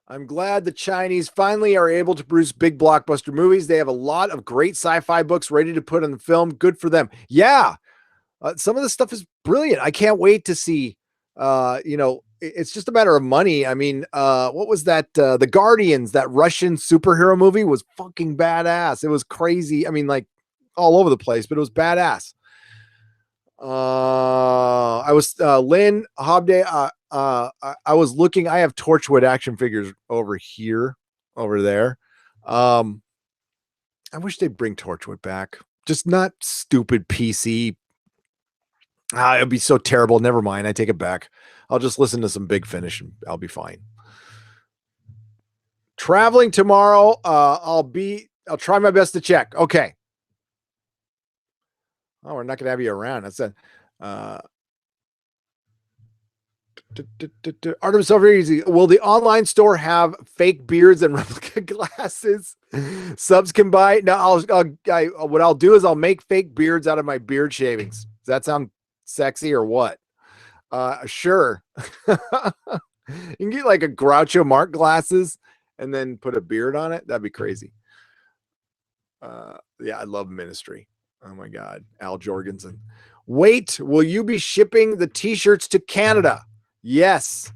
I'm glad the Chinese finally are able to produce big blockbuster movies. They have a lot of great sci-fi books ready to put on the film. Good for them. Yeah. Some of this stuff is brilliant. I can't wait to see, it's just a matter of money. I mean, what was that? The Guardians, that Russian superhero movie was fucking badass. It was crazy. I mean, like all over the place, but it was badass. I was Lynn Hobday. I was looking. I have Torchwood action figures over there. I wish they'd bring Torchwood back. Just not stupid PC. It'd be so terrible. Never mind. I take it back. I'll just listen to some Big Finish and I'll be fine. Traveling tomorrow. I'll try my best to check. Okay. Oh, we're not going to have you around. That's it. Artemis over easy. Will the online store have fake beards and replica glasses? Subs can buy. No, what I'll do is I'll make fake beards out of my beard shavings. Does that sound sexy or what? Sure. You can get like a Groucho Marx glasses and then put a beard on it. That'd be crazy. Yeah, I love Ministry. Oh my God. Al Jorgensen. Wait, will you be shipping the t-shirts to Canada? Yes.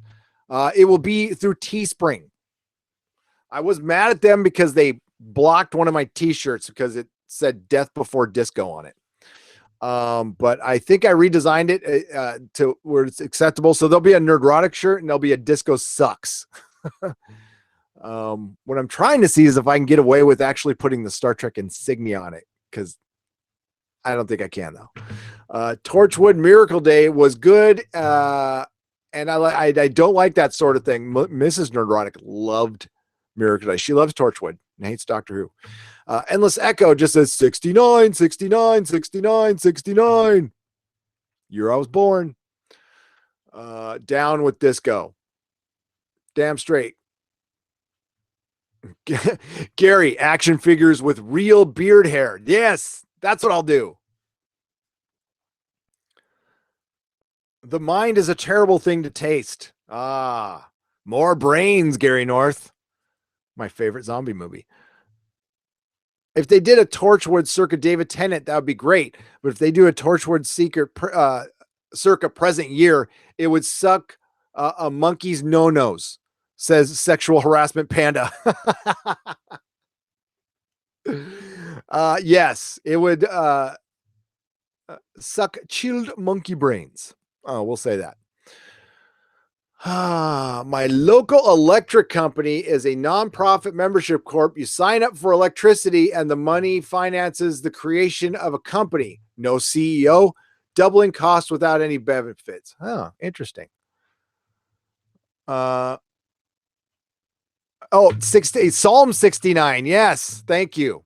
It will be through Teespring. I was mad at them because they blocked one of my t-shirts because it said Death Before Disco on it. But I think I redesigned it to where it's acceptable. So there'll be a Nerdrotic shirt and there'll be a Disco Sucks. What I'm trying to see is if I can get away with actually putting the Star Trek insignia on it, because I don't think I can though. Torchwood Miracle Day was good. And I don't like that sort of thing. Mrs. Nerdrotic loved Miracle Day. She loves Torchwood and hates Doctor Who. Endless Echo just says 69, 69, 69, 69. Year I was born. Down with disco. Damn straight. Gary, action figures with real beard hair. Yes, that's what I'll do. The mind is a terrible thing to taste. More brains, Gary North. My favorite zombie movie. If they did a Torchwood circa David Tennant, that would be great. But if they do a Torchwood circa present year, it would suck a monkey's no-nos, says Sexual Harassment Panda. Yes, it would suck chilled monkey brains. Oh, we'll say that. My local electric company is a nonprofit membership corp. You sign up for electricity and the money finances the creation of a company. No CEO, doubling costs without any benefits. Oh, interesting. Psalm 69. Yes, thank you.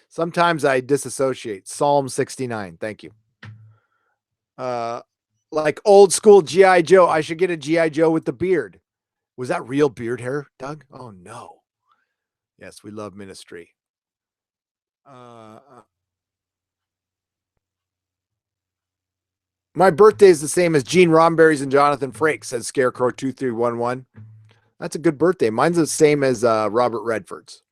Sometimes I disassociate. Psalm 69. Thank you. Like old school G.I. Joe. I should get a G.I. Joe with the beard. Was that real beard hair, Doug? Oh, no. Yes, we love Ministry. My birthday is the same as Gene Roddenberry's and Jonathan Frakes, says Scarecrow 2311. That's a good birthday. Mine's the same as Robert Redford's.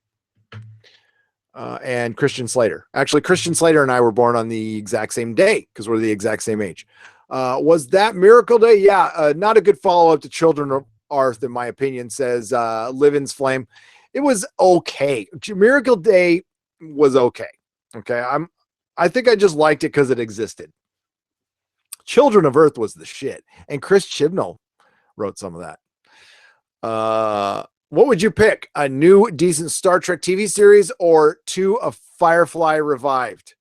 And Christian Slater. Actually, Christian Slater and I were born on the exact same day because we're the exact same age. Was that Miracle Day? Yeah, not a good follow-up to Children of Earth, in my opinion, says Livin's Flame. It was okay. Miracle Day was okay. Okay, I think I just liked it because it existed. Children of Earth was the shit. And Chris Chibnall wrote some of that. What would you pick? A new decent Star Trek TV series or two of Firefly revived?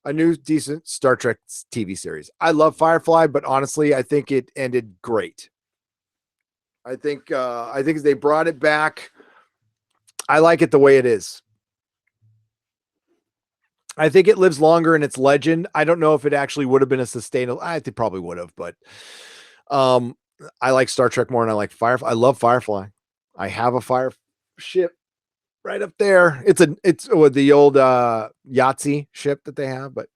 A new decent Star Trek TV series. I love Firefly, but honestly, I think it ended great. I think they brought it back. I like it the way it is. I think it lives longer in its legend. I don't know if it actually would have been a sustainable. I think probably would have, but I like Star Trek more than I like Firefly. I love Firefly. I have a fire ship right up there. It's the old Yahtzee ship that they have, but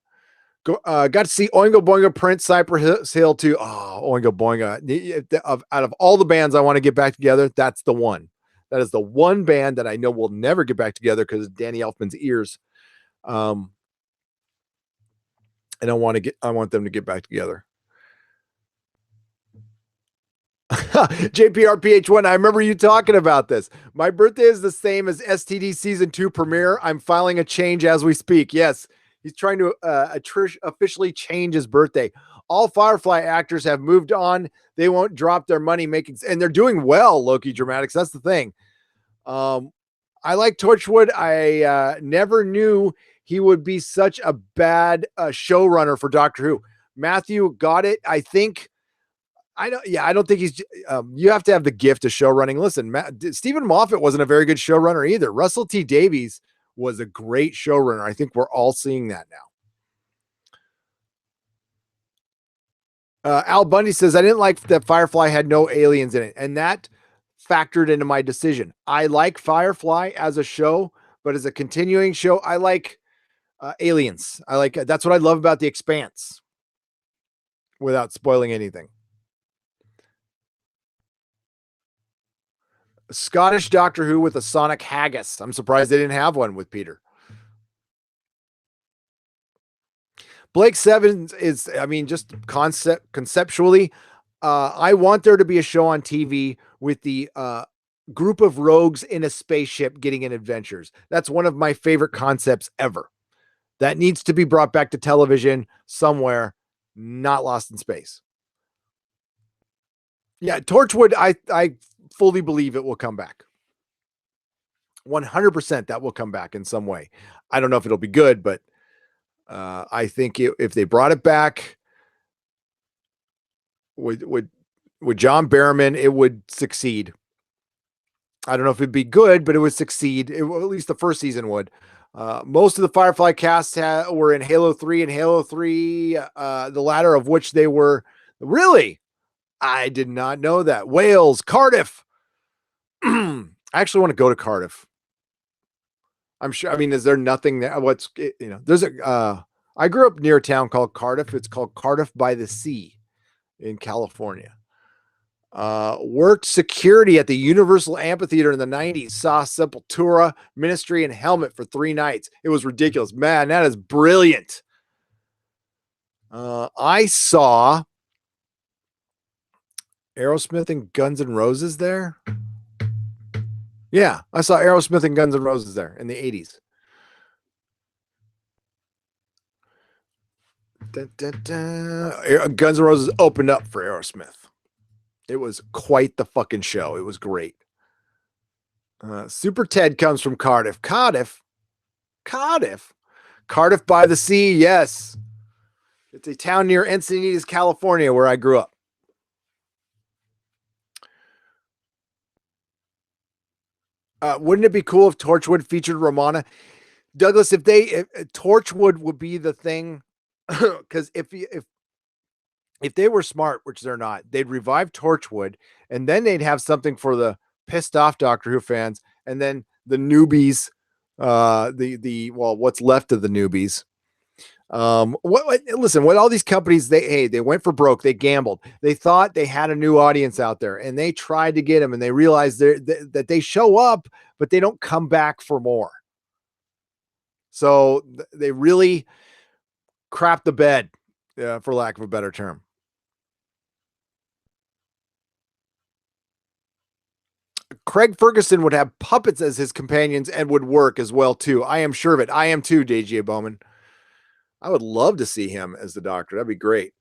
got to see Oingo Boingo Prince Cypress Hill too. Oh, Oingo Boingo. Out of all the bands I want to get back together, that's the one. That is the one band that I know will never get back together because of Danny Elfman's ears. I want them to get back together. JPRPH1, I remember you talking about this. My birthday is the same as STD season 2 premiere. I'm filing a change as we speak. Yes, he's trying to officially change his birthday. All Firefly actors have moved on. They won't drop their money making, and they're doing well, Loki Dramatics. That's the thing. I like Torchwood. I never knew he would be such a bad showrunner for Doctor Who. Matthew got it. I don't think he's, you have to have the gift of show running. Listen, Stephen Moffat wasn't a very good showrunner either. Russell T Davies was a great showrunner. I think we're all seeing that now. Al Bundy says, I didn't like that Firefly had no aliens in it. And that factored into my decision. I like Firefly as a show, but as a continuing show, I like aliens. That's what I love about The Expanse without spoiling anything. Scottish Doctor Who with a sonic haggis. I'm surprised they didn't have one with Peter. Blake Sevens is, just conceptually, I want there to be a show on TV with the group of rogues in a spaceship getting in adventures. That's one of my favorite concepts ever. That needs to be brought back to television somewhere, not lost in space. Yeah, Torchwood, I fully believe it will come back. 100% that will come back in some way. I don't know if it'll be good, but I think if they brought it back with John Barrowman, it would succeed. I don't know if it'd be good, but it would succeed. At least the first season would. Most of the Firefly casts were in Halo 3 and Halo 3, the latter of which they were. Really? I did not know that. Wales, Cardiff. I actually want to go to Cardiff. I'm sure. Is there nothing there? There's I grew up near a town called Cardiff. It's called Cardiff by the Sea in California. Worked security at the Universal Amphitheater in the 90s. Saw Sepultura, Ministry, and Helmet for 3 nights. It was ridiculous. Man, that is brilliant. I saw Aerosmith and Guns N' Roses there. Yeah, I saw Aerosmith and Guns N' Roses there in the 80s. Guns N' Roses opened up for Aerosmith. It was quite the fucking show. It was great. Super Ted comes from Cardiff. Cardiff by the Sea. Yes. It's a town near Encinitas, California, where I grew up. Wouldn't it be cool if Torchwood featured Romana? Douglas, if Torchwood would be the thing, because if they were smart, which they're not, they'd revive Torchwood, and then they'd have something for the pissed off Doctor Who fans, and then the newbies, what's left of the newbies. Listen, what all these companies, they went for broke, they gambled, they thought they had a new audience out there, and they tried to get them, and they realized that they show up, but they don't come back for more. So they really crap the bed, for lack of a better term. Craig Ferguson would have puppets as his companions and would work as well too. I am sure of it. I am too, DJ Bowman. I would love to see him as the Doctor. That'd be great.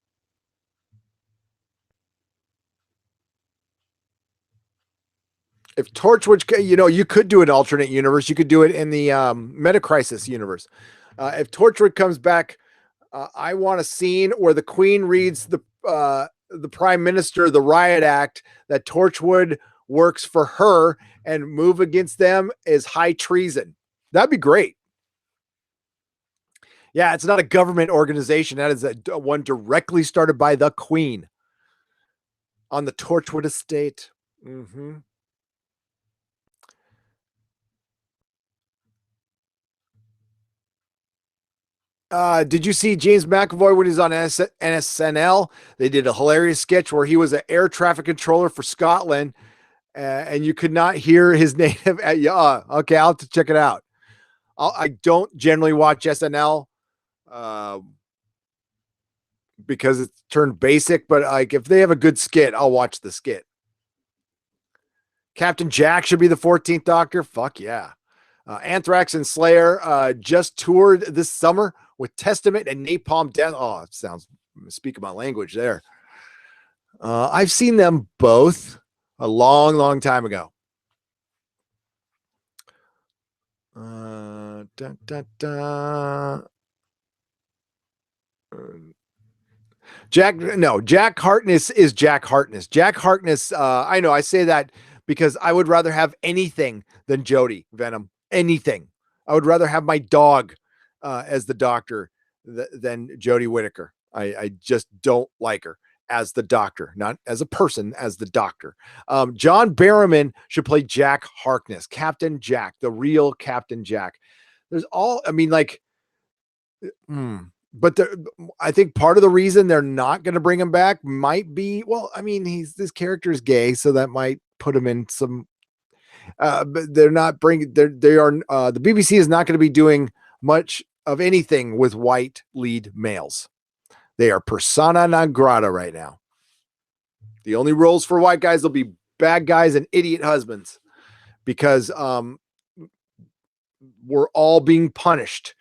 if Torchwood, you could do an alternate universe. You could do it in the Metacrisis universe. If Torchwood comes back, I want a scene where the Queen reads the Prime Minister the Riot Act that Torchwood works for her, and move against them is high treason. That'd be great. Yeah, it's not a government organization. That is one directly started by the Queen on the Torchwood estate. Mm-hmm. Did you see James McAvoy when he's on NSNL? They did a hilarious sketch where he was an air traffic controller for Scotland, and you could not hear his native. Okay, I'll have to check it out. I don't generally watch SNL because it's turned basic, but like if they have a good skit, I'll watch the skit. Captain Jack should be the 14th Doctor. Fuck yeah. Anthrax and Slayer just toured this summer with Testament and Napalm Death. Oh, it sounds, speaking my language there. I've seen them both a long, long time ago. Jack Harkness is Jack Harkness. Jack Harkness, I know I say that because I would rather have anything than Jodie Venom. Anything. I would rather have my dog as the Doctor than Jodie Whittaker. I just don't like her as the Doctor, not as a person, as the Doctor. John Barrowman should play Jack Harkness, Captain Jack, the real Captain Jack. There's all, I mean, like, but I think part of the reason they're not going to bring him back might be, well, I mean, this character is gay, so that might put him in some. But they're not bringing. The BBC is not going to be doing much of anything with white lead males. They are persona non grata right now. The only roles for white guys will be bad guys and idiot husbands, because we're all being punished.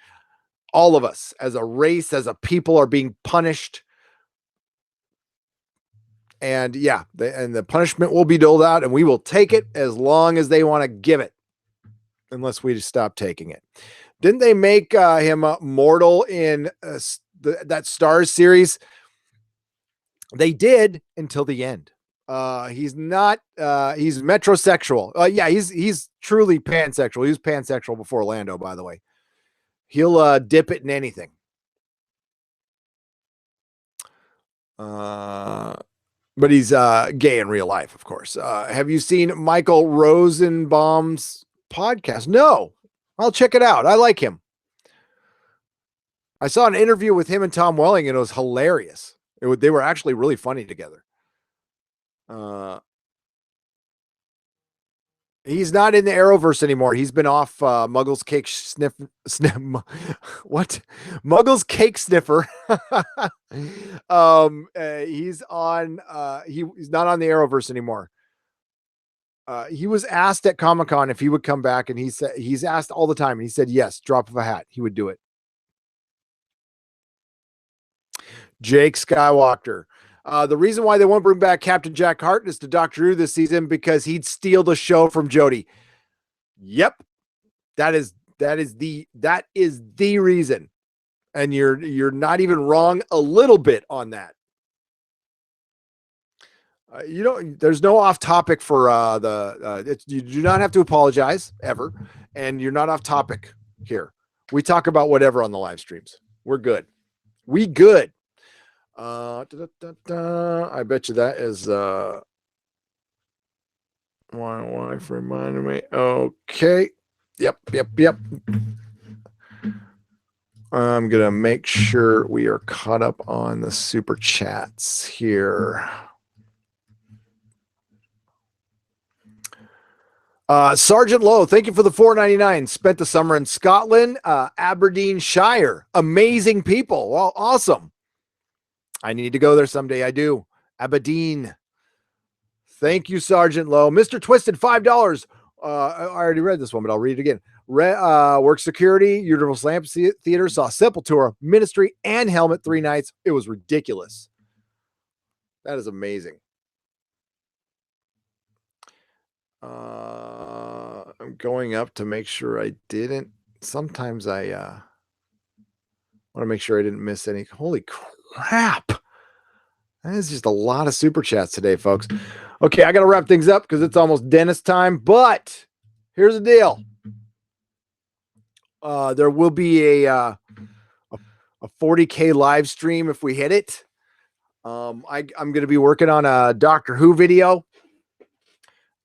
All of us as a race, as a people, are being punished. And yeah, the punishment will be doled out, and we will take it as long as they want to give it, unless we just stop taking it. Didn't they make him mortal in that Stars series? They did, until the end. He's not. He's metrosexual. Yeah, he's truly pansexual. He was pansexual before Lando, by the way. He'll dip it in anything. But he's gay in real life, of course. Have you seen Michael Rosenbaum's podcast? No. I'll check it out. I like him. I saw an interview with him and Tom Welling, and it was hilarious. They were actually really funny together. He's not in the Arrowverse anymore. He's been off Muggles Cake Sniff. What? Muggles Cake Sniffer. He's on. He's not on the Arrowverse anymore. He was asked at Comic-Con if he would come back, and he said he's asked all the time, and he said yes, drop of a hat, he would do it. Jake Skywalker. The reason why they won't bring back Captain Jack Harkness to Doctor Who this season, because he'd steal the show from Jodie. Yep. That is the reason. And you're not even wrong a little bit on that. There's no off topic for you do not have to apologize ever. And you're not off topic here. We talk about whatever on the live streams. We're good. We good. I bet you that is my wife reminded me. Okay. Yep. I'm gonna make sure we are caught up on the super chats here. Sergeant Lowe, thank you for the $4.99. Spent the summer in Scotland, Aberdeenshire. Amazing people. Well, awesome. I need to go there someday. I do. Aberdeen. Thank you, Sergeant Lowe. Mr. Twisted, $5. I already read this one, but I'll read it again. Work security, Universal Lamp Theater, saw Sepultura, Ministry, and Helmet 3 nights. It was ridiculous. That is amazing. I'm going up to make sure I didn't. Sometimes I want to make sure I didn't miss any. Holy crap. That is just a lot of super chats today, folks. Okay, I got to wrap things up because it's almost dentist time. But here's the deal. There will be a 40K live stream if we hit it. I'm going to be working on a Doctor Who video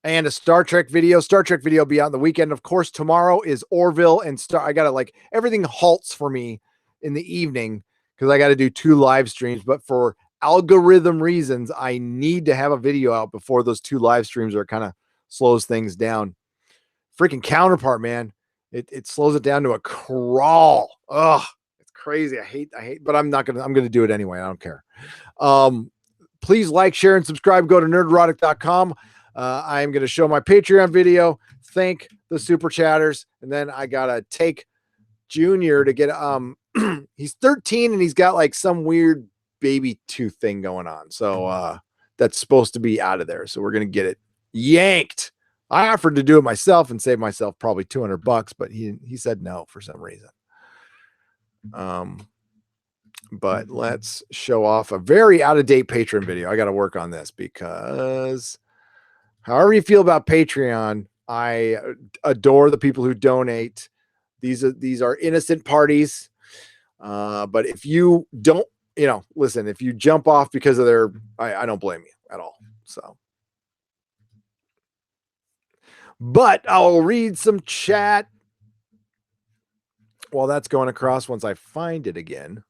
and a Star Trek video. Star Trek video will be out on the weekend. Of course, tomorrow is Orville and I got to like everything halts for me in the evening because I got to do 2 live streams. But for algorithm reasons, I need to have a video out before those 2 live streams are kind of slows things down. Freaking Counterpart, man. It slows it down to a crawl. Ugh, it's crazy. I hate, but I'm going to do it anyway. I don't care. Please like, share, and subscribe. Go to nerdrotic.com. I'm going to show my Patreon video, thank the super chatters. And then I got to take Junior to get, he's 13 and he's got like some weird baby tooth thing going on. So, that's supposed to be out of there. So we're going to get it yanked. I offered to do it myself and save myself probably $200, but he said no for some reason. But let's show off a very out-of-date Patreon video. I got to work on this because however you feel about Patreon, I adore the people who donate. These are innocent parties. But if you don't, listen, if you jump off because of their, I don't blame you at all. So, but I'll read some chat while that's going across once I find it again.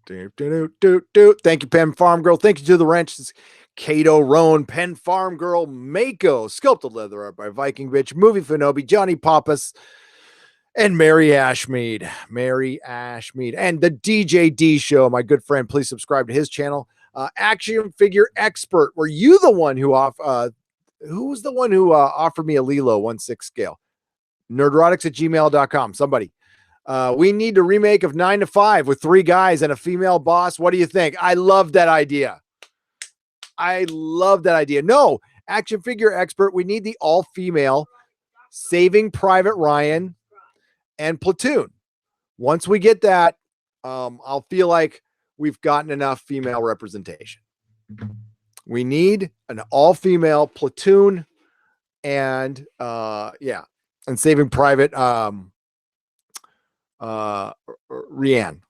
Thank you, Pen Farm Girl. Thank you to the Wrenches, Kato, Roan, Pen Farm Girl, Mako, Sculpted Leather Art by Viking Bitch, Movie Fanobi, Johnny Pappas, and Mary Ashmead. And the DJD Show, my good friend. Please subscribe to his channel. Action Figure Expert. Were you the one who who was the one who offered me a Lilo 1/6 scale? Nerdrotics@gmail.com. Somebody. We need a remake of 9 to 5 with 3 guys and a female boss. What do you think? I love that idea. No, Action Figure Expert. We need the all-female Saving Private Ryan and Platoon. Once we get that, I'll feel like we've gotten enough female representation. We need an all-female Platoon and and Saving Private Rianne.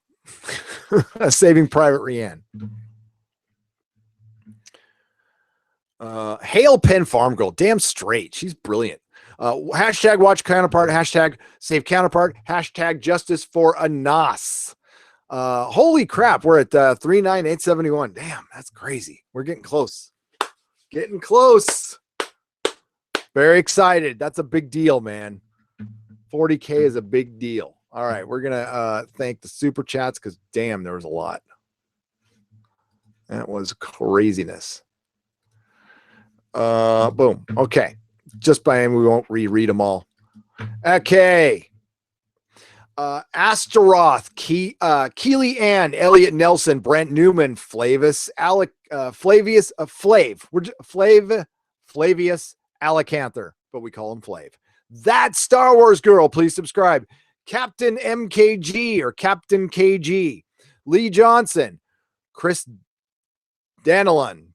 Saving Private Rianne. Hail Pen Farm Girl. Damn straight. She's brilliant. Hashtag watch Counterpart. Hashtag save Counterpart. Hashtag justice for Anas. Holy crap. We're at 39871. Damn, that's crazy. We're getting close. Very excited. That's a big deal, man. 40K is a big deal. All right, we're gonna thank the super chats because damn, there was a lot. That was craziness. Boom. Okay, just by name, we won't reread them all. Okay. Astaroth, Keely Ann, Elliot Nelson, Brent Newman, Flavius, Flavius Alacanther, but we call him Flav. That Star Wars Girl, please subscribe. Captain MKG or Captain KG, Lee Johnson, Chris Danilon,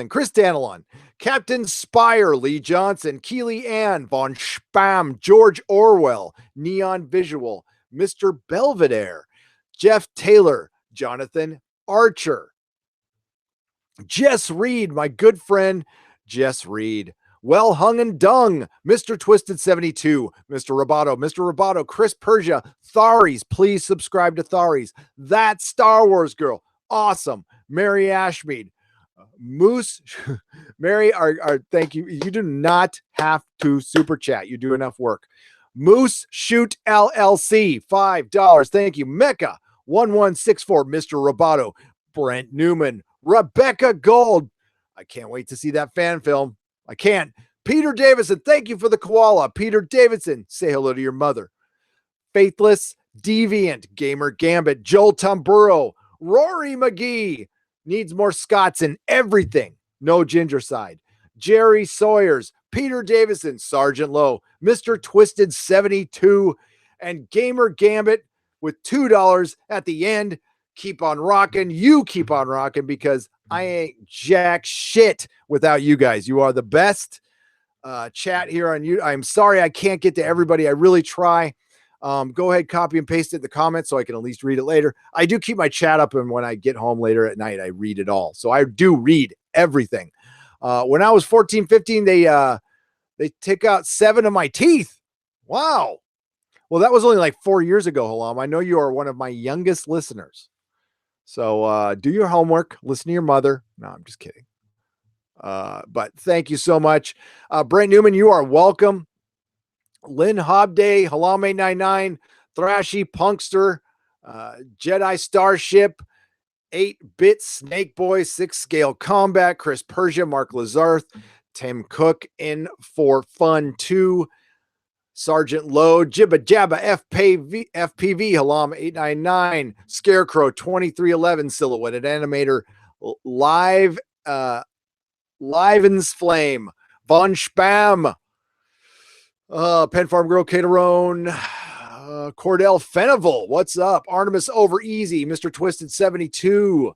Chris Danilon, Captain Spire, Lee Johnson, Keely Ann, Von Spam, George Orwell, Neon Visual, Mr. Belvedere, Jeff Taylor, Jonathan Archer, Jess Reed, my good friend, Jess Reed, Well Hung and Dung, Mr. Twisted 72, Mr. Roboto, Chris Persia, Tharies, please subscribe to Tharies. That Star Wars Girl, awesome. Mary Ashmead, Moose, Mary, thank you. You do not have to super chat. You do enough work. Moose Shoot LLC, $5. Thank you. Mecca 1164, Mr. Roboto, Brent Newman, Rebecca Gold. I can't wait to see that fan film. I can't. Peter Davidson, thank you for the koala. Peter Davidson, say hello to your mother. Faithless, Deviant, Gamer Gambit, Joel Tamburo, Rory McGee, needs more Scots in everything. No ginger side. Jerry Sawyers, Peter Davison, Sergeant Lowe, Mr. Twisted 72, and Gamer Gambit with $2 at the end. Keep on rocking. You keep on rocking, because I ain't jack shit without you guys. You are the best. Chat here on you. I'm sorry I can't get to everybody. I really try. Go ahead, copy and paste it in the comments so I can at least read it later. I do keep my chat up, and when I get home later at night, I read it all. So I do read everything. When I was 14, 15, they took out 7 of my teeth. Wow. Well, that was only like 4 years ago, Halam. I know you are one of my youngest listeners. So do your homework. Listen to your mother. No, I'm just kidding. But thank you so much. Brent Newman, you are welcome. Lynn Hobday, Halam 899, Thrashy Punkster, Jedi Starship, 8-Bit Snake Boy, 6 Scale Combat, Chris Persia, Mark Lazarth, Tim Cook in for fun too. Sergeant Lowe, Jibba Jabba, FPV, Halam 899, Scarecrow 2311, Silhouetted Animator, Livens Flame, Von Spam, Pen Farm Girl, Caterone, Cordell Fenival, what's up? Artemis Over Easy, Mr. Twisted 72,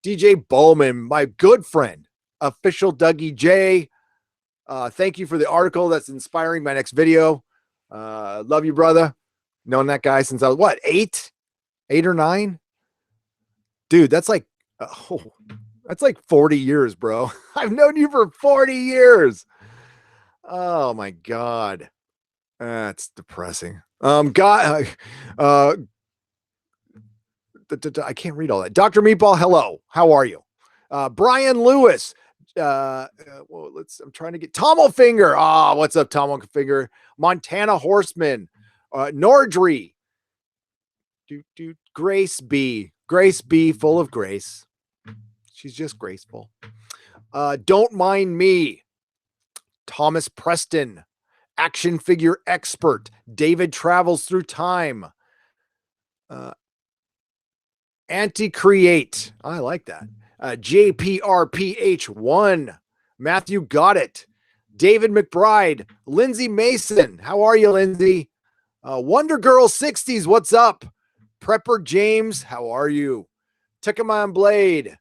DJ Bowman, my good friend, Official Dougie J. Thank you for the article. That's inspiring my next video. Love you, brother. Known that guy since I was 8 or 9. Dude, that's like, that's like 40 years, bro. I've known you for 40 years. Oh my God. That's depressing. I can't read all that. Dr. Meatball, hello. How are you? Brian Lewis. I'm trying to get Tommelfinger. What's up, Tommelfinger? Montana Horseman. Nordry. Grace B, full of grace. She's just graceful. Don't mind me. Thomas Preston, action figure expert. David travels through time. Anti-create. I like that. JPRPH1. Matthew got it. David McBride. Lindsay Mason. How are you, Lindsay? Wonder Girl 60s. What's up? Prepper James. How are you? Tuckerman Blade.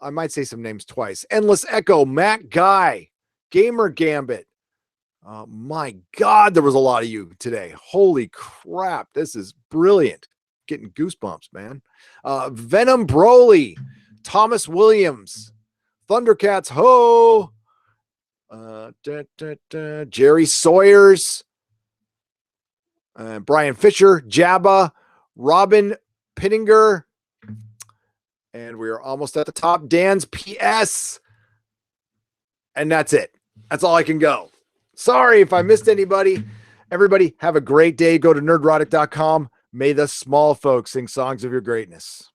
I might say some names twice. Endless Echo. Matt Guy. Gamer Gambit. My God, there was a lot of you today. Holy crap. This is brilliant. Getting goosebumps, man. Venom Broly. Thomas Williams. Thundercats. Ho. Jerry Sawyers. Brian Fisher. Jabba. Robin Pittinger. And we are almost at the top. Dan's PS. And that's it. That's all I can go. Sorry if I missed anybody. Everybody, have a great day. Go to nerdrotic.com. May the small folks sing songs of your greatness.